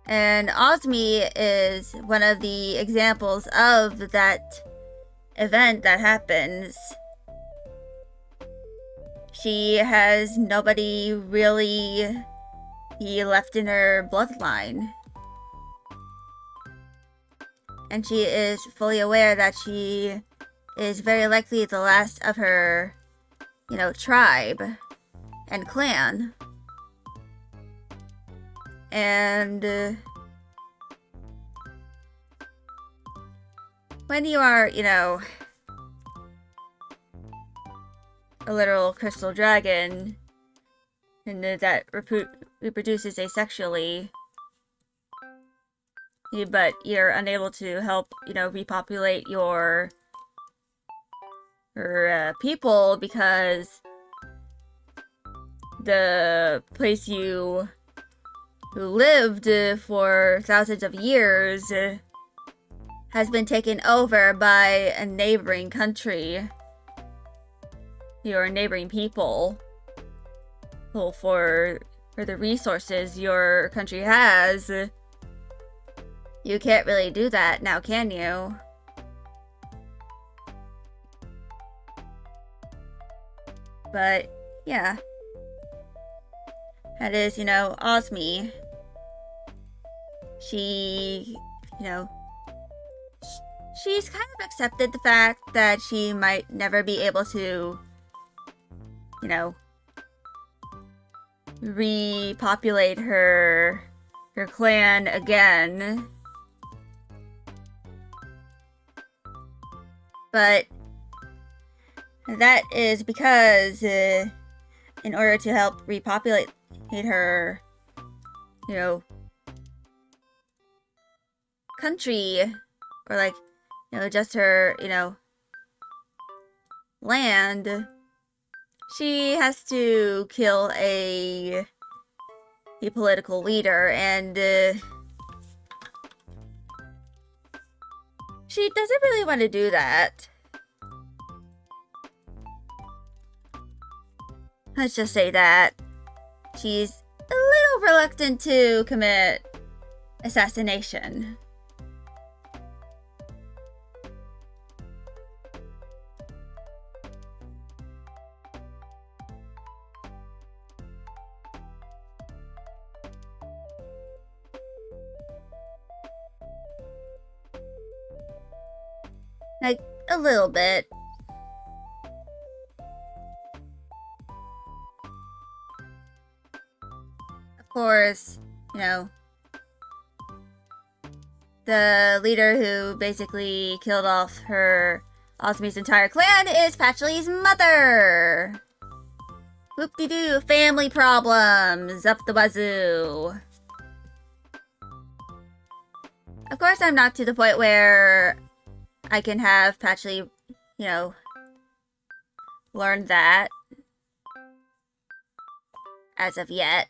And Osmi is one of the examples of that event that happens. She has nobody really left in her bloodline. And she is fully aware that she is very likely the last of her, tribe and clan. And when you are, a literal crystal dragon, and that reproduces asexually, but you're unable to help, repopulate your people because the place you lived for thousands of years has been taken over by a neighboring country. Your neighboring people. Well, for the resources your country has, you can't really do that now, can you? But, yeah. That is, Osmi. She, she's kind of accepted the fact that she might never be able to, repopulate her clan again. But that is because in order to help repopulate her, country, or just her, land, she has to kill a political leader, and she doesn't really want to do that. Let's just say that she's a little reluctant to commit assassination. Like, a little bit. Of course, you know, the leader who basically killed off her Osmi's entire clan is Patchley's mother! Whoop-de-doo, family problems up the wazoo. Of course, I'm not to the point where I can have Patchley, you know, learn that as of yet.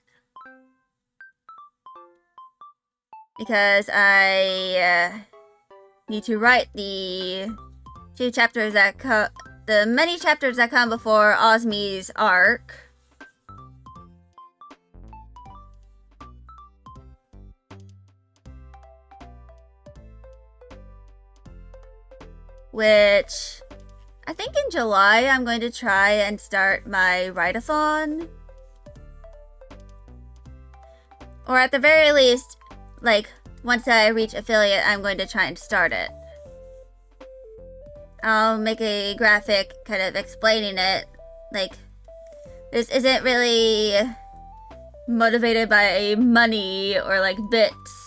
Because I need to write the many chapters that come before Osmi's arc. Which, I think in July, I'm going to try and start my write-a-thon. Or at the very least, like, once I reach affiliate, I'm going to try and start it. I'll make a graphic kind of explaining it. Like, this isn't really motivated by money or, like, bits.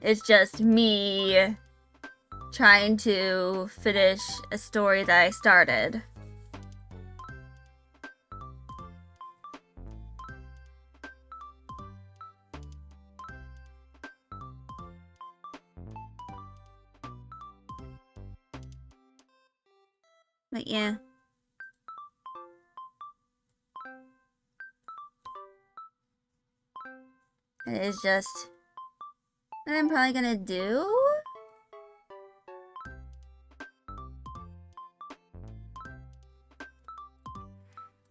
It's just me trying to finish a story that I started. But yeah. It is just what I'm probably gonna do.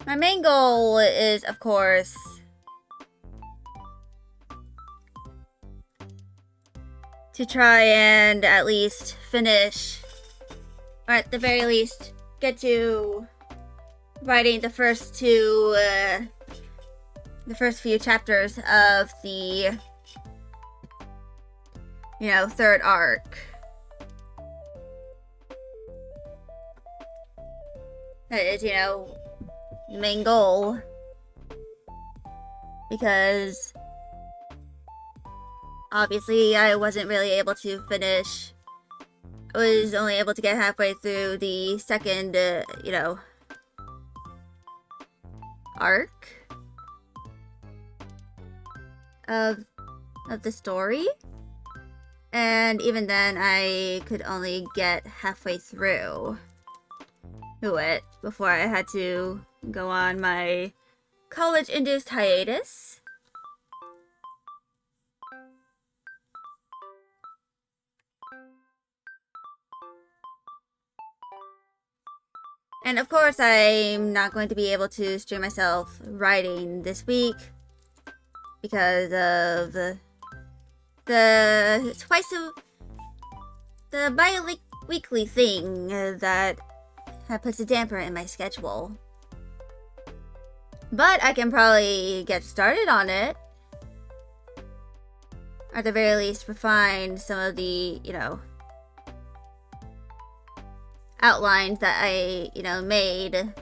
My main goal is, of course, to try and at least finish, or at the very least, get to writing the first few chapters of the, you know, third arc. That is, you know, the main goal. Because obviously I wasn't really able to finish. I was only able to get halfway through the second, you know, arc of the story. And even then, I could only get halfway through it before I had to go on my college-induced hiatus. And of course, I'm not going to be able to stream myself writing this week because of the bi-weekly thing that puts a damper in my schedule. But I can probably get started on it. Or at the very least, refine some of the, you know, outlines that I, you know, made.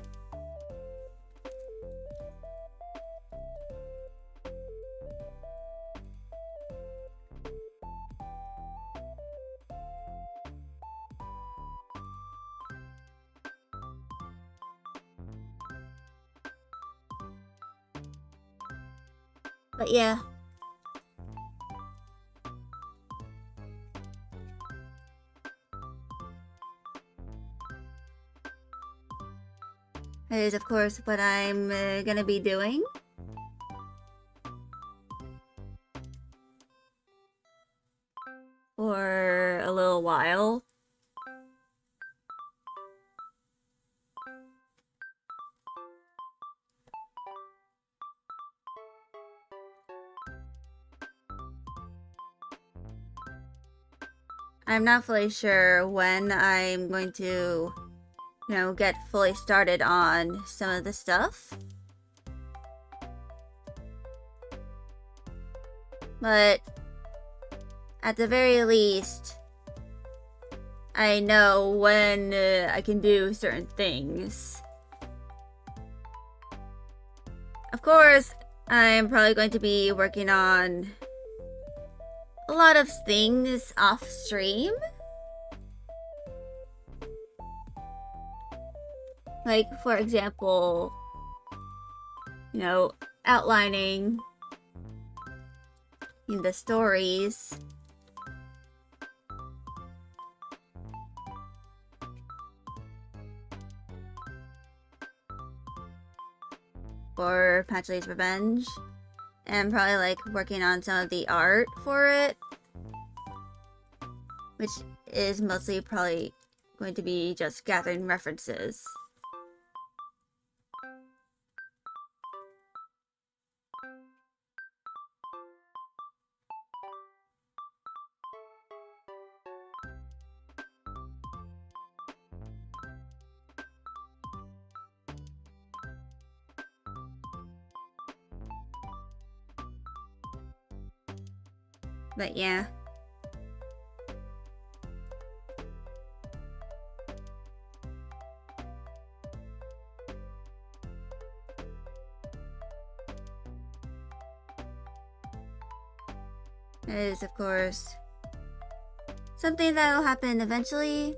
But yeah. is, of course, what I'm gonna be doing. For a little while. I'm not fully sure when I'm going to, get fully started on some of the stuff. But at the very least, I know when I can do certain things. Of course, I'm probably going to be working on a lot of things off stream. Like, for example, outlining the stories. For Patchley's Revenge. And probably like working on some of the art for it. Which is mostly probably going to be just gathering references. But yeah. It is, of course, something that will happen eventually.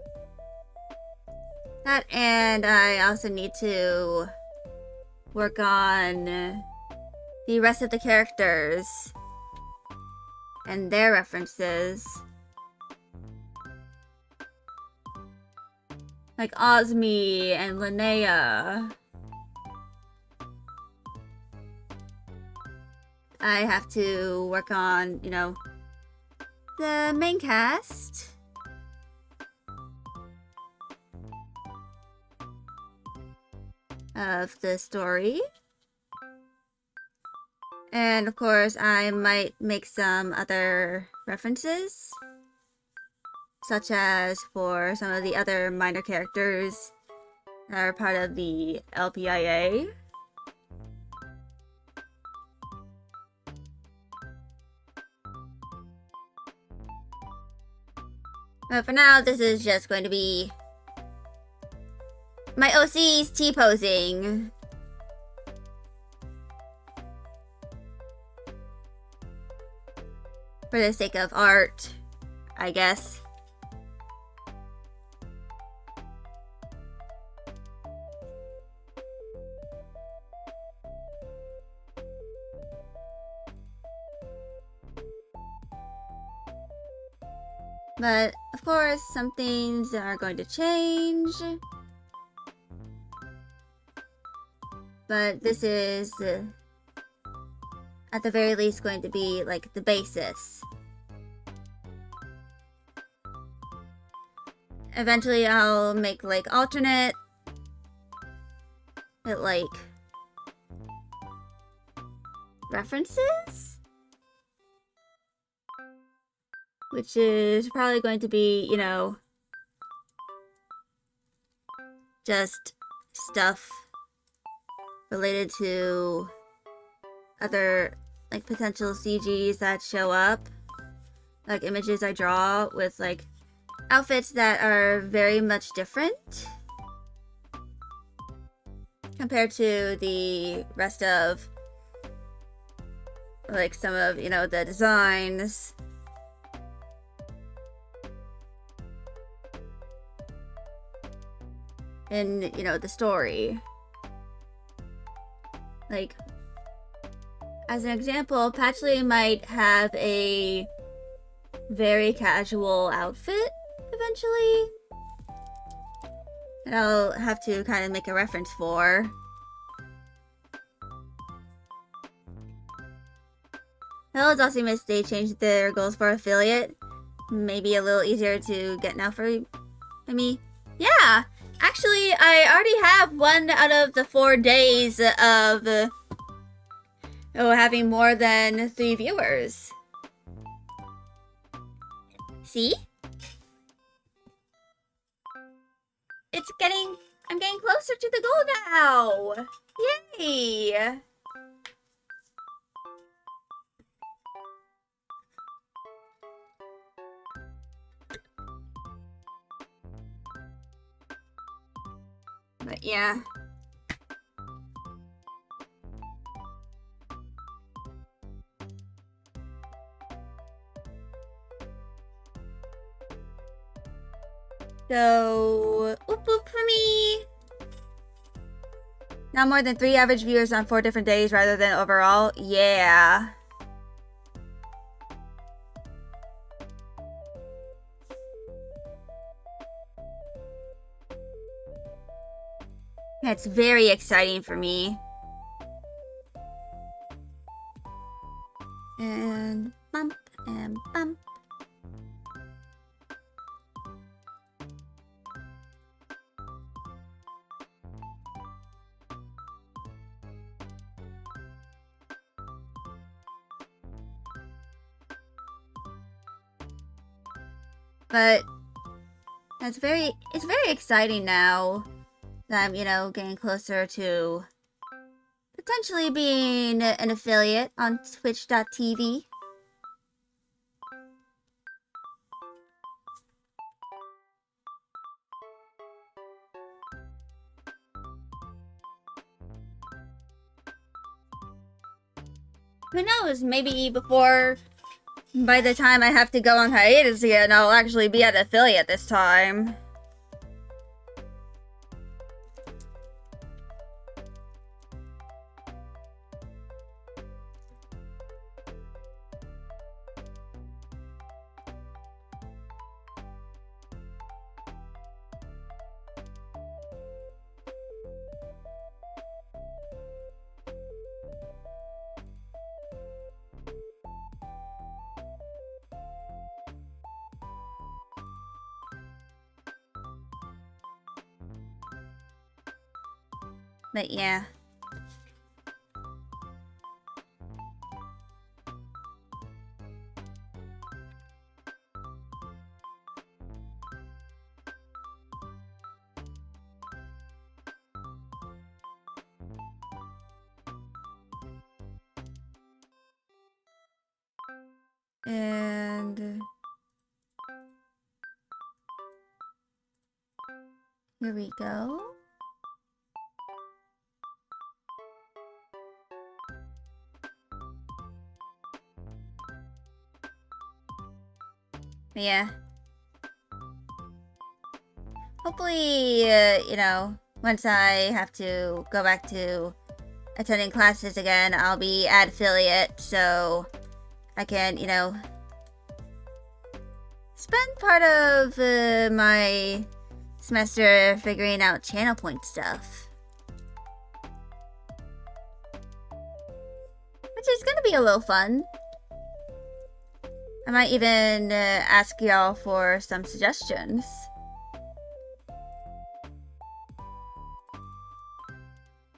That, and I also need to work on the rest of the characters and their references. Like Osmi and Linnea. I have to work on, the main cast. Of the story. And of course, I might make some other references. Such as for some of the other minor characters that are part of the LPIA. But for now, this is just going to be my OC's T-posing. For the sake of art, I guess. But, of course, some things are going to change. But this is, at the very least, going to be, like, the basis. Eventually, I'll make, like, alternate. Like, references? Which is probably going to be, just stuff related to other, like, potential CGs that show up. Like, images I draw with, like, outfits that are very much different compared to the rest of, like, some of, the designs. In, the story. Like, as an example, Patchley might have a very casual outfit, eventually. that I'll have to kind of make a reference for. Hello, Zosimus, they changed their goals for affiliate. Maybe a little easier to get now for me. Yeah, actually, I already have 1 out of the 4 days of having more than 3 viewers. See? I'm getting closer to the goal now! Yay! But yeah. So, whoop whoop for me! Now more than 3 average viewers on 4 different days rather than overall. Yeah. That's very exciting for me. And bump and bump. But it's very exciting now that I'm, getting closer to potentially being an affiliate on Twitch.tv. Who knows, maybe by the time I have to go on hiatus again, I'll actually be an affiliate this time. But yeah. And here we go. Yeah. Hopefully, once I have to go back to attending classes again, I'll be at affiliate, so I can, spend part of my semester figuring out channel point stuff. Which is gonna be a little fun. I might even ask y'all for some suggestions.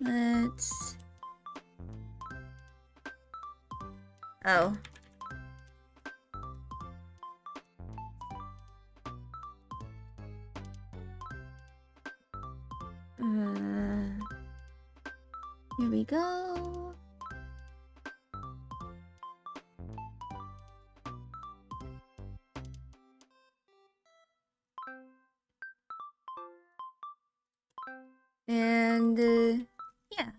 Let's... Oh. Here we go. And, yeah.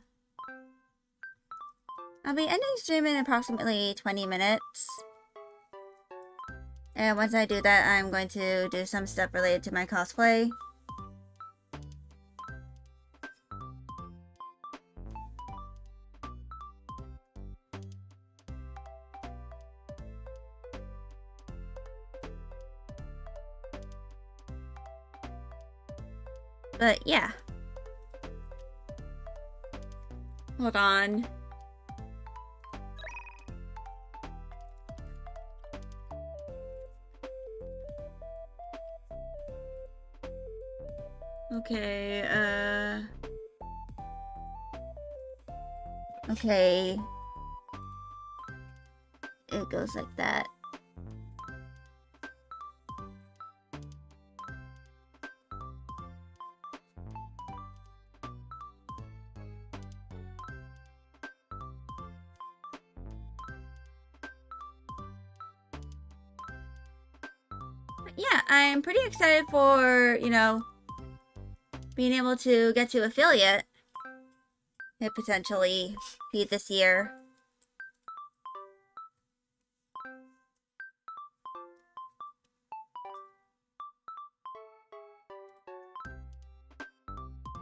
I'll be ending stream in approximately 20 minutes. And once I do that, I'm going to do some stuff related to my cosplay. But yeah. Hold on. Okay, okay. It goes like that. But yeah, I'm pretty excited for, you know, being able to get to affiliate. It potentially be this year.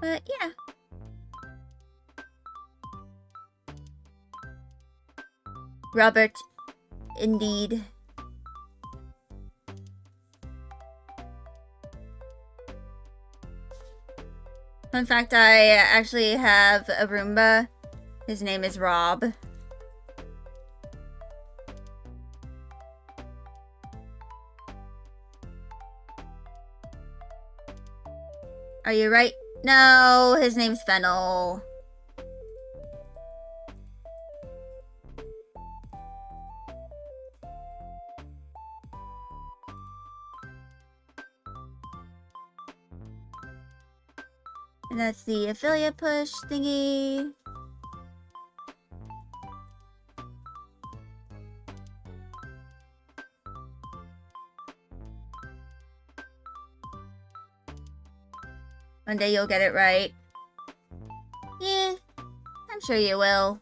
But yeah. Robert, indeed. Fun fact, I actually have a Roomba. His name is Rob. Are you right? No, his name's Fennel. And that's the affiliate push thingy. One day you'll get it right. Yeah, I'm sure you will.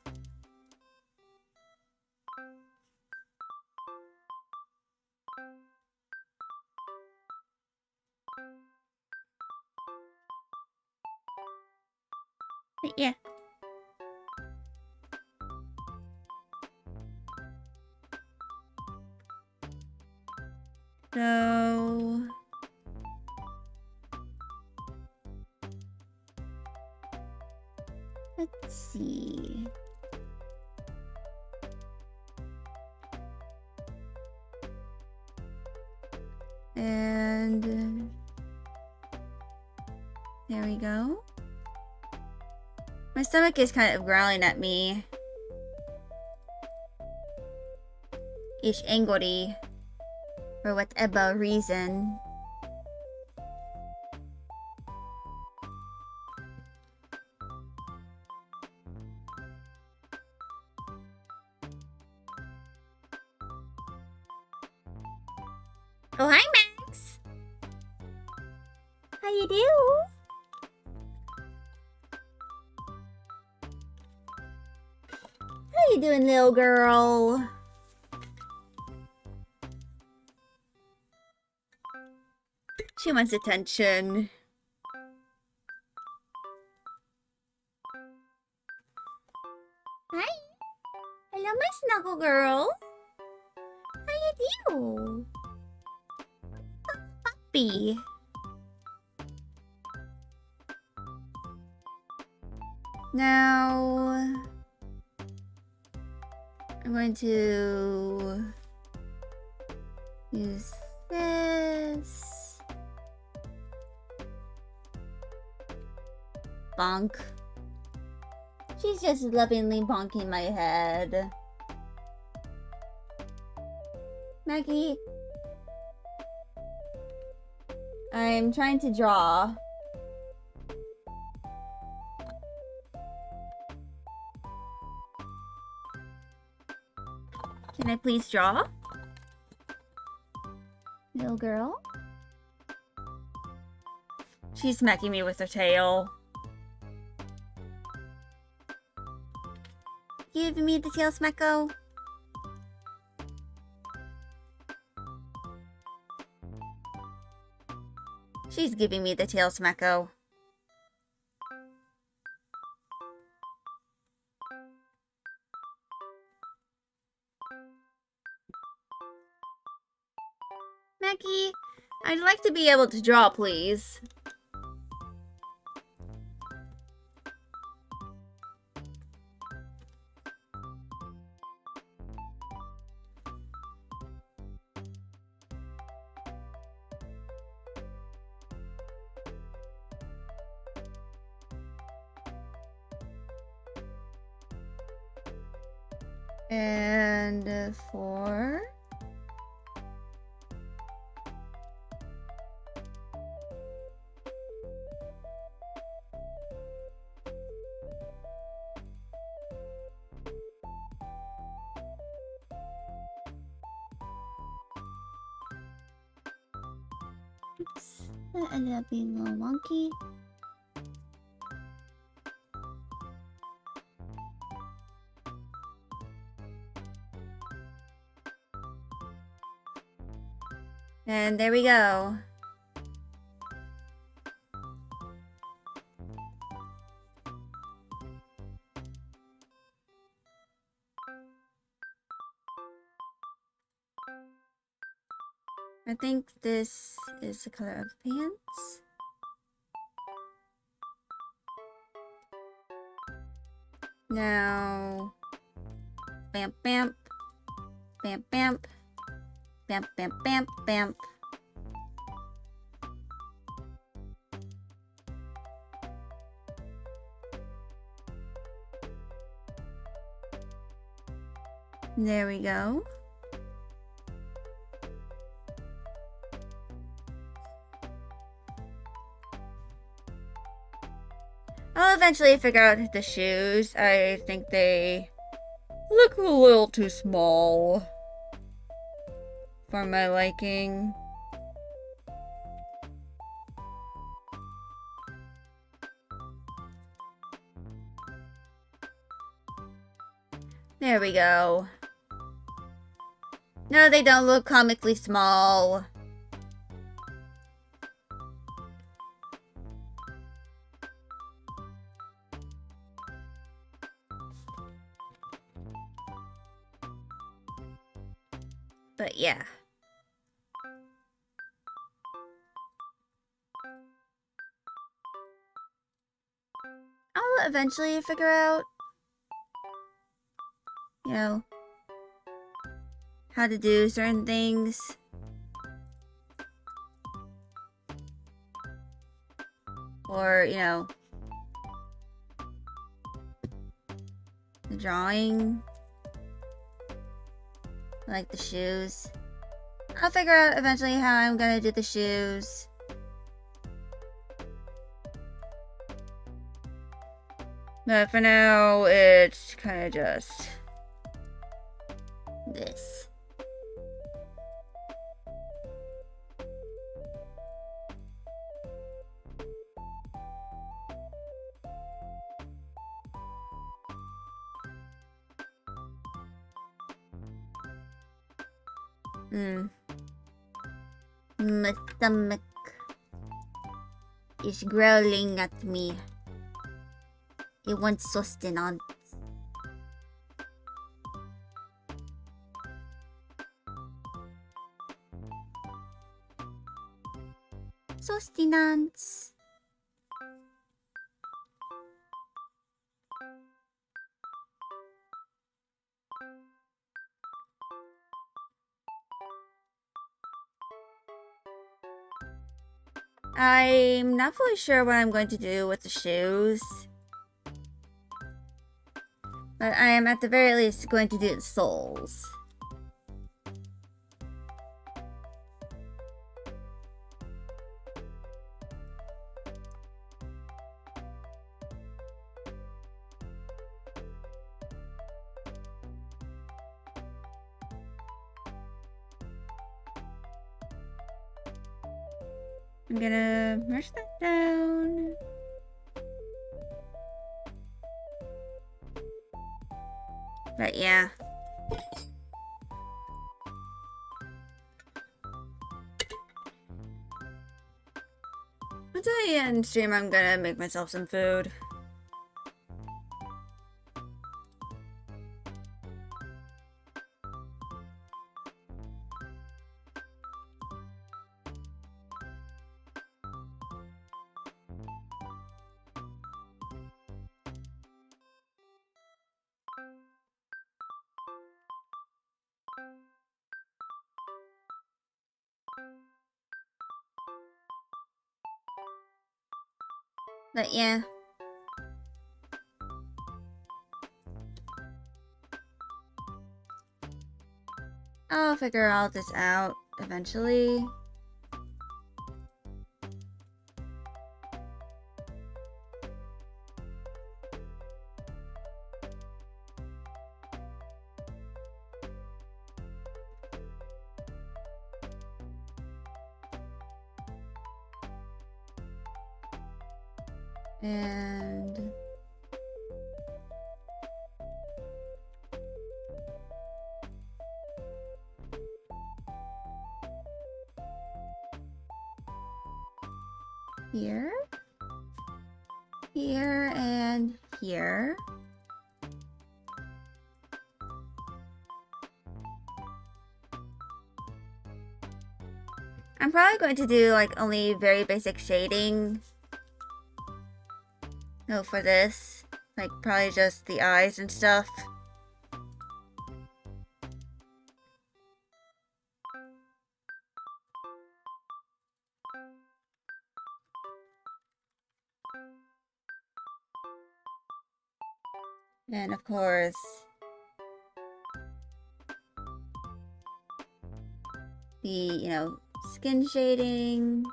But yeah. So... let's see. And... there we go. My stomach is kind of growling at me. Ish angry. For whatever reason. Oh, hi, Max! How you do? How you doing, little girl? She wants attention. Hi. Hello, my snuggle girl. How you do? Puppy. Now... I'm going to... use this. Bonk. She's just lovingly bonking my head. Maggie. I'm trying to draw. Can I please draw? Little girl? She's smacking me with her tail. Give me the tail smacko. She's giving me the tail smacko. Mackie, I'd like to be able to draw, please. And 4. Oops, that ended up being a little wonky. And there we go. I think this is the color of the pants. Now, bamp, bamp, bamp, bamp, bamp, bamp, bamp, bamp. There we go. I'll eventually figure out the shoes. I think they look a little too small for my liking. There we go. No, they don't look comically small. But yeah. I'll eventually figure out, you know, how to do certain things. Or, you know, the drawing. Like the shoes. I'll figure out eventually how I'm gonna do the shoes. But for now, it's kind of just this. My stomach is growling at me. It wants sustenance. Sustenance. I'm not fully sure what I'm going to do with the shoes. But I am at the very least going to do the soles. I'm gonna merge that down. But yeah. Once I end stream, I'm gonna make myself some food. But yeah. I'll figure all this out eventually. And here, here, and here. I'm probably going to do like only very basic shading. No, for this, like probably just the eyes and stuff. And of course, the, skin shading.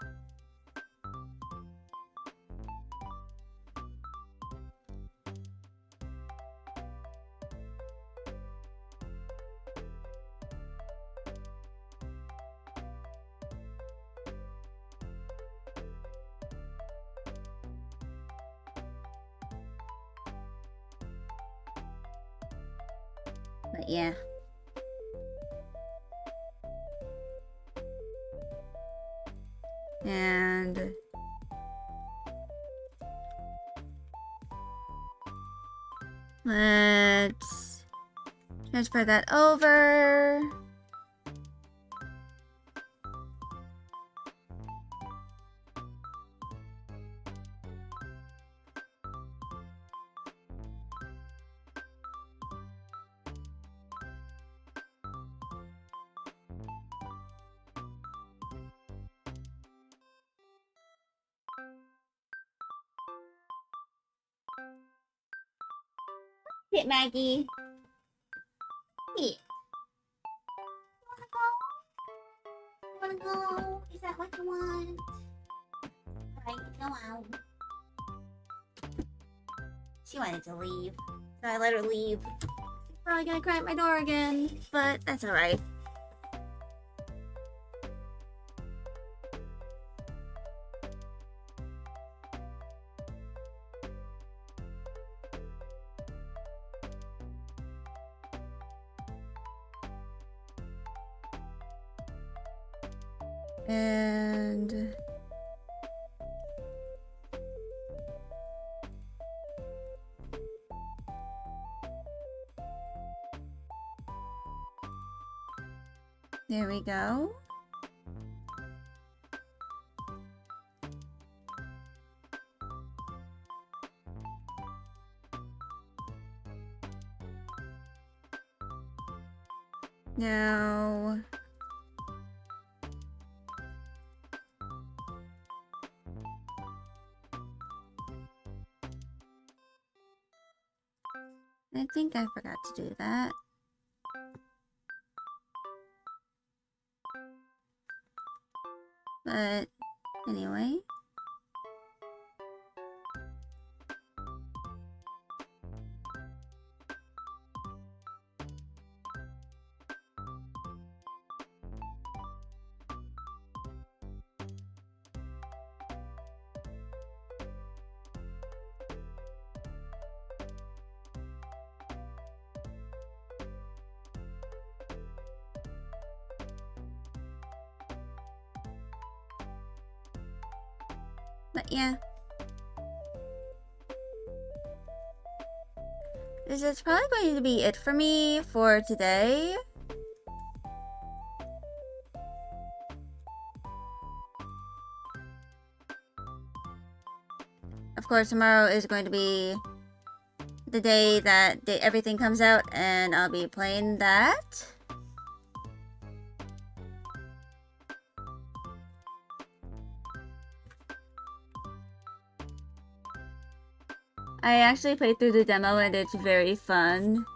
But yeah. And let's transfer that over. Hit Maggie. Hit. Wanna go? Is that what you want? Alright, go out. She wanted to leave, so I let her leave. She's probably gonna cry at my door again, but that's alright. And there we go. Now I think I forgot to do that. But anyway. But yeah. This is probably going to be it for me for today. Of course, tomorrow is going to be the day that everything comes out, and I'll be playing that. I actually played through the demo and it's very fun.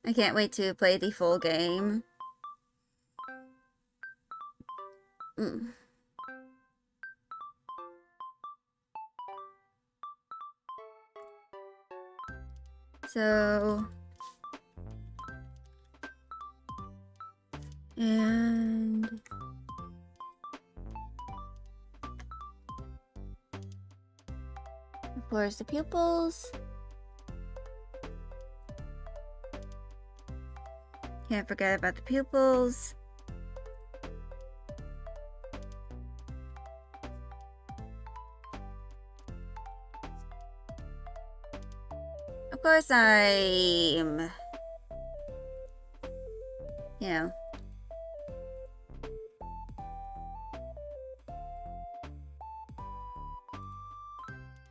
I can't wait to play the full game. So... And... Of course, the pupils. Can't forget about the pupils. Of course, I'm... You know...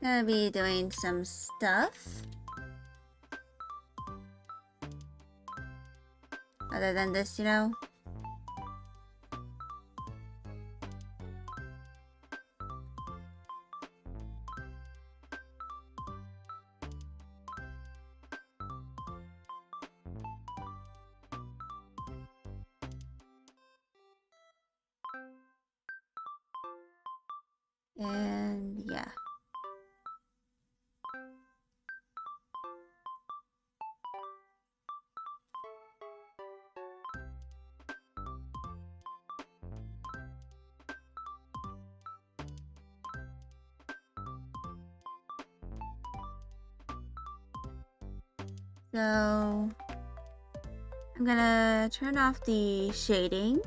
Gonna be doing some stuff. Other than this, you know? And yeah. So I'm gonna turn off the shading.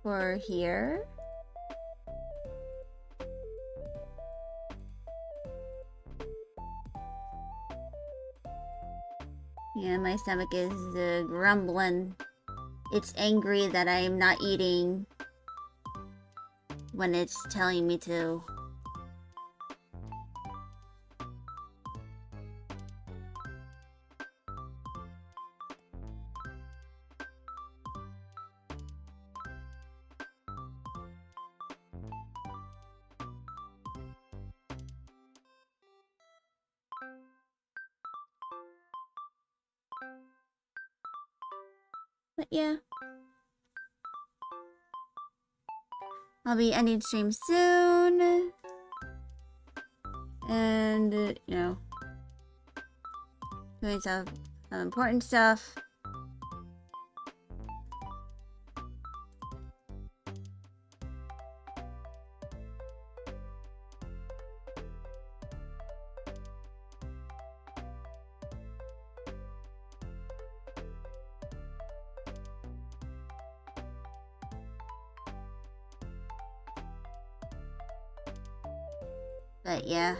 For here. Yeah, my stomach is grumbling. It's angry that I am not eating when it's telling me to. But yeah. I'll be ending stream soon. And, you know, doing some important stuff. But yeah.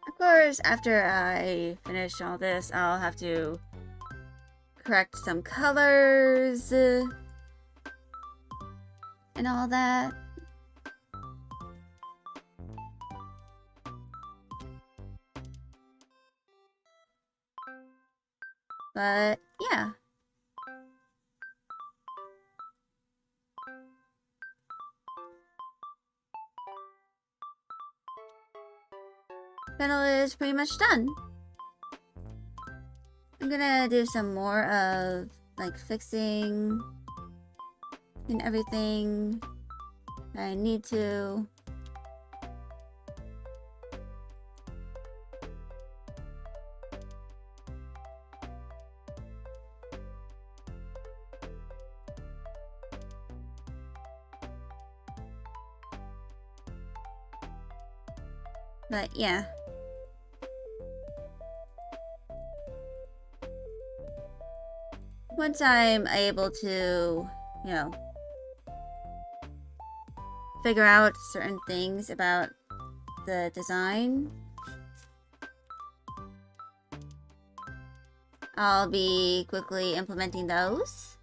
Of course, after I finish all this, I'll have to correct some colors and all that. But yeah. Panel is pretty much done. I'm gonna do some more of like fixing and everything that I need to. But yeah. Once I'm able to, you know, figure out certain things about the design, I'll be quickly implementing those.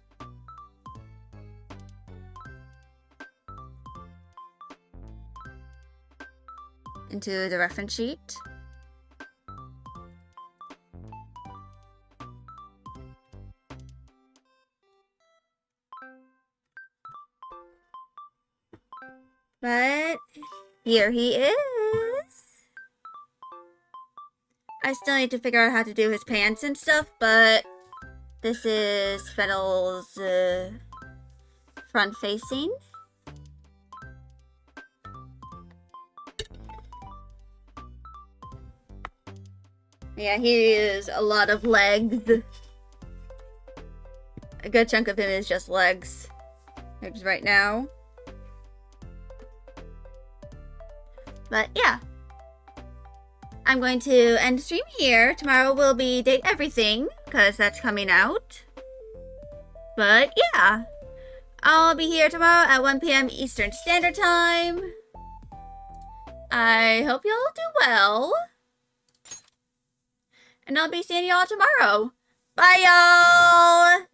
Into the reference sheet. But here he is. I still need to figure out how to do his pants and stuff, but this is Fennel's front facing. Yeah, he is a lot of legs. A good chunk of him is just legs. Right now. But yeah. I'm going to end the stream here. Tomorrow will be Date Everything, because that's coming out. But yeah. I'll be here tomorrow at 1 p.m. Eastern Standard Time. I hope y'all do well. And I'll be seeing y'all tomorrow. Bye, y'all!